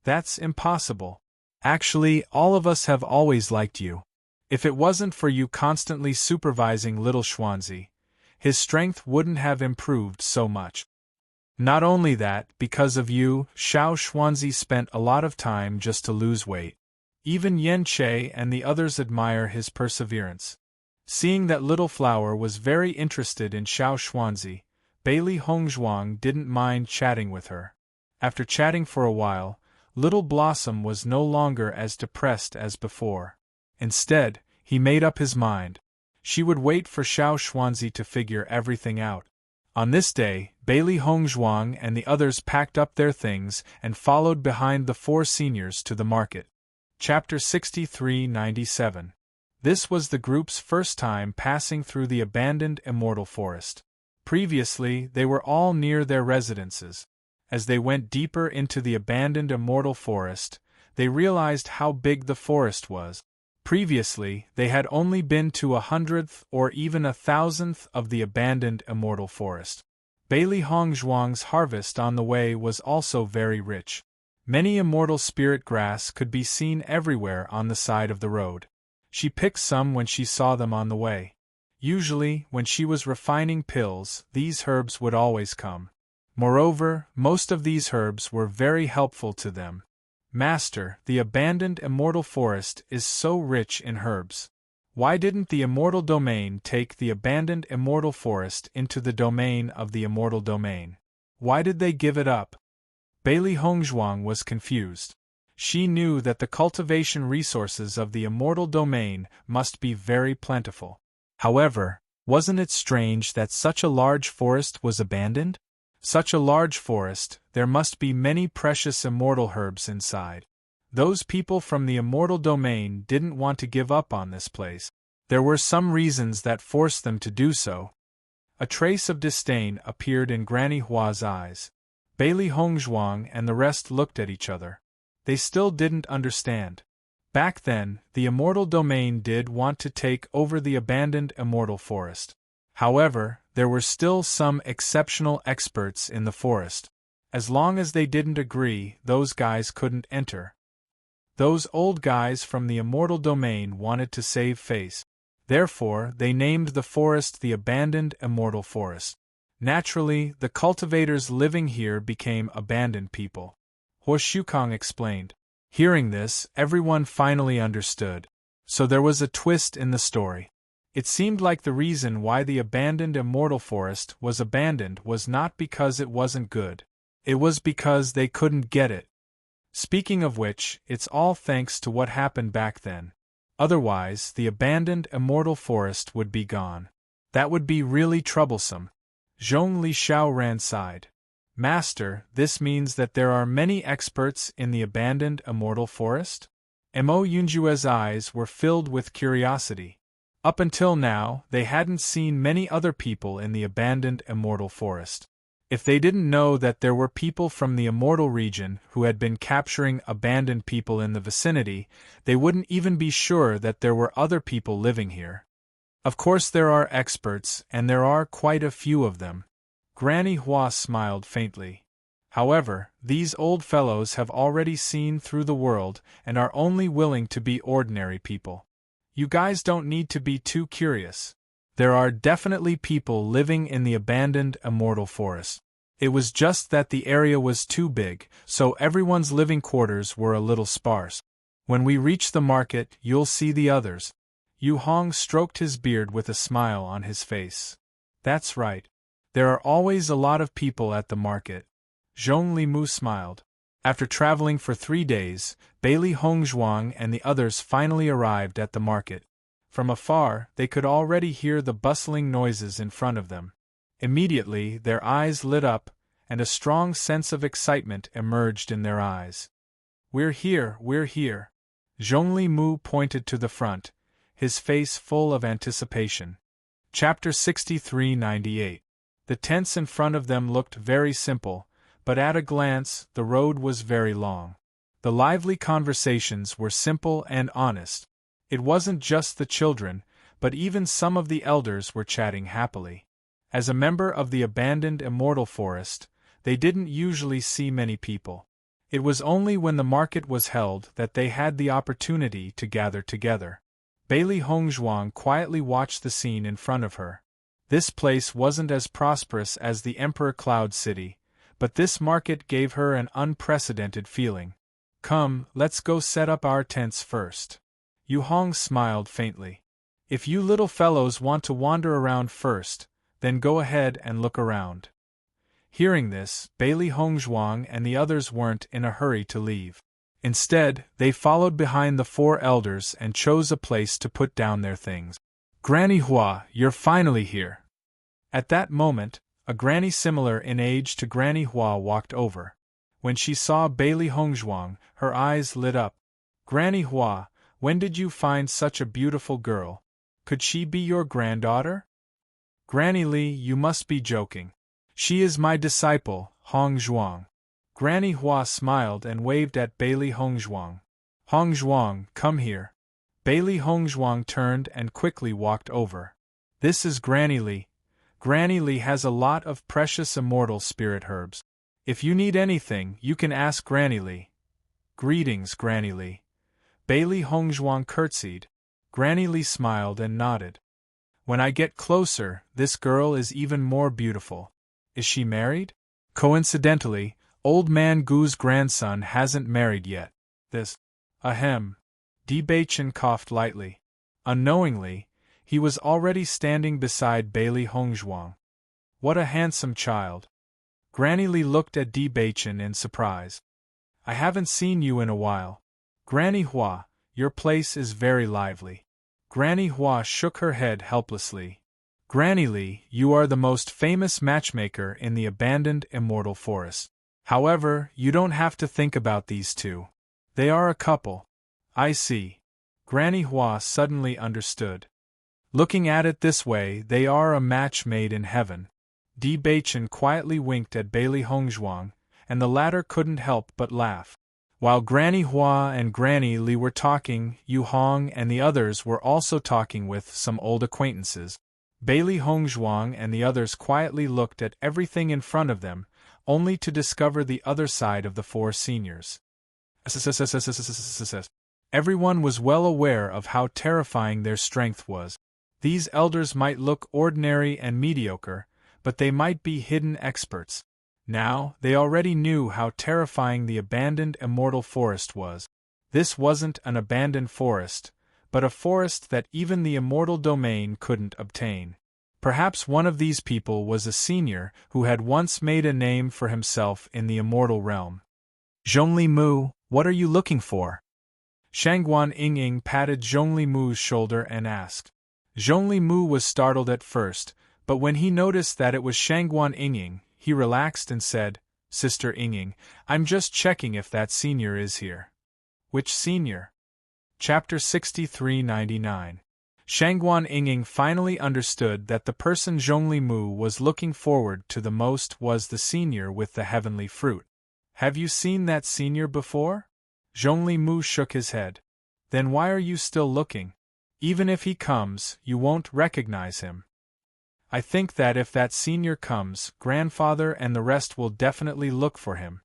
That's impossible. Actually, all of us have always liked you. If it wasn't for you constantly supervising little Xuanzi, his strength wouldn't have improved so much. Not only that, because of you, Xiao Xuanzi spent a lot of time just to lose weight. Even Yan Che and the others admire his perseverance. Seeing that Little Flower was very interested in Xiao Xuanzi, Bailey Hongzhuang didn't mind chatting with her. After chatting for a while, Little Blossom was no longer as depressed as before. Instead, he made up his mind. She would wait for Xiao Xuanzi to figure everything out. On this day, Bailey Hongzhuang and the others packed up their things and followed behind the four seniors to the market. Chapter 63-97. This was the group's first time passing through the abandoned immortal forest. Previously, they were all near their residences. As they went deeper into the abandoned immortal forest, they realized how big the forest was. Previously, they had only been to 100th or even 1,000th of the abandoned immortal forest. Bailey Hongzhuang's harvest on the way was also very rich. Many immortal spirit grass could be seen everywhere on the side of the road. She picked some when she saw them on the way. Usually, when she was refining pills, these herbs would always come. Moreover, most of these herbs were very helpful to them. Master, the abandoned immortal forest is so rich in herbs. Why didn't the immortal domain take the abandoned immortal forest into the domain of the immortal domain? Why did they give it up? Bailey Hongzhuang was confused. She knew that the cultivation resources of the immortal domain must be very plentiful. However, wasn't it strange that such a large forest was abandoned? Such a large forest, there must be many precious immortal herbs inside. Those people from the immortal domain didn't want to give up on this place. There were some reasons that forced them to do so. A trace of disdain appeared in Granny Hua's eyes. Bailey Hongzhuang and the rest looked at each other. They still didn't understand. Back then, the immortal domain did want to take over the abandoned immortal forest. However, there were still some exceptional experts in the forest. As long as they didn't agree, those guys couldn't enter. Those old guys from the immortal domain wanted to save face. Therefore, they named the forest the abandoned immortal forest. Naturally, the cultivators living here became abandoned people. Huo Shukong explained. Hearing this, everyone finally understood. So there was a twist in the story. It seemed like the reason why the abandoned immortal forest was abandoned was not because it wasn't good. It was because they couldn't get it. Speaking of which, it's all thanks to what happened back then. Otherwise, the abandoned immortal forest would be gone. That would be really troublesome. Zhong Li Xiaoran sighed. Master, this means that there are many experts in the abandoned immortal forest? Mo Yunjue's eyes were filled with curiosity. Up until now, they hadn't seen many other people in the abandoned immortal forest. If they didn't know that there were people from the immortal region who had been capturing abandoned people in the vicinity, they wouldn't even be sure that there were other people living here. Of course there are experts, and there are quite a few of them. Granny Hua smiled faintly. However, these old fellows have already seen through the world and are only willing to be ordinary people. You guys don't need to be too curious. There are definitely people living in the abandoned immortal forest. It was just that the area was too big, so everyone's living quarters were a little sparse. When we reach the market, you'll see the others. Yu Hong stroked his beard with a smile on his face. That's right. There are always a lot of people at the market. Zhong Limu smiled. After traveling for 3 days, Bailey Hongzhuang and the others finally arrived at the market. From afar, they could already hear the bustling noises in front of them. Immediately, their eyes lit up, and a strong sense of excitement emerged in their eyes. We're here, we're here. Zhongli Mu pointed to the front, his face full of anticipation. Chapter 63-98. The tents in front of them looked very simple, but at a glance, the road was very long. The lively conversations were simple and honest. It wasn't just the children, but even some of the elders were chatting happily. As a member of the abandoned immortal forest, they didn't usually see many people. It was only when the market was held that they had the opportunity to gather together. Bailey Hongzhuang quietly watched the scene in front of her. This place wasn't as prosperous as the Emperor Cloud City, but this market gave her an unprecedented feeling. Come, let's go set up our tents first. Yu Hong smiled faintly. If you little fellows want to wander around first, then go ahead and look around. Hearing this, Bailey Hongzhuang and the others weren't in a hurry to leave. Instead, they followed behind the 4 elders and chose a place to put down their things. Granny Hua, you're finally here. At that moment, a granny similar in age to Granny Hua walked over. When she saw Bailey Hongzhuang, her eyes lit up. Granny Hua, when did you find such a beautiful girl? Could she be your granddaughter? Granny Li, you must be joking. She is my disciple, Hongzhuang. Granny Hua smiled and waved at Bailey Hongzhuang. Hongzhuang, come here. Bailey Hongzhuang turned and quickly walked over. This is Granny Li. Granny Li has a lot of precious immortal spirit herbs. If you need anything, you can ask Granny Li. Greetings, Granny Li. Bailey Hongzhuang curtsied. Granny Li smiled and nodded. When I get closer, this girl is even more beautiful. Is she married? Coincidentally, Old Man Gu's grandson hasn't married yet. This. Ahem. Di Beichen coughed lightly. Unknowingly, he was already standing beside Bailey Hongzhuang. What a handsome child. Granny Li looked at Di Beichen in surprise. I haven't seen you in a while. Granny Hua, your place is very lively. Granny Hua shook her head helplessly. Granny Li, you are the most famous matchmaker in the abandoned immortal forest. However, you don't have to think about these two. They are a couple. I see. Granny Hua suddenly understood. Looking at it this way, they are a match made in heaven. Di Beichen quietly winked at Bailey Hongzhuang, and the latter couldn't help but laugh. While Granny Hua and Granny Li were talking, Yu Hong and the others were also talking with some old acquaintances. Bailey Hongzhuang and the others quietly looked at everything in front of them, only to discover the other side of the 4 seniors. Everyone was well aware of how terrifying their strength was. These elders might look ordinary and mediocre, but they might be hidden experts. Now, they already knew how terrifying the abandoned immortal forest was. This wasn't an abandoned forest, but a forest that even the immortal domain couldn't obtain. Perhaps one of these people was a senior who had once made a name for himself in the immortal realm. Zhongli Mu, what are you looking for? Shangguan Ying patted Zhongli Mu's shoulder and asked. Zhongli Mu was startled at first, but when he noticed that it was Shangguan Ying, he relaxed and said, Sister Ying, I'm just checking if that senior is here. Which senior? Chapter 63-99. Shangguan Yingying finally understood that the person Zhongli Mu was looking forward to the most was the senior with the heavenly fruit. Have you seen that senior before? Zhongli Mu shook his head. Then why are you still looking? Even if he comes, you won't recognize him. I think that if that senior comes, grandfather and the rest will definitely look for him.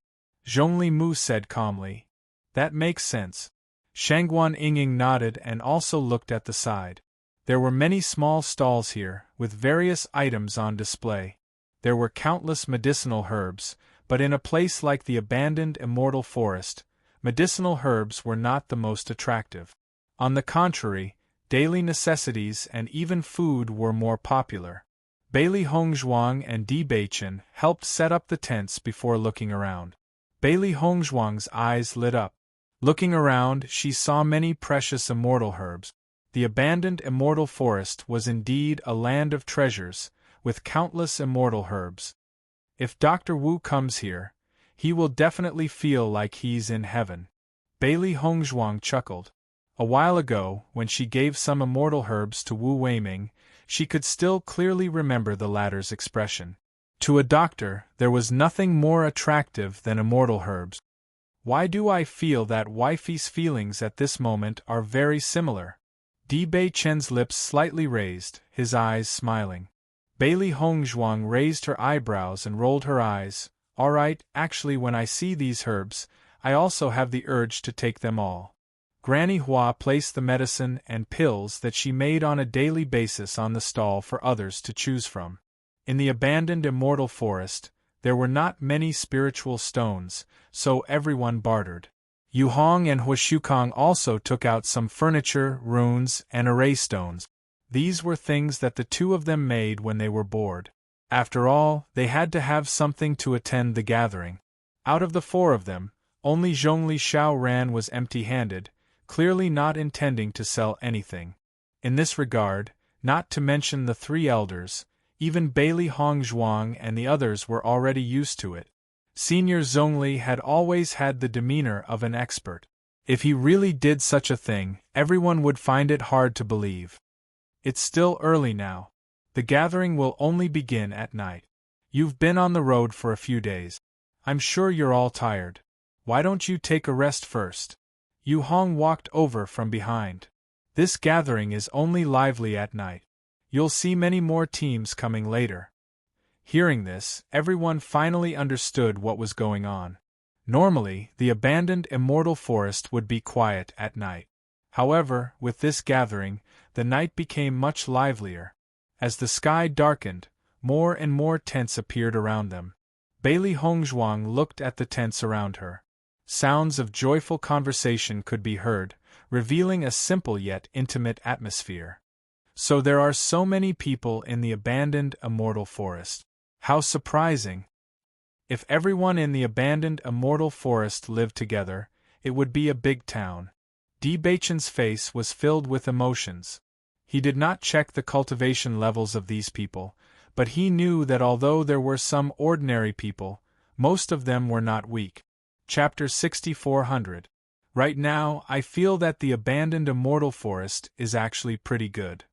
Zhongli Mu said calmly. That makes sense. Shangguan Yingying nodded and also looked at the side. There were many small stalls here, with various items on display. There were countless medicinal herbs, but in a place like the abandoned immortal forest, medicinal herbs were not the most attractive. On the contrary, daily necessities and even food were more popular. Bailey Hongzhuang and Di Beichen helped set up the tents before looking around. Bailey Hongzhuang's eyes lit up. Looking around, she saw many precious immortal herbs. The abandoned immortal forest was indeed a land of treasures, with countless immortal herbs. If Dr. Wu comes here, he will definitely feel like he's in heaven. Bailey Hongzhuang chuckled. A while ago, when she gave some immortal herbs to Wu Weiming, she could still clearly remember the latter's expression. To a doctor, there was nothing more attractive than immortal herbs. Why do I feel that wifey's feelings at this moment are very similar? Di Beichen's lips slightly raised, his eyes smiling. Bailey Hongzhuang raised her eyebrows and rolled her eyes. All right, actually when I see these herbs, I also have the urge to take them all. Granny Hua placed the medicine and pills that she made on a daily basis on the stall for others to choose from. In the abandoned immortal forest, there were not many spiritual stones, so everyone bartered. Yu Hong and Huashukong also took out some furniture, runes, and array stones. These were things that the two of them made when they were bored. After all, they had to have something to attend the gathering. Out of the four of them, only Zhongli Xiaoran was empty-handed, clearly not intending to sell anything. In this regard, not to mention the three elders, even Bailey Hongzhuang and the others were already used to it. Senior Zhongli had always had the demeanor of an expert. If he really did such a thing, everyone would find it hard to believe. It's still early now. The gathering will only begin at night. You've been on the road for a few days. I'm sure you're all tired. Why don't you take a rest first? Yu Hong walked over from behind. This gathering is only lively at night. You'll see many more teams coming later. Hearing this, everyone finally understood what was going on. Normally, the abandoned immortal forest would be quiet at night. However, with this gathering, the night became much livelier. As the sky darkened, more and more tents appeared around them. Bailey Hongzhuang looked at the tents around her. Sounds of joyful conversation could be heard, revealing a simple yet intimate atmosphere. So there are so many people in the abandoned immortal forest. How surprising! If everyone in the abandoned immortal forest lived together, it would be a big town. Di Beichen's face was filled with emotions. He did not check the cultivation levels of these people, but he knew that although there were some ordinary people, most of them were not weak. Chapter 6400. Right now, I feel that the abandoned immortal forest is actually pretty good.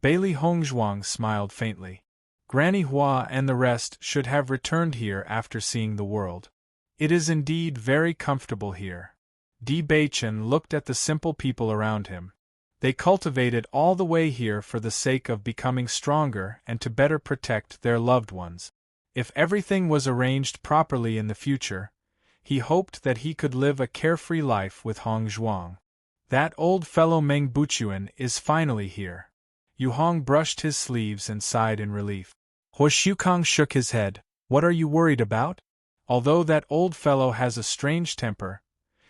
Bailey Hongzhuang smiled faintly. Granny Hua and the rest should have returned here after seeing the world. It is indeed very comfortable here. Di Beichen looked at the simple people around him. They cultivated all the way here for the sake of becoming stronger and to better protect their loved ones. If everything was arranged properly in the future, he hoped that he could live a carefree life with Hongzhuang. That old fellow Meng Buchuan is finally here. Yu Hong brushed his sleeves and sighed in relief. Huashukong shook his head. What are you worried about? Although that old fellow has a strange temper,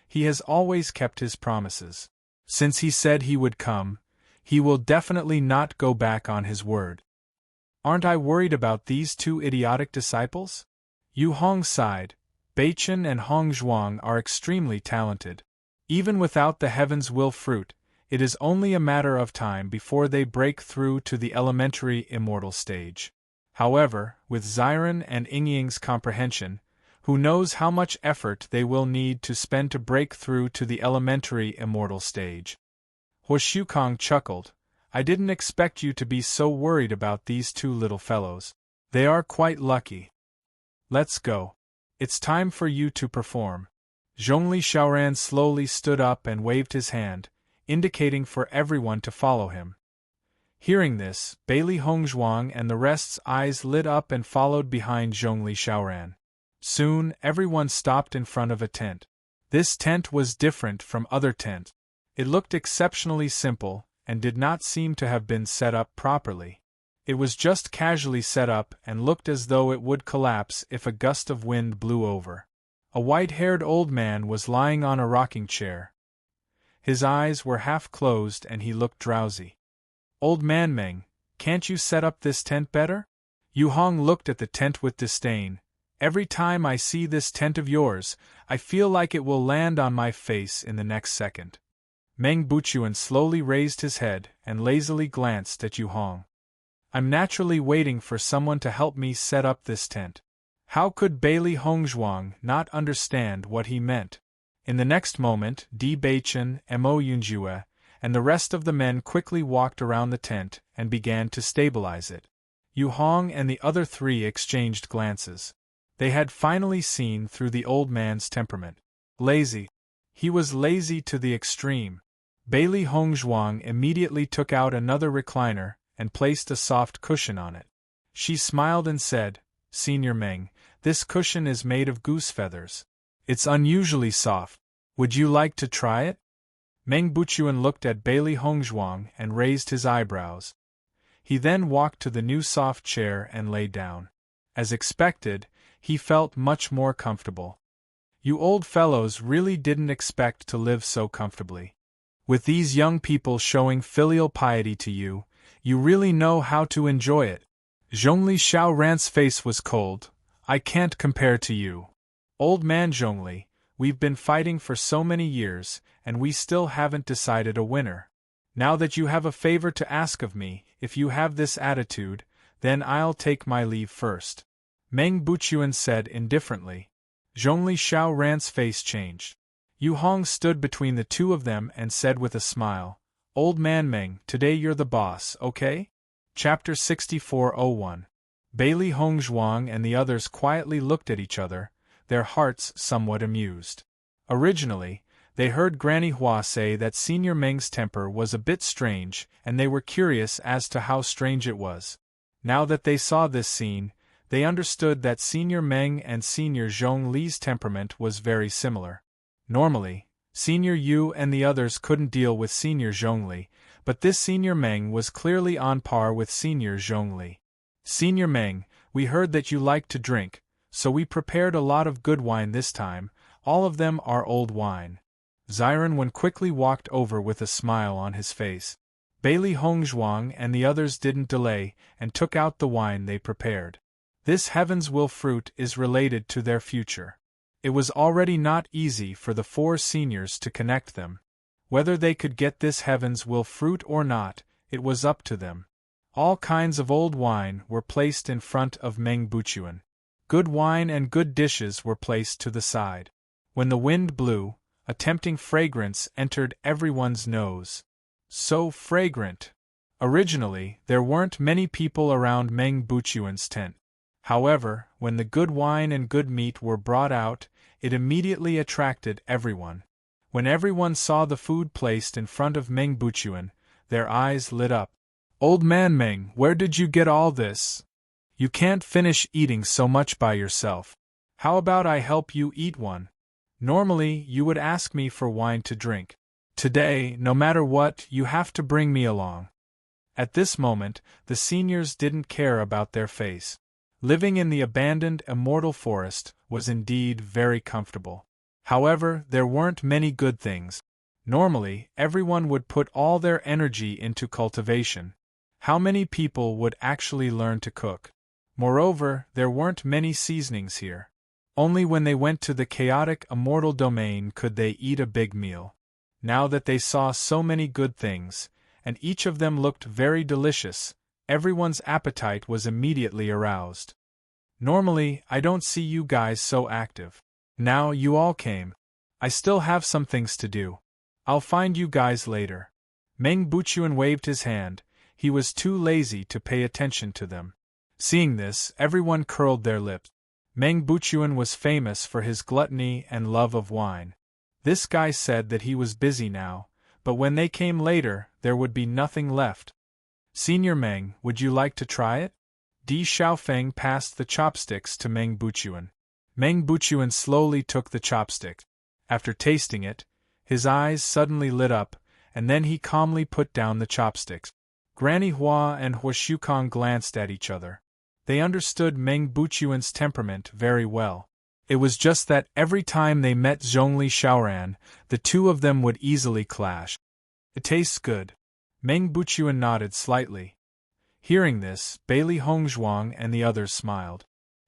he has always kept his promises. Since he said he would come, he will definitely not go back on his word. Aren't I worried about these two idiotic disciples? Yu Hong sighed. Beichen and Hongzhuang are extremely talented. Even without the Heaven's Will fruit, it is only a matter of time before they break through to the elementary immortal stage. However, with Xiren and Yingying's comprehension, who knows how much effort they will need to spend to break through to the elementary immortal stage. Huashukong chuckled. I didn't expect you to be so worried about these two little fellows. They are quite lucky. Let's go. It's time for you to perform. Zhongli Xiaoran slowly stood up and waved his hand, indicating for everyone to follow him. Hearing this, Bailey Hongzhuang and the rest's eyes lit up and followed behind Zhongli Xiaoran. Soon, everyone stopped in front of a tent. This tent was different from other tents. It looked exceptionally simple, and did not seem to have been set up properly. It was just casually set up and looked as though it would collapse if a gust of wind blew over. A white-haired old man was lying on a rocking chair. His eyes were half closed and he looked drowsy. Old man Meng, can't you set up this tent better? Yu Hong looked at the tent with disdain. Every time I see this tent of yours, I feel like it will land on my face in the next second. Meng Buchuan slowly raised his head and lazily glanced at Yu Hong. I'm naturally waiting for someone to help me set up this tent. How could Bailey Hongzhuang not understand what he meant? In the next moment, Di Beichen, Mo Yunjue, and the rest of the men quickly walked around the tent and began to stabilize it. Yu Hong and the other three exchanged glances. They had finally seen through the old man's temperament. Lazy. He was lazy to the extreme. Bailey Hongzhuang immediately took out another recliner and placed a soft cushion on it. She smiled and said, Senior Meng, this cushion is made of goose feathers. It's unusually soft. Would you like to try it? Meng Buchuan looked at Bailey Hongzhuang and raised his eyebrows. He then walked to the new soft chair and lay down. As expected, he felt much more comfortable. You old fellows really didn't expect to live so comfortably. With these young people showing filial piety to you, you really know how to enjoy it. Zhongli Xiaoran's face was cold. I can't compare to you. Old man Zhongli, we've been fighting for so many years, and we still haven't decided a winner. Now that you have a favor to ask of me, if you have this attitude, then I'll take my leave first. Meng Buchuan said indifferently. Zhongli Xiaoran's face changed. Yu Hong stood between the two of them and said with a smile, Old man Meng, today you're the boss, okay? Chapter 6401. Bailey Hongzhuang and the others quietly looked at each other, their hearts somewhat amused. Originally, they heard Granny Hua say that Senior Meng's temper was a bit strange, and they were curious as to how strange it was. Now that they saw this scene, they understood that Senior Meng and Senior Zhong Li's temperament was very similar. Normally, Senior Yu and the others couldn't deal with Senior Zhongli, but this Senior Meng was clearly on par with Senior Zhongli. Senior Meng, we heard that you like to drink, so we prepared a lot of good wine this time. All of them are old wine. Ziren quickly walked over with a smile on his face. Bailey Hongzhuang and the others didn't delay and took out the wine they prepared. This Heaven's Will fruit is related to their future. It was already not easy for the four seniors to connect them. Whether they could get this Heaven's Will fruit or not, it was up to them. All kinds of old wine were placed in front of Meng Buchuan. Good wine and good dishes were placed to the side. When the wind blew, a tempting fragrance entered everyone's nose. So fragrant! Originally, there weren't many people around Meng Buchuan's tent. However, when the good wine and good meat were brought out, it immediately attracted everyone. When everyone saw the food placed in front of Meng Buchuan, their eyes lit up. Old man Meng, where did you get all this? You can't finish eating so much by yourself. How about I help you eat one? Normally, you would ask me for wine to drink. Today, no matter what, you have to bring me along. At this moment, the seniors didn't care about their face. Living in the abandoned immortal forest was indeed very comfortable. However, there weren't many good things. Normally, everyone would put all their energy into cultivation. How many people would actually learn to cook? Moreover, there weren't many seasonings here. Only when they went to the chaotic immortal domain could they eat a big meal. Now that they saw so many good things, and each of them looked very delicious, everyone's appetite was immediately aroused. Normally, I don't see you guys so active. Now you all came. I still have some things to do. I'll find you guys later. Meng Buchuan waved his hand, he was too lazy to pay attention to them. Seeing this, everyone curled their lips. Meng Buchuan was famous for his gluttony and love of wine. This guy said that he was busy now, but when they came later, there would be nothing left. Senior Meng, would you like to try it? Di Xiaofeng passed the chopsticks to Meng Buchuan. Meng Buchuan slowly took the chopstick. After tasting it, his eyes suddenly lit up, and then he calmly put down the chopsticks. Granny Hua and Hua Shukong glanced at each other. They understood Meng Buchuan's temperament very well. It was just that every time they met Zhongli Xiaoran, the two of them would easily clash. It tastes good. Meng Buchuan nodded slightly. Hearing this, Bailey Hongzhuang and the others smiled.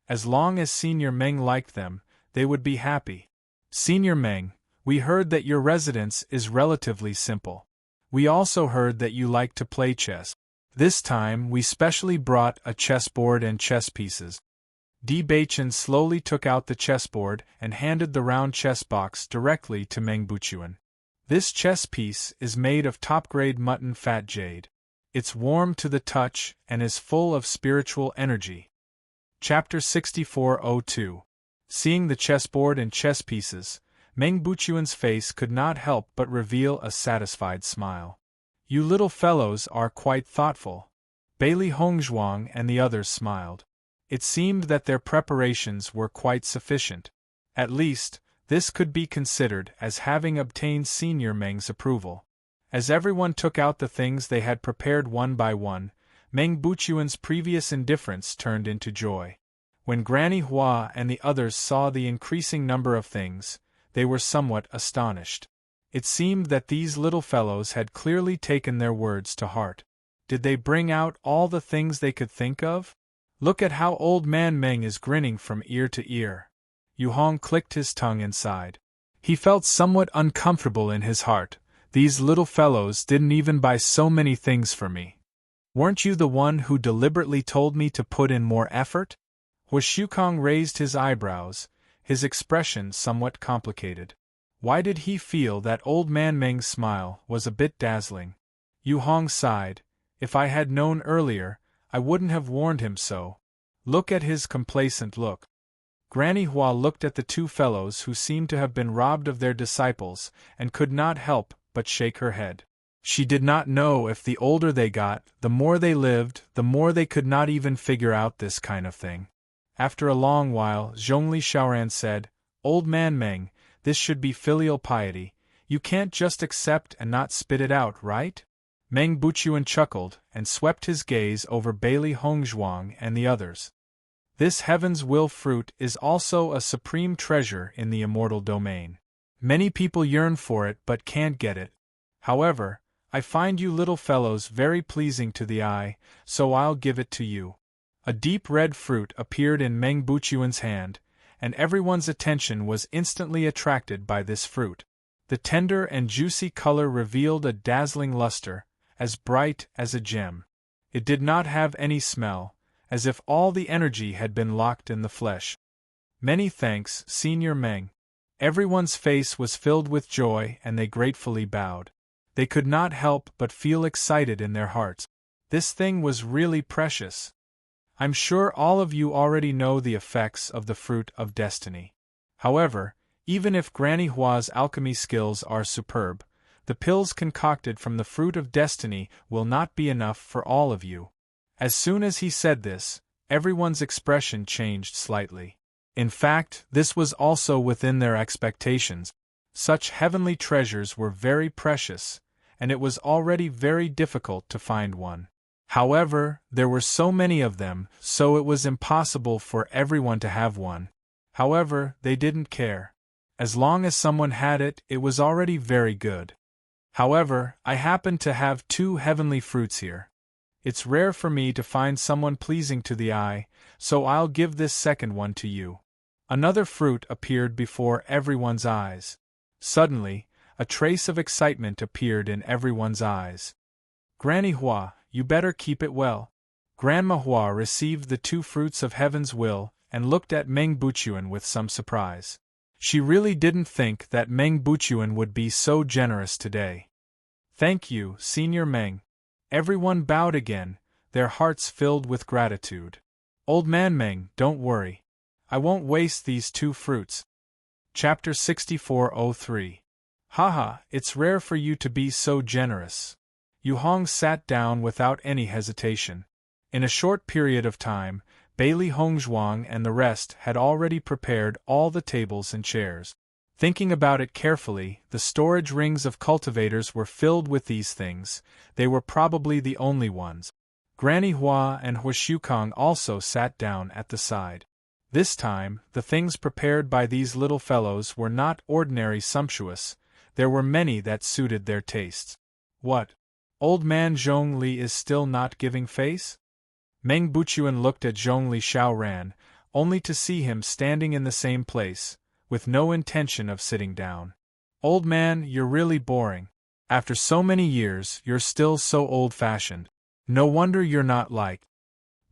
As long as Senior Meng liked them, they would be happy. Senior Meng, we heard that your residence is relatively simple. We also heard that you like to play chess. This time we specially brought a chessboard and chess pieces. Di Baichen slowly took out the chessboard and handed the round chess box directly to Meng Buchuan. This chess piece is made of top-grade mutton fat jade. It's warm to the touch and is full of spiritual energy. Chapter 6402. Seeing the chessboard and chess pieces, Meng Buchuan's face could not help but reveal a satisfied smile. You little fellows are quite thoughtful. Bailey Hongzhuang and the others smiled. It seemed that their preparations were quite sufficient. At least, this could be considered as having obtained Senior Meng's approval. As everyone took out the things they had prepared one by one, Meng Buchuan's previous indifference turned into joy. When Granny Hua and the others saw the increasing number of things, they were somewhat astonished. It seemed that these little fellows had clearly taken their words to heart. Did they bring out all the things they could think of? Look at how Old Man Meng is grinning from ear to ear. Yu Hong clicked his tongue inside. He felt somewhat uncomfortable in his heart. These little fellows didn't even buy so many things for me. Weren't you the one who deliberately told me to put in more effort? Hua Shukong raised his eyebrows, his expression somewhat complicated. Why did he feel that Old Man Meng's smile was a bit dazzling? Yu Hong sighed. If I had known earlier, I wouldn't have warned him so. Look at his complacent look. Granny Hua looked at the two fellows who seemed to have been robbed of their disciples and could not help but shake her head. She did not know if the older they got, the more they lived, the more they could not even figure out this kind of thing. After a long while, Zhongli Xiaoran said, Old Man Meng, this should be filial piety. You can't just accept and not spit it out, right? Meng Buchuan chuckled and swept his gaze over Bailey Hongzhuang and the others. This Heaven's Will fruit is also a supreme treasure in the immortal domain. Many people yearn for it but can't get it. However, I find you little fellows very pleasing to the eye, so I'll give it to you. A deep red fruit appeared in Meng Buchuan's hand, and everyone's attention was instantly attracted by this fruit. The tender and juicy color revealed a dazzling luster, as bright as a gem. It did not have any smell, as if all the energy had been locked in the flesh. Many thanks, Senior Meng. Everyone's face was filled with joy and they gratefully bowed. They could not help but feel excited in their hearts. This thing was really precious. I'm sure all of you already know the effects of the Fruit of Destiny. However, even if Granny Hua's alchemy skills are superb, the pills concocted from the Fruit of Destiny will not be enough for all of you. As soon as he said this, everyone's expression changed slightly. In fact, this was also within their expectations. Such heavenly treasures were very precious, and it was already very difficult to find one. However, there were so many of them, so it was impossible for everyone to have one. However, they didn't care. As long as someone had it, it was already very good. However, I happen to have 2 heavenly fruits here. It's rare for me to find someone pleasing to the eye, so I'll give this second one to you. Another fruit appeared before everyone's eyes. Suddenly, a trace of excitement appeared in everyone's eyes. Granny Hua, you better keep it well. Grandma Hua received the 2 fruits of Heaven's Will and looked at Meng Buchuan with some surprise. She really didn't think that Meng Buchuan would be so generous today. Thank you, Senior Meng. Everyone bowed again, their hearts filled with gratitude. Old Man Meng, don't worry. I won't waste these 2 fruits. Chapter 6403. Haha, it's rare for you to be so generous. Yu Hong sat down without any hesitation. In a short period of time, Bailey Hongzhuang and the rest had already prepared all the tables and chairs. Thinking about it carefully, the storage rings of cultivators were filled with these things. They were probably the only ones. Granny Hua and Huashukong also sat down at the side. This time, the things prepared by these little fellows were not ordinary sumptuous. There were many that suited their tastes. What? Old man Zhongli is still not giving face? Meng Buchuan looked at Zhongli Xiaoran, only to see him standing in the same place, with no intention of sitting down. Old man, you're really boring. After so many years, you're still so old-fashioned. No wonder you're not liked.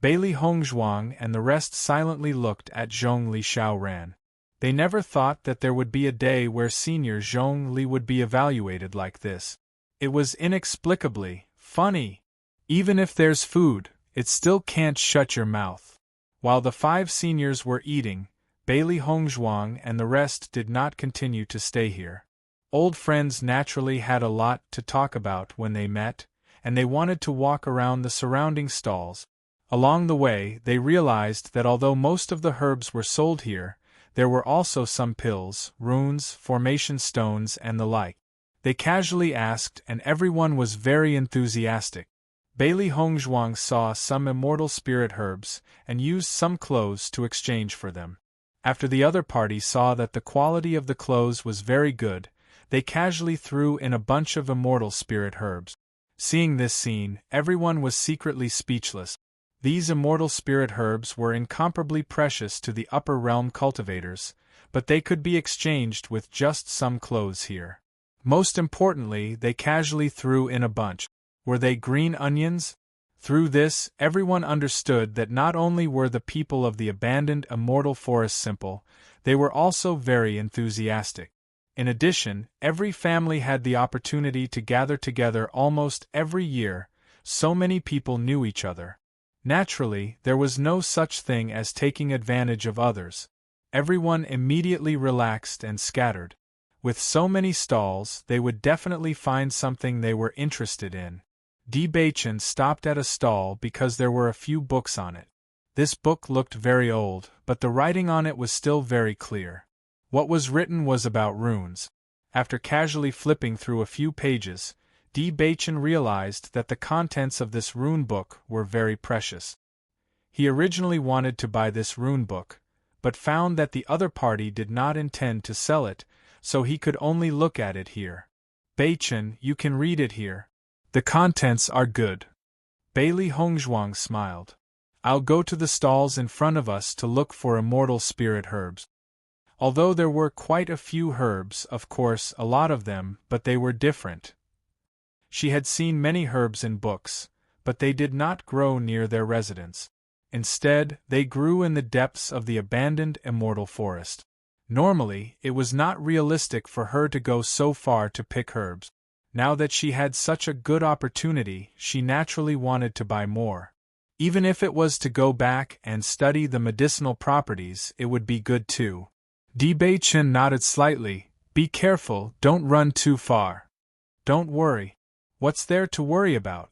Bailey Hongzhuang and the rest silently looked at Zhongli Xiaoran. They never thought that there would be a day where senior Zhongli would be evaluated like this. It was inexplicably funny. Even if there's food, it still can't shut your mouth. While the 5 seniors were eating, Bailey Hongzhuang and the rest did not continue to stay here. Old friends naturally had a lot to talk about when they met, and they wanted to walk around the surrounding stalls. Along the way, they realized that although most of the herbs were sold here, there were also some pills, runes, formation stones and the like. They casually asked and everyone was very enthusiastic. Bailey Hongzhuang saw some immortal spirit herbs and used some clothes to exchange for them. After the other party saw that the quality of the clothes was very good, they casually threw in a bunch of immortal spirit herbs. Seeing this scene, everyone was secretly speechless. These immortal spirit herbs were incomparably precious to the upper realm cultivators, but they could be exchanged with just some clothes here. Most importantly, they casually threw in a bunch. Were they green onions? Through this, everyone understood that not only were the people of the abandoned immortal forest simple, they were also very enthusiastic. In addition, every family had the opportunity to gather together almost every year, so many people knew each other. Naturally, there was no such thing as taking advantage of others. Everyone immediately relaxed and scattered. With so many stalls, they would definitely find something they were interested in. Di Beichen stopped at a stall because there were a few books on it. This book looked very old, but the writing on it was still very clear. What was written was about runes. After casually flipping through a few pages, Di Beichen realized that the contents of this rune book were very precious. He originally wanted to buy this rune book, but found that the other party did not intend to sell it, so he could only look at it here. Beichen, you can read it here. The contents are good. Bailey Hongzhuang smiled. I'll go to the stalls in front of us to look for immortal spirit herbs. Although there were quite a few herbs, of course, a lot of them, but they were different. She had seen many herbs in books, but they did not grow near their residence. Instead, they grew in the depths of the abandoned immortal forest. Normally, it was not realistic for her to go so far to pick herbs. Now that she had such a good opportunity, she naturally wanted to buy more. Even if it was to go back and study the medicinal properties, it would be good too. Di Beichen nodded slightly. Be careful, don't run too far. Don't worry. What's there to worry about?